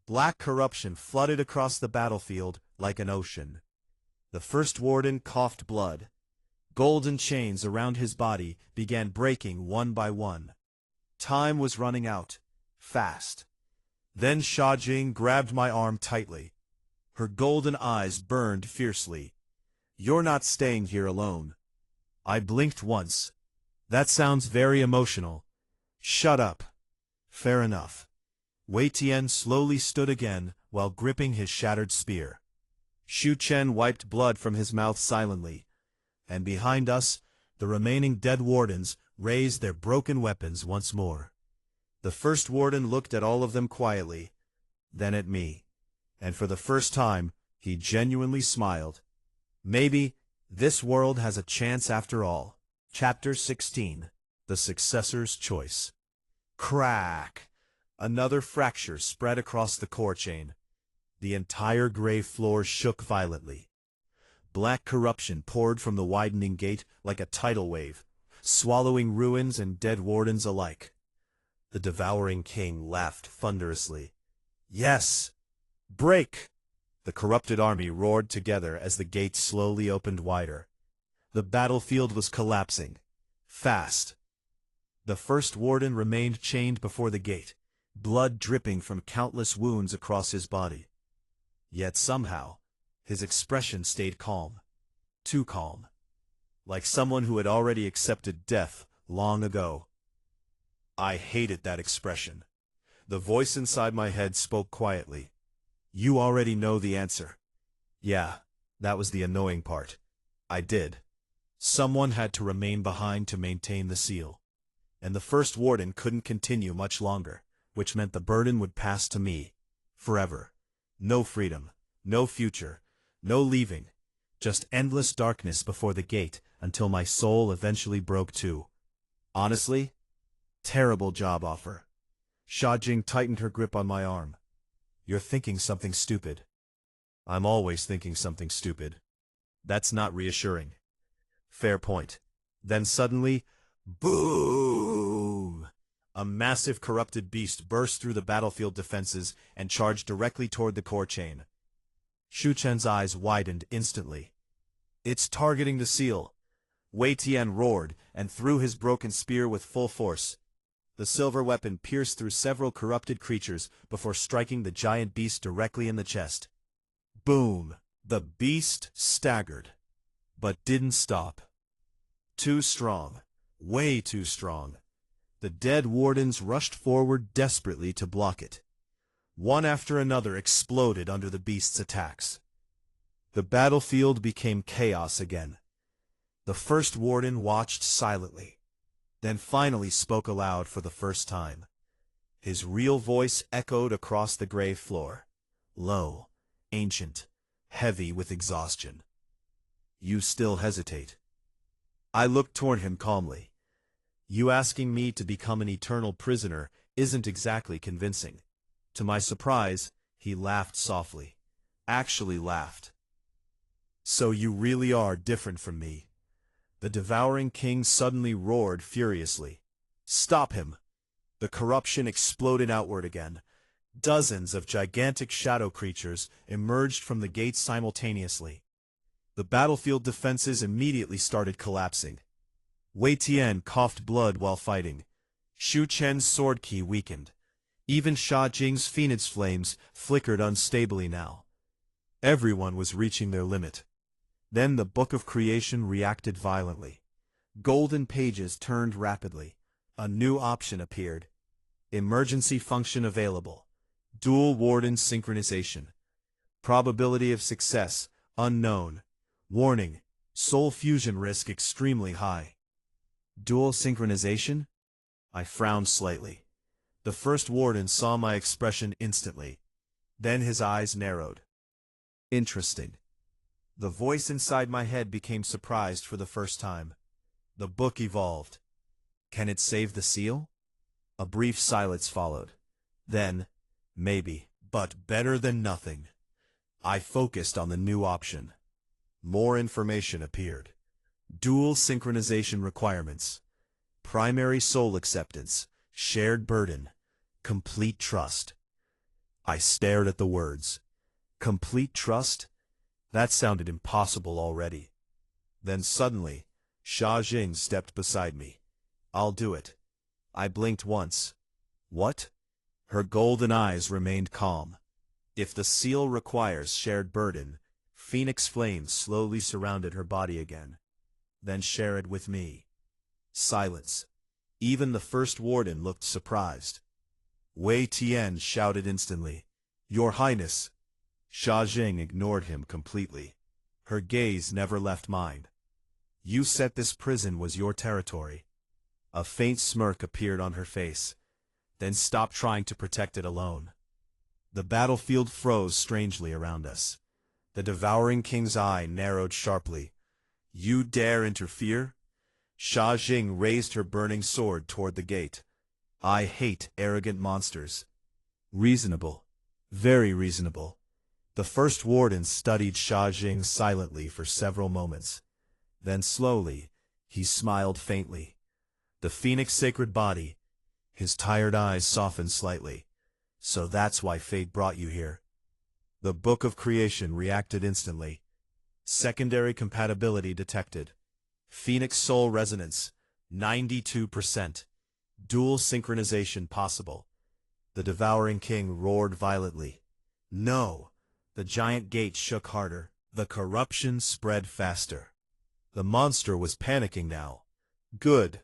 Black corruption flooded across the battlefield like an ocean. The first warden coughed blood. Golden chains around his body began breaking one by one. Time was running out. Fast. Then Sha Jing grabbed my arm tightly. Her golden eyes burned fiercely. You're not staying here alone. I blinked once. That sounds very emotional. Shut up. Fair enough. Wei Tian slowly stood again while gripping his shattered spear. Shu Chen wiped blood from his mouth silently. And behind us, the remaining dead wardens raised their broken weapons once more. The first warden looked at all of them quietly, then at me. And for the first time, he genuinely smiled. Maybe this world has a chance after all. Chapter 16. The Successor's Choice. Crack! Another fracture spread across the core chain. The entire grave floor shook violently. Black corruption poured from the widening gate like a tidal wave, swallowing ruins and dead wardens alike. The Devouring King laughed thunderously. Yes! Break! The corrupted army roared together as the gate slowly opened wider. The battlefield was collapsing. Fast. The first warden remained chained before the gate, blood dripping from countless wounds across his body. Yet somehow, his expression stayed calm. Too calm. Like someone who had already accepted death long ago. I hated that expression. The voice inside my head spoke quietly. You already know the answer. Yeah, that was the annoying part. I did. Someone had to remain behind to maintain the seal. And the first warden couldn't continue much longer, which meant the burden would pass to me. Forever. No freedom, no future, no leaving. Just endless darkness before the gate until my soul eventually broke too. Honestly, terrible job offer. Sha Jing tightened her grip on my arm. You're thinking something stupid. I'm always thinking something stupid. That's not reassuring. Fair point. Then suddenly, boom! A massive corrupted beast burst through the battlefield defenses and charged directly toward the core chain. Shu Chen's eyes widened instantly. It's targeting the seal. Wei Tian roared and threw his broken spear with full force. The silver weapon pierced through several corrupted creatures before striking the giant beast directly in the chest. Boom! The beast staggered, but didn't stop. Too strong. Way too strong. The dead wardens rushed forward desperately to block it. One after another exploded under the beast's attacks. The battlefield became chaos again. The first warden watched silently, then finally spoke aloud for the first time. His real voice echoed across the grave floor, low, ancient, heavy with exhaustion. You still hesitate. I looked toward him calmly. You asking me to become an eternal prisoner isn't exactly convincing. To my surprise, he laughed softly. Actually laughed. So you really are different from me. The Devouring King suddenly roared furiously. Stop him! The corruption exploded outward again. Dozens of gigantic shadow creatures emerged from the gates simultaneously. The battlefield defenses immediately started collapsing. Wei Tian coughed blood while fighting. Shu Chen's sword key weakened. Even Sha Jing's phoenix flames flickered unstably now. Everyone was reaching their limit. Then the Book of Creation reacted violently. Golden pages turned rapidly. A new option appeared. Emergency function available. Dual Warden synchronization. Probability of success, unknown. Warning, soul fusion risk extremely high. Dual synchronization? I frowned slightly. The first warden saw my expression instantly. Then his eyes narrowed. Interesting. The voice inside my head became surprised for the first time. The book evolved. Can it save the seal? A brief silence followed. Then, maybe, but better than nothing. I focused on the new option. More information appeared. Dual synchronization requirements. Primary soul acceptance. Shared burden. Complete trust. I stared at the words. Complete trust? That sounded impossible already. Then suddenly, Sha Jing stepped beside me. I'll do it. I blinked once. What? Her golden eyes remained calm. If the seal requires shared burden, phoenix flames slowly surrounded her body again. Then share it with me. Silence. Even the first warden looked surprised. Wei Tian shouted instantly, Your Highness! Sha Jing ignored him completely. Her gaze never left mine. You said this prison was your territory. A faint smirk appeared on her face. Then stop trying to protect it alone. The battlefield froze strangely around us. The Devouring King's eye narrowed sharply. You dare interfere? Sha Jing raised her burning sword toward the gate. I hate arrogant monsters. Reasonable. Very reasonable. The first warden studied Sha Jing silently for several moments. Then slowly, he smiled faintly. The phoenix sacred body, his tired eyes softened slightly. So that's why fate brought you here. The Book of Creation reacted instantly. Secondary compatibility detected. Phoenix soul resonance, 92%. Dual synchronization possible. The Devouring King roared violently. No! The giant gate shook harder. The corruption spread faster. The monster was panicking now. Good.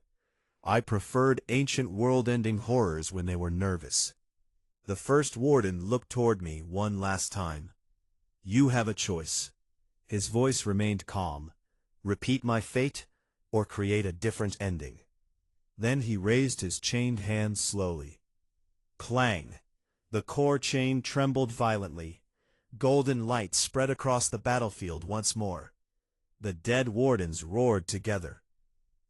I preferred ancient world-ending horrors when they were nervous. The first warden looked toward me one last time. You have a choice. His voice remained calm. Repeat my fate, or create a different ending. Then he raised his chained hand slowly. Clang! The core chain trembled violently. Golden light spread across the battlefield once more. The dead wardens roared together.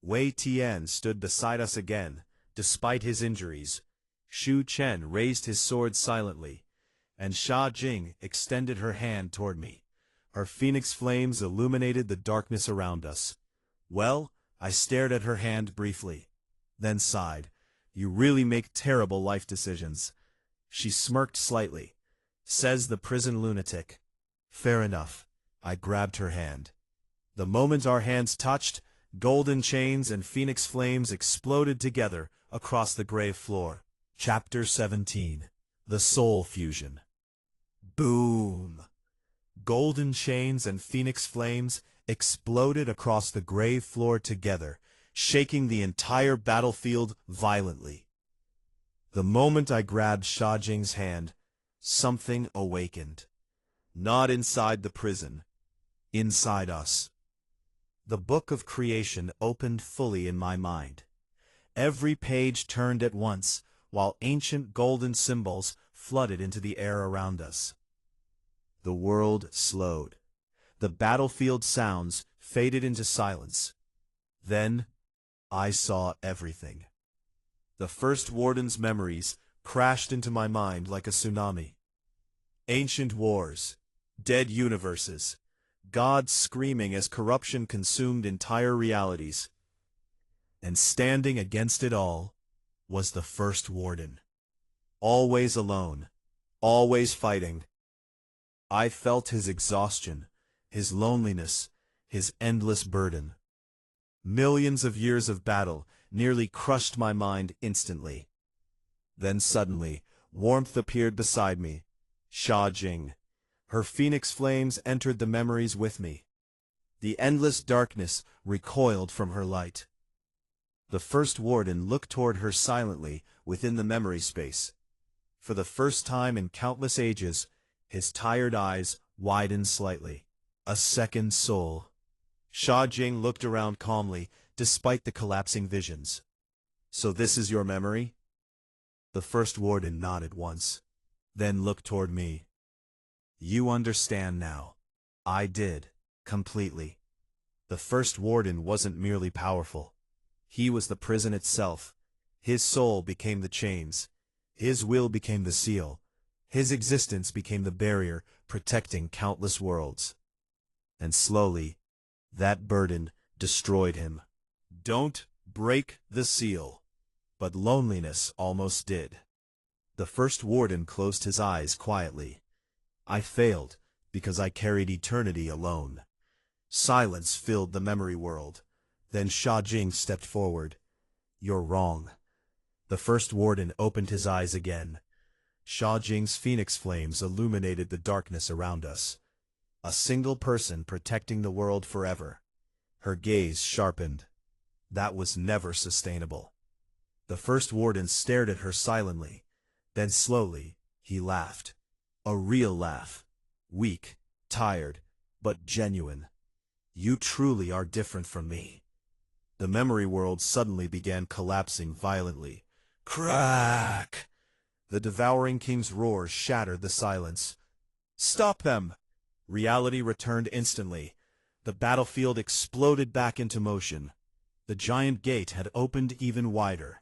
Wei Tian stood beside us again, despite his injuries. Shu Chen raised his sword silently, and Sha Jing extended her hand toward me. Her phoenix flames illuminated the darkness around us. Well, I stared at her hand briefly, then sighed. You really make terrible life decisions. She smirked slightly. Says the prison lunatic. Fair enough. I grabbed her hand. The moment our hands touched, golden chains and phoenix flames exploded together across the grave floor. Chapter 17. The Soul Fusion. Boom! Golden chains and phoenix flames exploded across the grave floor together, shaking the entire battlefield violently. The moment I grabbed Sha Jing's hand, something awakened. Not inside the prison. Inside us. The Book of Creation opened fully in my mind. Every page turned at once, while ancient golden symbols flooded into the air around us. The world slowed. The battlefield sounds faded into silence. Then, I saw everything. The first warden's memories crashed into my mind like a tsunami. Ancient wars, dead universes, gods screaming as corruption consumed entire realities. And standing against it all was the first warden. Always alone, always fighting. I felt his exhaustion, his loneliness, his endless burden. Millions of years of battle nearly crushed my mind instantly. Then suddenly, warmth appeared beside me. Sha Jing. Her phoenix flames entered the memories with me. The endless darkness recoiled from her light. The first warden looked toward her silently within the memory space. For the first time in countless ages, his tired eyes widened slightly. A second soul. Sha Jing looked around calmly, despite the collapsing visions. So this is your memory? The first warden nodded once, then looked toward me. You understand now. I did, completely. The first warden wasn't merely powerful. He was the prison itself. His soul became the chains. His will became the seal. His existence became the barrier protecting countless worlds. And slowly, that burden destroyed him. Don't break the seal. But loneliness almost did. The first warden closed his eyes quietly. I failed because I carried eternity alone. Silence filled the memory world. Then Sha Jing stepped forward. You're wrong. The first warden opened his eyes again. Sha Jing's phoenix flames illuminated the darkness around us. A single person protecting the world forever. Her gaze sharpened. That was never sustainable. The first warden stared at her silently. Then slowly, he laughed. A real laugh. Weak, tired, but genuine. You truly are different from me. The memory world suddenly began collapsing violently. Crack! The Devouring King's roar shattered the silence. Stop them! Reality returned instantly. The battlefield exploded back into motion. The giant gate had opened even wider.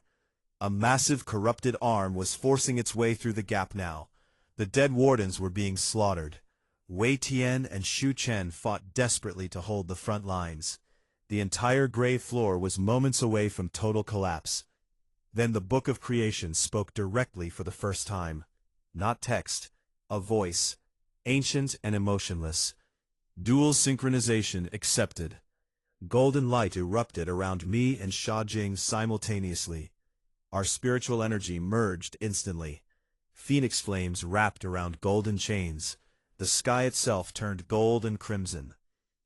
A massive corrupted arm was forcing its way through the gap now. The dead wardens were being slaughtered. Wei Tian and Xu Chen fought desperately to hold the front lines. The entire gray floor was moments away from total collapse. Then the Book of Creation spoke directly for the first time. Not text, a voice, ancient and emotionless. Dual synchronization accepted. Golden light erupted around me and Sha Jing simultaneously. Our spiritual energy merged instantly. Phoenix flames wrapped around golden chains. The sky itself turned gold and crimson.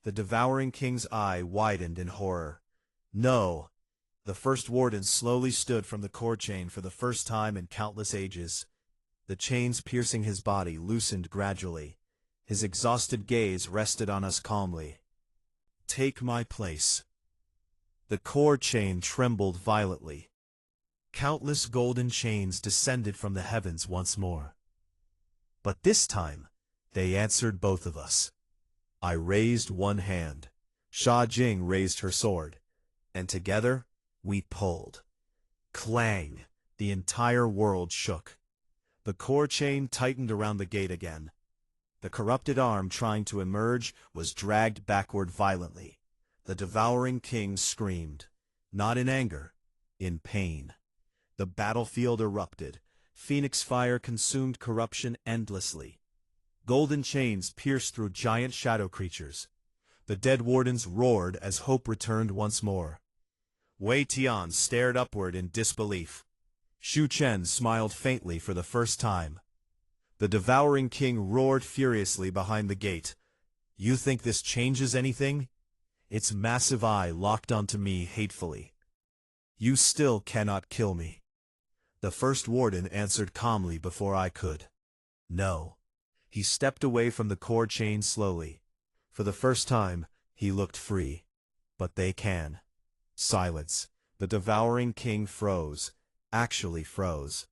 The Devouring King's eye widened in horror. No! The first Wardan slowly stood from the core chain for the first time in countless ages. The chains piercing his body loosened gradually. His exhausted gaze rested on us calmly. Take my place. The core chain trembled violently. Countless golden chains descended from the heavens once more. But this time, they answered both of us. I raised one hand. Sha Jing raised her sword. And together, we pulled. Clang! The entire world shook. The core chain tightened around the gate again. The corrupted arm trying to emerge was dragged backward violently. The Devouring King screamed. Not in anger, in pain. The battlefield erupted. Phoenix fire consumed corruption endlessly. Golden chains pierced through giant shadow creatures. The dead wardens roared as hope returned once more. Wei Tian stared upward in disbelief. Xu Chen smiled faintly for the first time. The Devouring King roared furiously behind the gate. You think this changes anything? Its massive eye locked onto me hatefully. You still cannot kill me. The first Wardan answered calmly before I could. No. He stepped away from the core chain slowly. For the first time, he looked free. But they can. Silence. The Devouring King froze. Actually froze.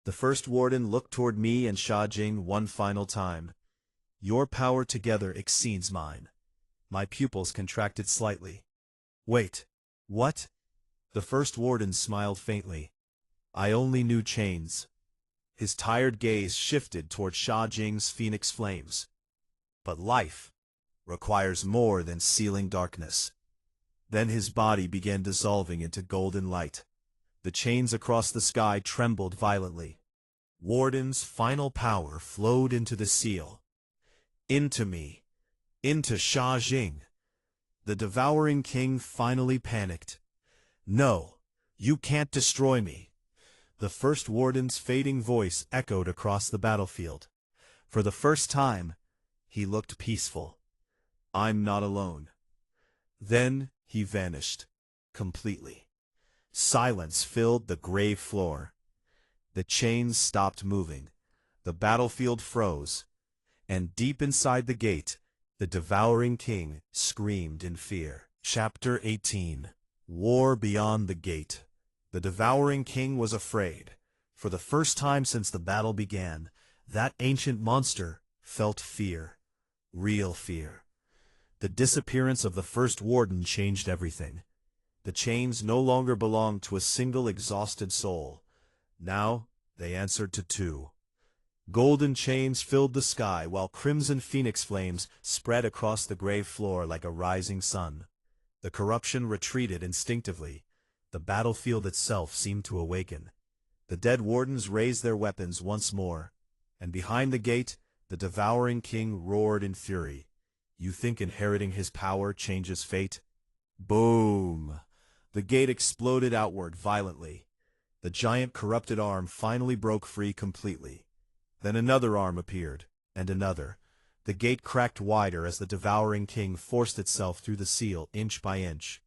The first Wardan looked toward me and Sha Jing one final time. Your power together exceeds mine. My pupils contracted slightly. Wait. What? The first Wardan smiled faintly. I only knew chains. His tired gaze shifted toward Sha Jing's phoenix flames. But life requires more than sealing darkness. Then his body began dissolving into golden light. The chains across the sky trembled violently. Wardan's final power flowed into the seal. Into me. Into Sha Jing. The Devouring King finally panicked. No, you can't destroy me. The first Wardan's fading voice echoed across the battlefield. For the first time, he looked peaceful. I'm not alone. Then he vanished. Completely. Silence filled the grave floor. The chains stopped moving. The battlefield froze. And deep inside the gate, the Devouring King screamed in fear. Chapter 18. War Beyond the Gate. The Devouring King was afraid. For the first time since the battle began, that ancient monster felt fear. Real fear. The disappearance of the first Wardan changed everything. The chains no longer belonged to a single exhausted soul. Now, they answered to two. Golden chains filled the sky while crimson phoenix flames spread across the grave floor like a rising sun. The corruption retreated instinctively. The battlefield itself seemed to awaken. The dead wardens raised their weapons once more. And behind the gate, the Devouring King roared in fury. You think inheriting his power changes fate? Boom! The gate exploded outward violently. The giant corrupted arm finally broke free completely. Then another arm appeared, and another. The gate cracked wider as the Devouring King forced itself through the seal inch by inch.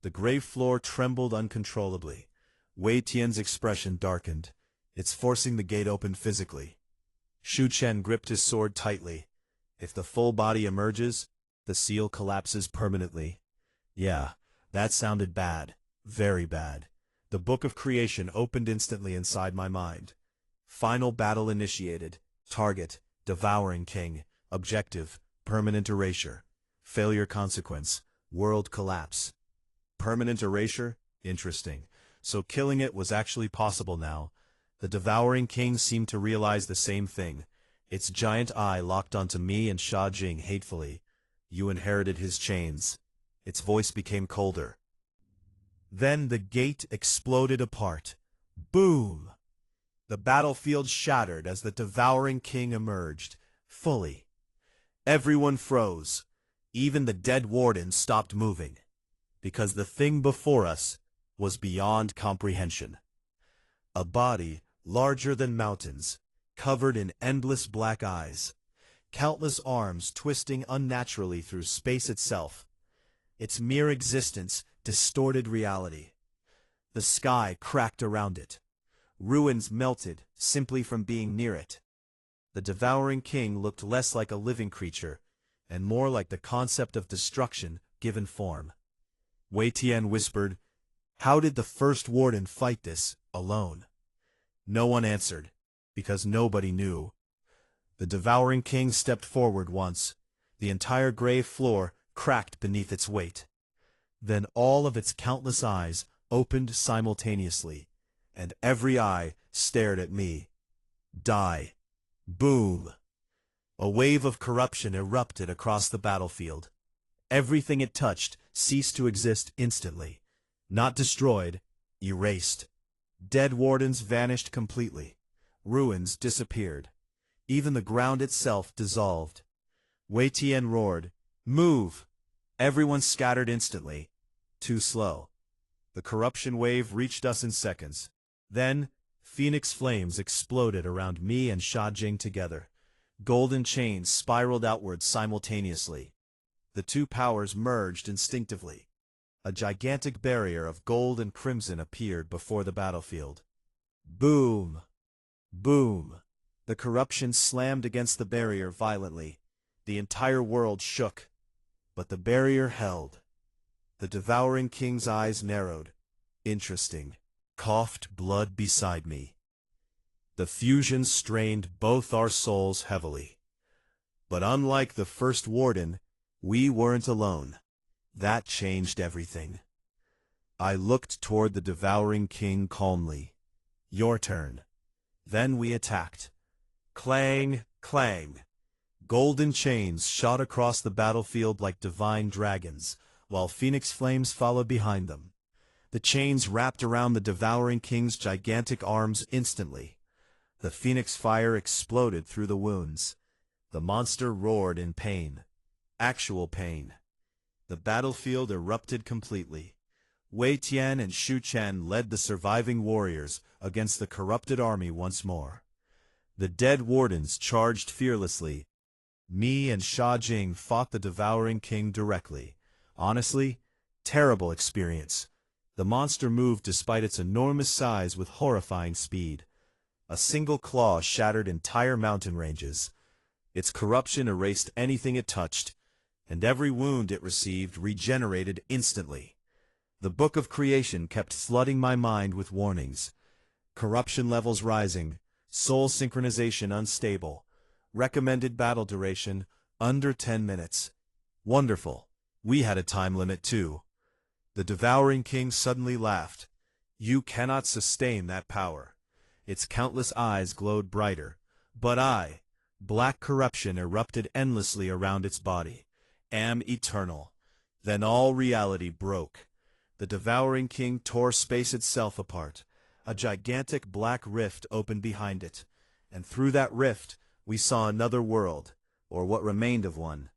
The grave floor trembled uncontrollably. Wei Tian's expression darkened. It's forcing the gate open physically. Xu Chen gripped his sword tightly. If the full body emerges, the seal collapses permanently. Yeah, that sounded bad. Very bad. The Book of Creation opened instantly inside my mind. Final battle initiated. Target, Devouring King. Objective, permanent erasure. Failure consequence, world collapse. Permanent erasure? Interesting. So killing it was actually possible now. The Devouring King seemed to realize the same thing. Its giant eye locked onto me and Sha Jing hatefully. You inherited his chains. Its voice became colder. Then the gate exploded apart. Boom! The battlefield shattered as the Devouring King emerged, fully. Everyone froze. Even the dead Warden stopped moving, because the thing before us was beyond comprehension. A body larger than mountains, covered in endless black eyes, countless arms twisting unnaturally through space itself. Its mere existence distorted reality. The sky cracked around it. Ruins melted simply from being near it. The Devouring King looked less like a living creature, and more like the concept of destruction given form. Wei Tian whispered, "How did the first Warden fight this, alone?" No one answered, because nobody knew. The Devouring King stepped forward once. The entire grave floor cracked beneath its weight. Then all of its countless eyes opened simultaneously, and every eye stared at me. Die. Boom! A wave of corruption erupted across the battlefield. Everything it touched ceased to exist instantly. Not destroyed, erased. Dead Wardens vanished completely. Ruins disappeared. Even the ground itself dissolved. Wei Tian roared, "Move!" Everyone scattered instantly. Too slow. The corruption wave reached us in seconds. Then, phoenix flames exploded around me and Sha Jing together. Golden chains spiraled outward simultaneously. The two powers merged instinctively. A gigantic barrier of gold and crimson appeared before the battlefield. Boom! Boom! The corruption slammed against the barrier violently. The entire world shook. But the barrier held. The Devouring King's eyes narrowed. Interesting. Coughed blood beside me. The fusion strained both our souls heavily. But unlike the first Warden, we weren't alone. That changed everything. I looked toward the Devouring King calmly. Your turn. Then we attacked. Clang, clang. Golden chains shot across the battlefield like divine dragons, while phoenix flames followed behind them. The chains wrapped around the Devouring King's gigantic arms instantly. The phoenix fire exploded through the wounds. The monster roared in pain. Actual pain. The battlefield erupted completely. Wei Tian and Shu Chen led the surviving warriors against the corrupted army once more. The dead Wardens charged fearlessly. Me and Sha Jing fought the Devouring King directly. Honestly, terrible experience. The monster moved despite its enormous size with horrifying speed. A single claw shattered entire mountain ranges. Its corruption erased anything it touched, and every wound it received regenerated instantly. The Book of Creation kept flooding my mind with warnings. Corruption levels rising, soul synchronization unstable, recommended battle duration under 10 minutes. Wonderful. We had a time limit too. The Devouring King suddenly laughed. You cannot sustain that power. Its countless eyes glowed brighter. But I, black corruption erupted endlessly around its body, am eternal. Then all reality broke. The Devouring King tore space itself apart. A gigantic black rift opened behind it, and through that rift we saw another world, or what remained of one.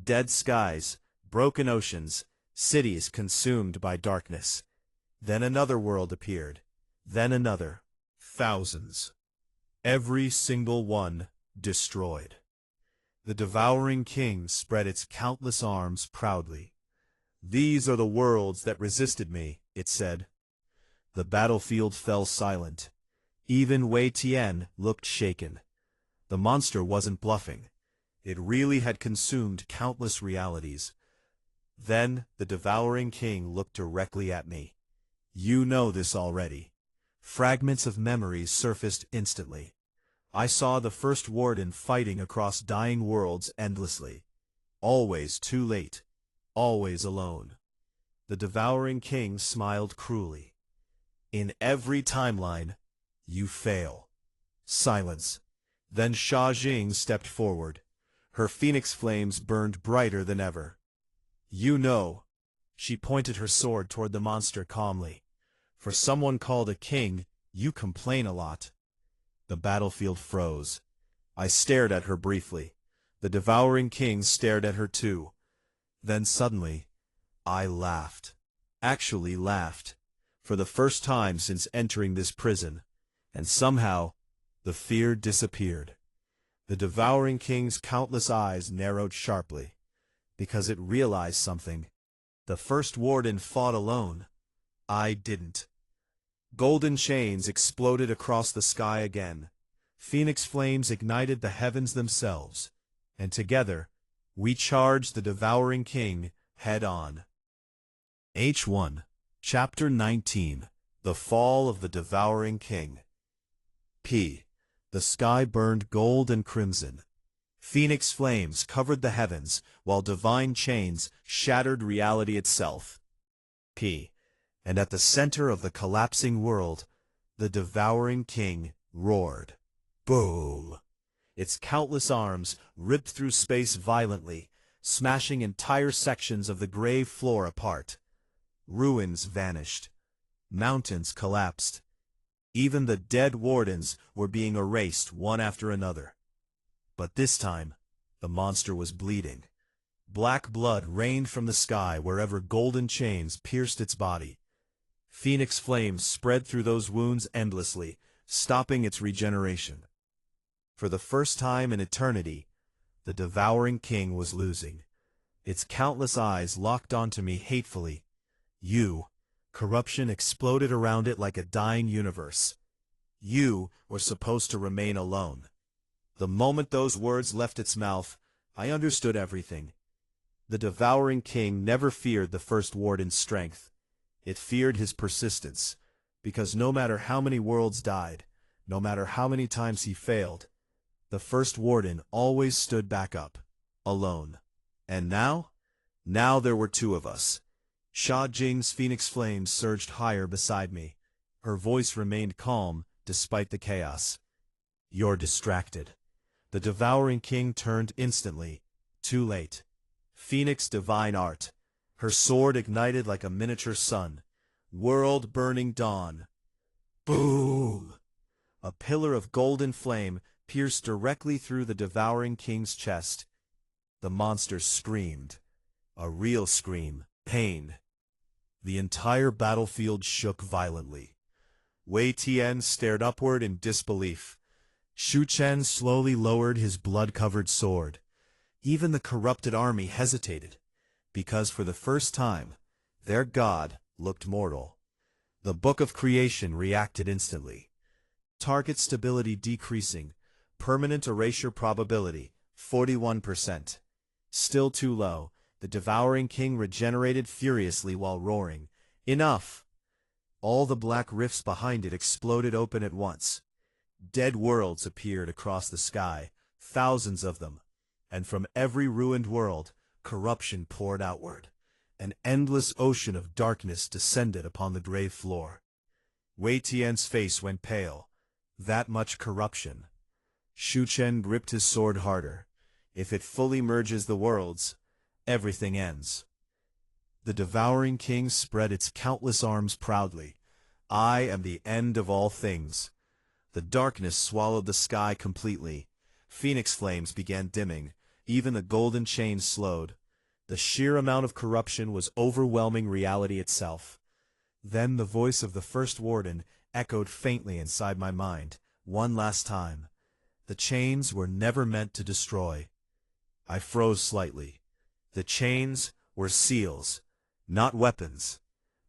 Dead skies, broken oceans, cities consumed by darkness. Then another world appeared. Then another. Thousands. Every single one destroyed. The Devouring King spread its countless arms proudly. These are the worlds that resisted me, it said. The battlefield fell silent. Even Wei Tian looked shaken. The monster wasn't bluffing. It really had consumed countless realities. Then the Devouring King looked directly at me. You know this already. Fragments of memories surfaced instantly. I saw the first Warden fighting across dying worlds endlessly. Always too late. Always alone. The Devouring King smiled cruelly. In every timeline, you fail. Silence. Then Sha Jing stepped forward. Her phoenix flames burned brighter than ever. "You know," she pointed her sword toward the monster calmly. "For someone called a king, you complain a lot." The battlefield froze. I stared at her briefly. The Devouring King stared at her too. Then suddenly, I laughed. Actually laughed. For the first time since entering this prison. And somehow, the fear disappeared. The Devouring King's countless eyes narrowed sharply. Because it realized something. The first Wardan fought alone. I didn't. Golden chains exploded across the sky again. Phoenix flames ignited the heavens themselves. And together, we charged the Devouring King head-on. H1, Chapter 19, The Fall of the Devouring King. P. The sky burned gold and crimson. Phoenix flames covered the heavens, while divine chains shattered reality itself. P. And at the center of the collapsing world, the Devouring King roared. Boom! Its countless arms ripped through space violently, smashing entire sections of the grave floor apart. Ruins vanished. Mountains collapsed. Even the dead wardens were being erased one after another. But this time, the monster was bleeding. Black blood rained from the sky wherever golden chains pierced its body. Phoenix flames spread through those wounds endlessly, stopping its regeneration. For the first time in eternity, the Devouring King was losing. Its countless eyes locked onto me hatefully. Corruption exploded around it like a dying universe. You were supposed to remain alone. The moment those words left its mouth, I understood everything. The Devouring King never feared the first Warden's strength. It feared his persistence, because no matter how many worlds died, no matter how many times he failed, the first Warden always stood back up, alone. And now? Now there were two of us. Sha Jing's phoenix flames surged higher beside me. Her voice remained calm, despite the chaos. "You're distracted." The Devouring King turned instantly. Too late. Phoenix divine art. Her sword ignited like a miniature sun. World-burning dawn. Boom! A pillar of golden flame pierced directly through the Devouring King's chest. The monster screamed. A real scream. Pain. The entire battlefield shook violently. Wei Tian stared upward in disbelief. Shu Chen slowly lowered his blood-covered sword. Even the corrupted army hesitated, because for the first time, their god looked mortal. The Book of Creation reacted instantly. Target stability decreasing. Permanent erasure probability, 41%. Still too low. The Devouring King regenerated furiously while roaring. Enough! All the black rifts behind it exploded open at once. Dead worlds appeared across the sky, thousands of them. And from every ruined world, corruption poured outward. An endless ocean of darkness descended upon the grave floor. Wei Tian's face went pale. That much corruption. Shu Chen gripped his sword harder. If it fully merges the worlds, everything ends. The Devouring King spread its countless arms proudly. I am the end of all things. The darkness swallowed the sky completely. Phoenix flames began dimming. Even the golden chains slowed. The sheer amount of corruption was overwhelming reality itself. Then the voice of the first Warden echoed faintly inside my mind, one last time. The chains were never meant to destroy. I froze slightly. The chains were seals, not weapons.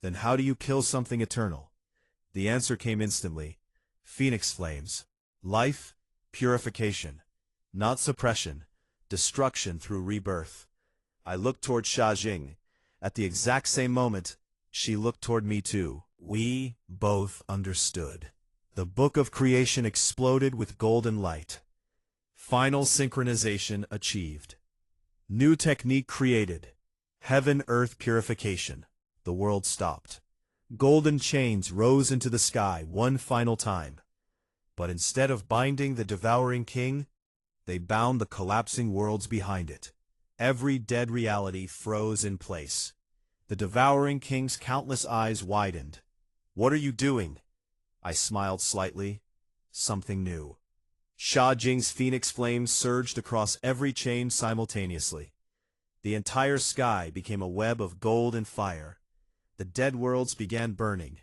Then how do you kill something eternal? The answer came instantly. Phoenix flames. Life, purification. Not suppression. Destruction through rebirth. I looked toward Sha Jing. At the exact same moment, she looked toward me too. We both understood. The Book of Creation exploded with golden light. Final synchronization achieved. New technique created. Heaven-earth purification. The world stopped. Golden chains rose into the sky one final time. But instead of binding the Devouring King, they bound the collapsing worlds behind it. Every dead reality froze in place. The Devouring King's countless eyes widened. "What are you doing?" I smiled slightly. Something new. Sha Jing's phoenix flames surged across every chain simultaneously. The entire sky became a web of gold and fire. The dead worlds began burning,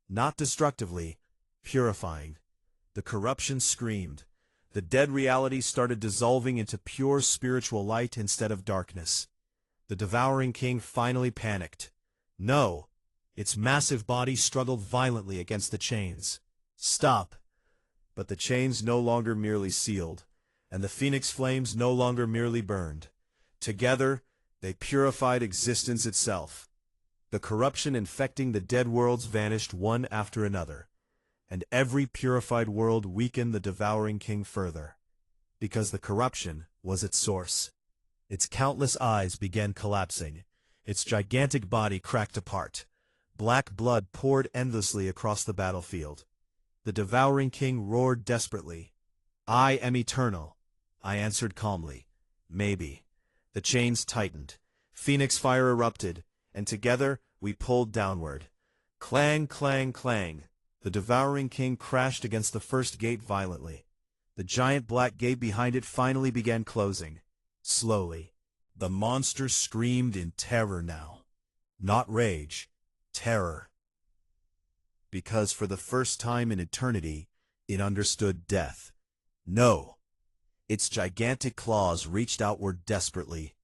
not destructively, purifying. The corruption screamed. The dead reality started dissolving into pure spiritual light instead of darkness. The Devouring King finally panicked. No! Its massive body struggled violently against the chains. "Stop!" But the chains no longer merely sealed, and the phoenix flames no longer merely burned. Together, they purified existence itself. The corruption infecting the dead worlds vanished one after another, and every purified world weakened the Devouring King further, because the corruption was its source. Its countless eyes began collapsing. Its gigantic body cracked apart. Black blood poured endlessly across the battlefield. The Devouring King roared desperately. "I am eternal," I answered calmly. "Maybe." The chains tightened. Phoenix fire erupted, and together we pulled downward. Clang, clang, clang. The Devouring King crashed against the first gate violently. The giant black gate behind it finally began closing. Slowly. The monster screamed in terror now. Not rage. Terror. Because for the first time in eternity, it understood death. No. Its gigantic claws reached outward desperately.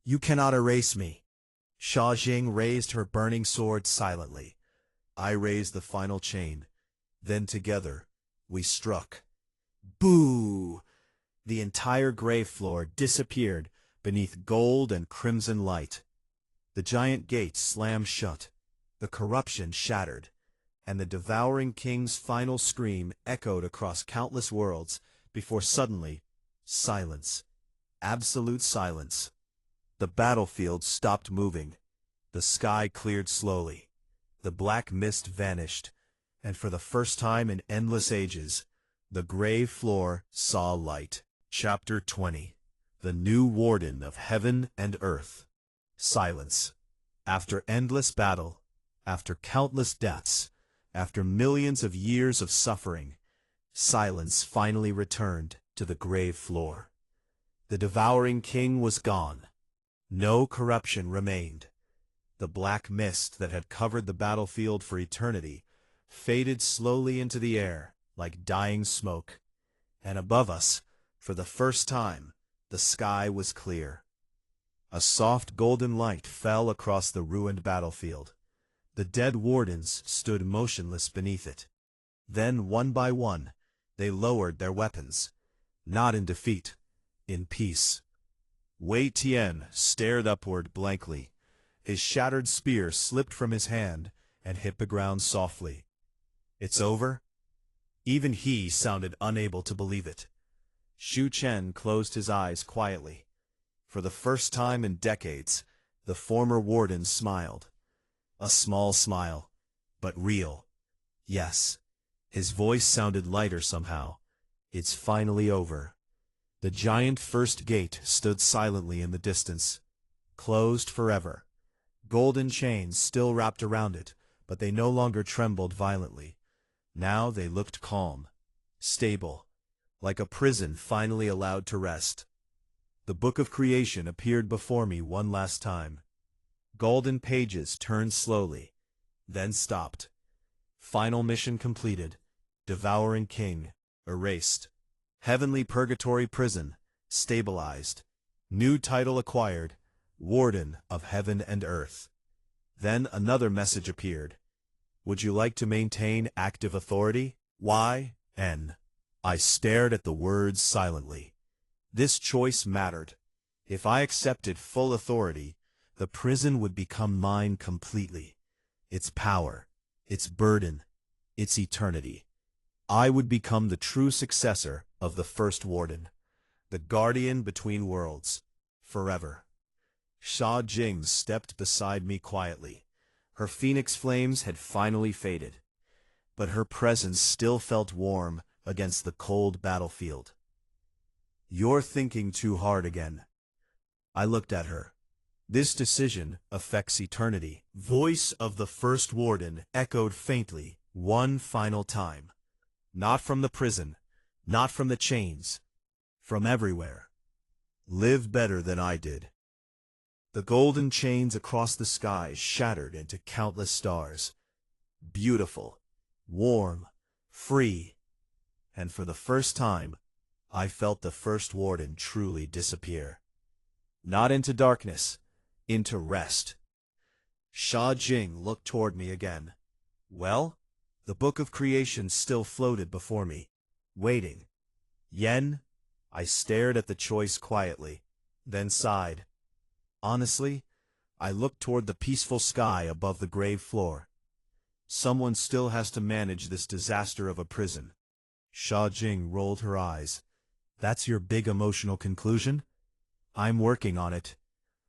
"You cannot erase me." Sha Jing raised her burning sword silently. I raised the final chain. Then together, we struck. Boo! The entire grave floor disappeared beneath gold and crimson light. The giant gate slammed shut. The corruption shattered, and the Devouring King's final scream echoed across countless worlds before suddenly, silence. Absolute silence. The battlefield stopped moving. The sky cleared slowly. The black mist vanished, and for the first time in endless ages, the grave floor saw light. Chapter 20. The New Warden of Heaven and Earth. Silence. After endless battle, after countless deaths, after millions of years of suffering, silence finally returned to the grave floor. The Devouring King was gone. No corruption remained. The black mist that had covered the battlefield for eternity faded slowly into the air like dying smoke. And above us, for the first time, the sky was clear. A soft golden light fell across the ruined battlefield. The dead wardens stood motionless beneath it. Then, one by one, they lowered their weapons. Not in defeat, in peace. Wei Tian stared upward blankly. His shattered spear slipped from his hand and hit the ground softly. "It's over?" Even he sounded unable to believe it. Shu Chen closed his eyes quietly. For the first time in decades, the former warden smiled. A small smile, but real. Yes. His voice sounded lighter somehow. "It's finally over." The giant first gate stood silently in the distance. Closed forever. Golden chains still wrapped around it, but they no longer trembled violently. Now they looked calm, stable, like a prison finally allowed to rest. The Book of Creation appeared before me one last time. Golden pages turned slowly, then stopped. Final mission completed. Devouring King, erased. Heavenly Purgatory Prison, stabilized. New title acquired, Warden of Heaven and Earth. Then another message appeared. Would you like to maintain active authority? Y.N. I stared at the words silently. This choice mattered. If I accepted full authority, the prison would become mine completely. Its power, its burden, its eternity. I would become the true successor of the first warden, the guardian between worlds, forever. Sha Jing stepped beside me quietly. Her phoenix flames had finally faded, but her presence still felt warm, against the cold battlefield. "You're thinking too hard again." I looked at her. "This decision affects eternity." Voice of the first warden echoed faintly, one final time. "Not from the prison, not from the chains, from everywhere. Live better than I did." The golden chains across the sky shattered into countless stars. Beautiful, warm, free, and for the first time, I felt the first warden truly disappear. Not into darkness, into rest. Sha Jing looked toward me again. "Well?" The book of creation still floated before me, waiting. "Yen?" I stared at the choice quietly, then sighed. Honestly, I looked toward the peaceful sky above the grave floor. Someone still has to manage this disaster of a prison. Sha Jing rolled her eyes. "That's your big emotional conclusion?" "I'm working on it."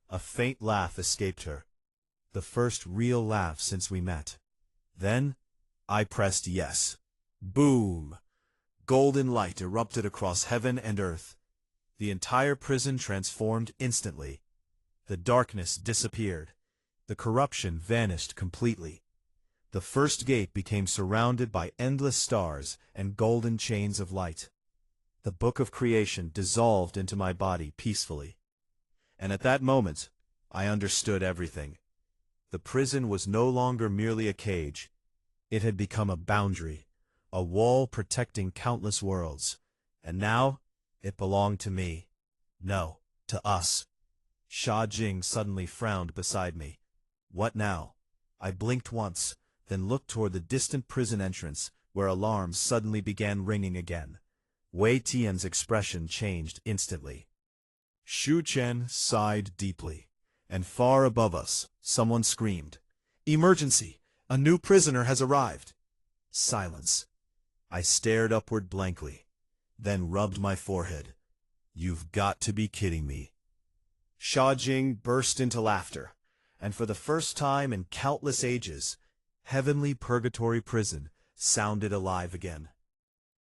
A faint laugh escaped her. The first real laugh since we met. Then, I pressed yes. Boom! Golden light erupted across heaven and earth. The entire prison transformed instantly. The darkness disappeared. The corruption vanished completely. The first gate became surrounded by endless stars and golden chains of light. The book of creation dissolved into my body peacefully. And at that moment, I understood everything. The prison was no longer merely a cage. It had become a boundary, a wall protecting countless worlds. And now, it belonged to me. No, to us. Sha Jing suddenly frowned beside me. "What now?" I blinked once, then looked toward the distant prison entrance, where alarms suddenly began ringing again. Wei Tian's expression changed instantly. Shu Chen sighed deeply, and far above us, someone screamed, "Emergency! A new prisoner has arrived!" Silence. I stared upward blankly, then rubbed my forehead. "You've got to be kidding me." Sha Jing burst into laughter, and for the first time in countless ages, heavenly purgatory prison sounded alive again.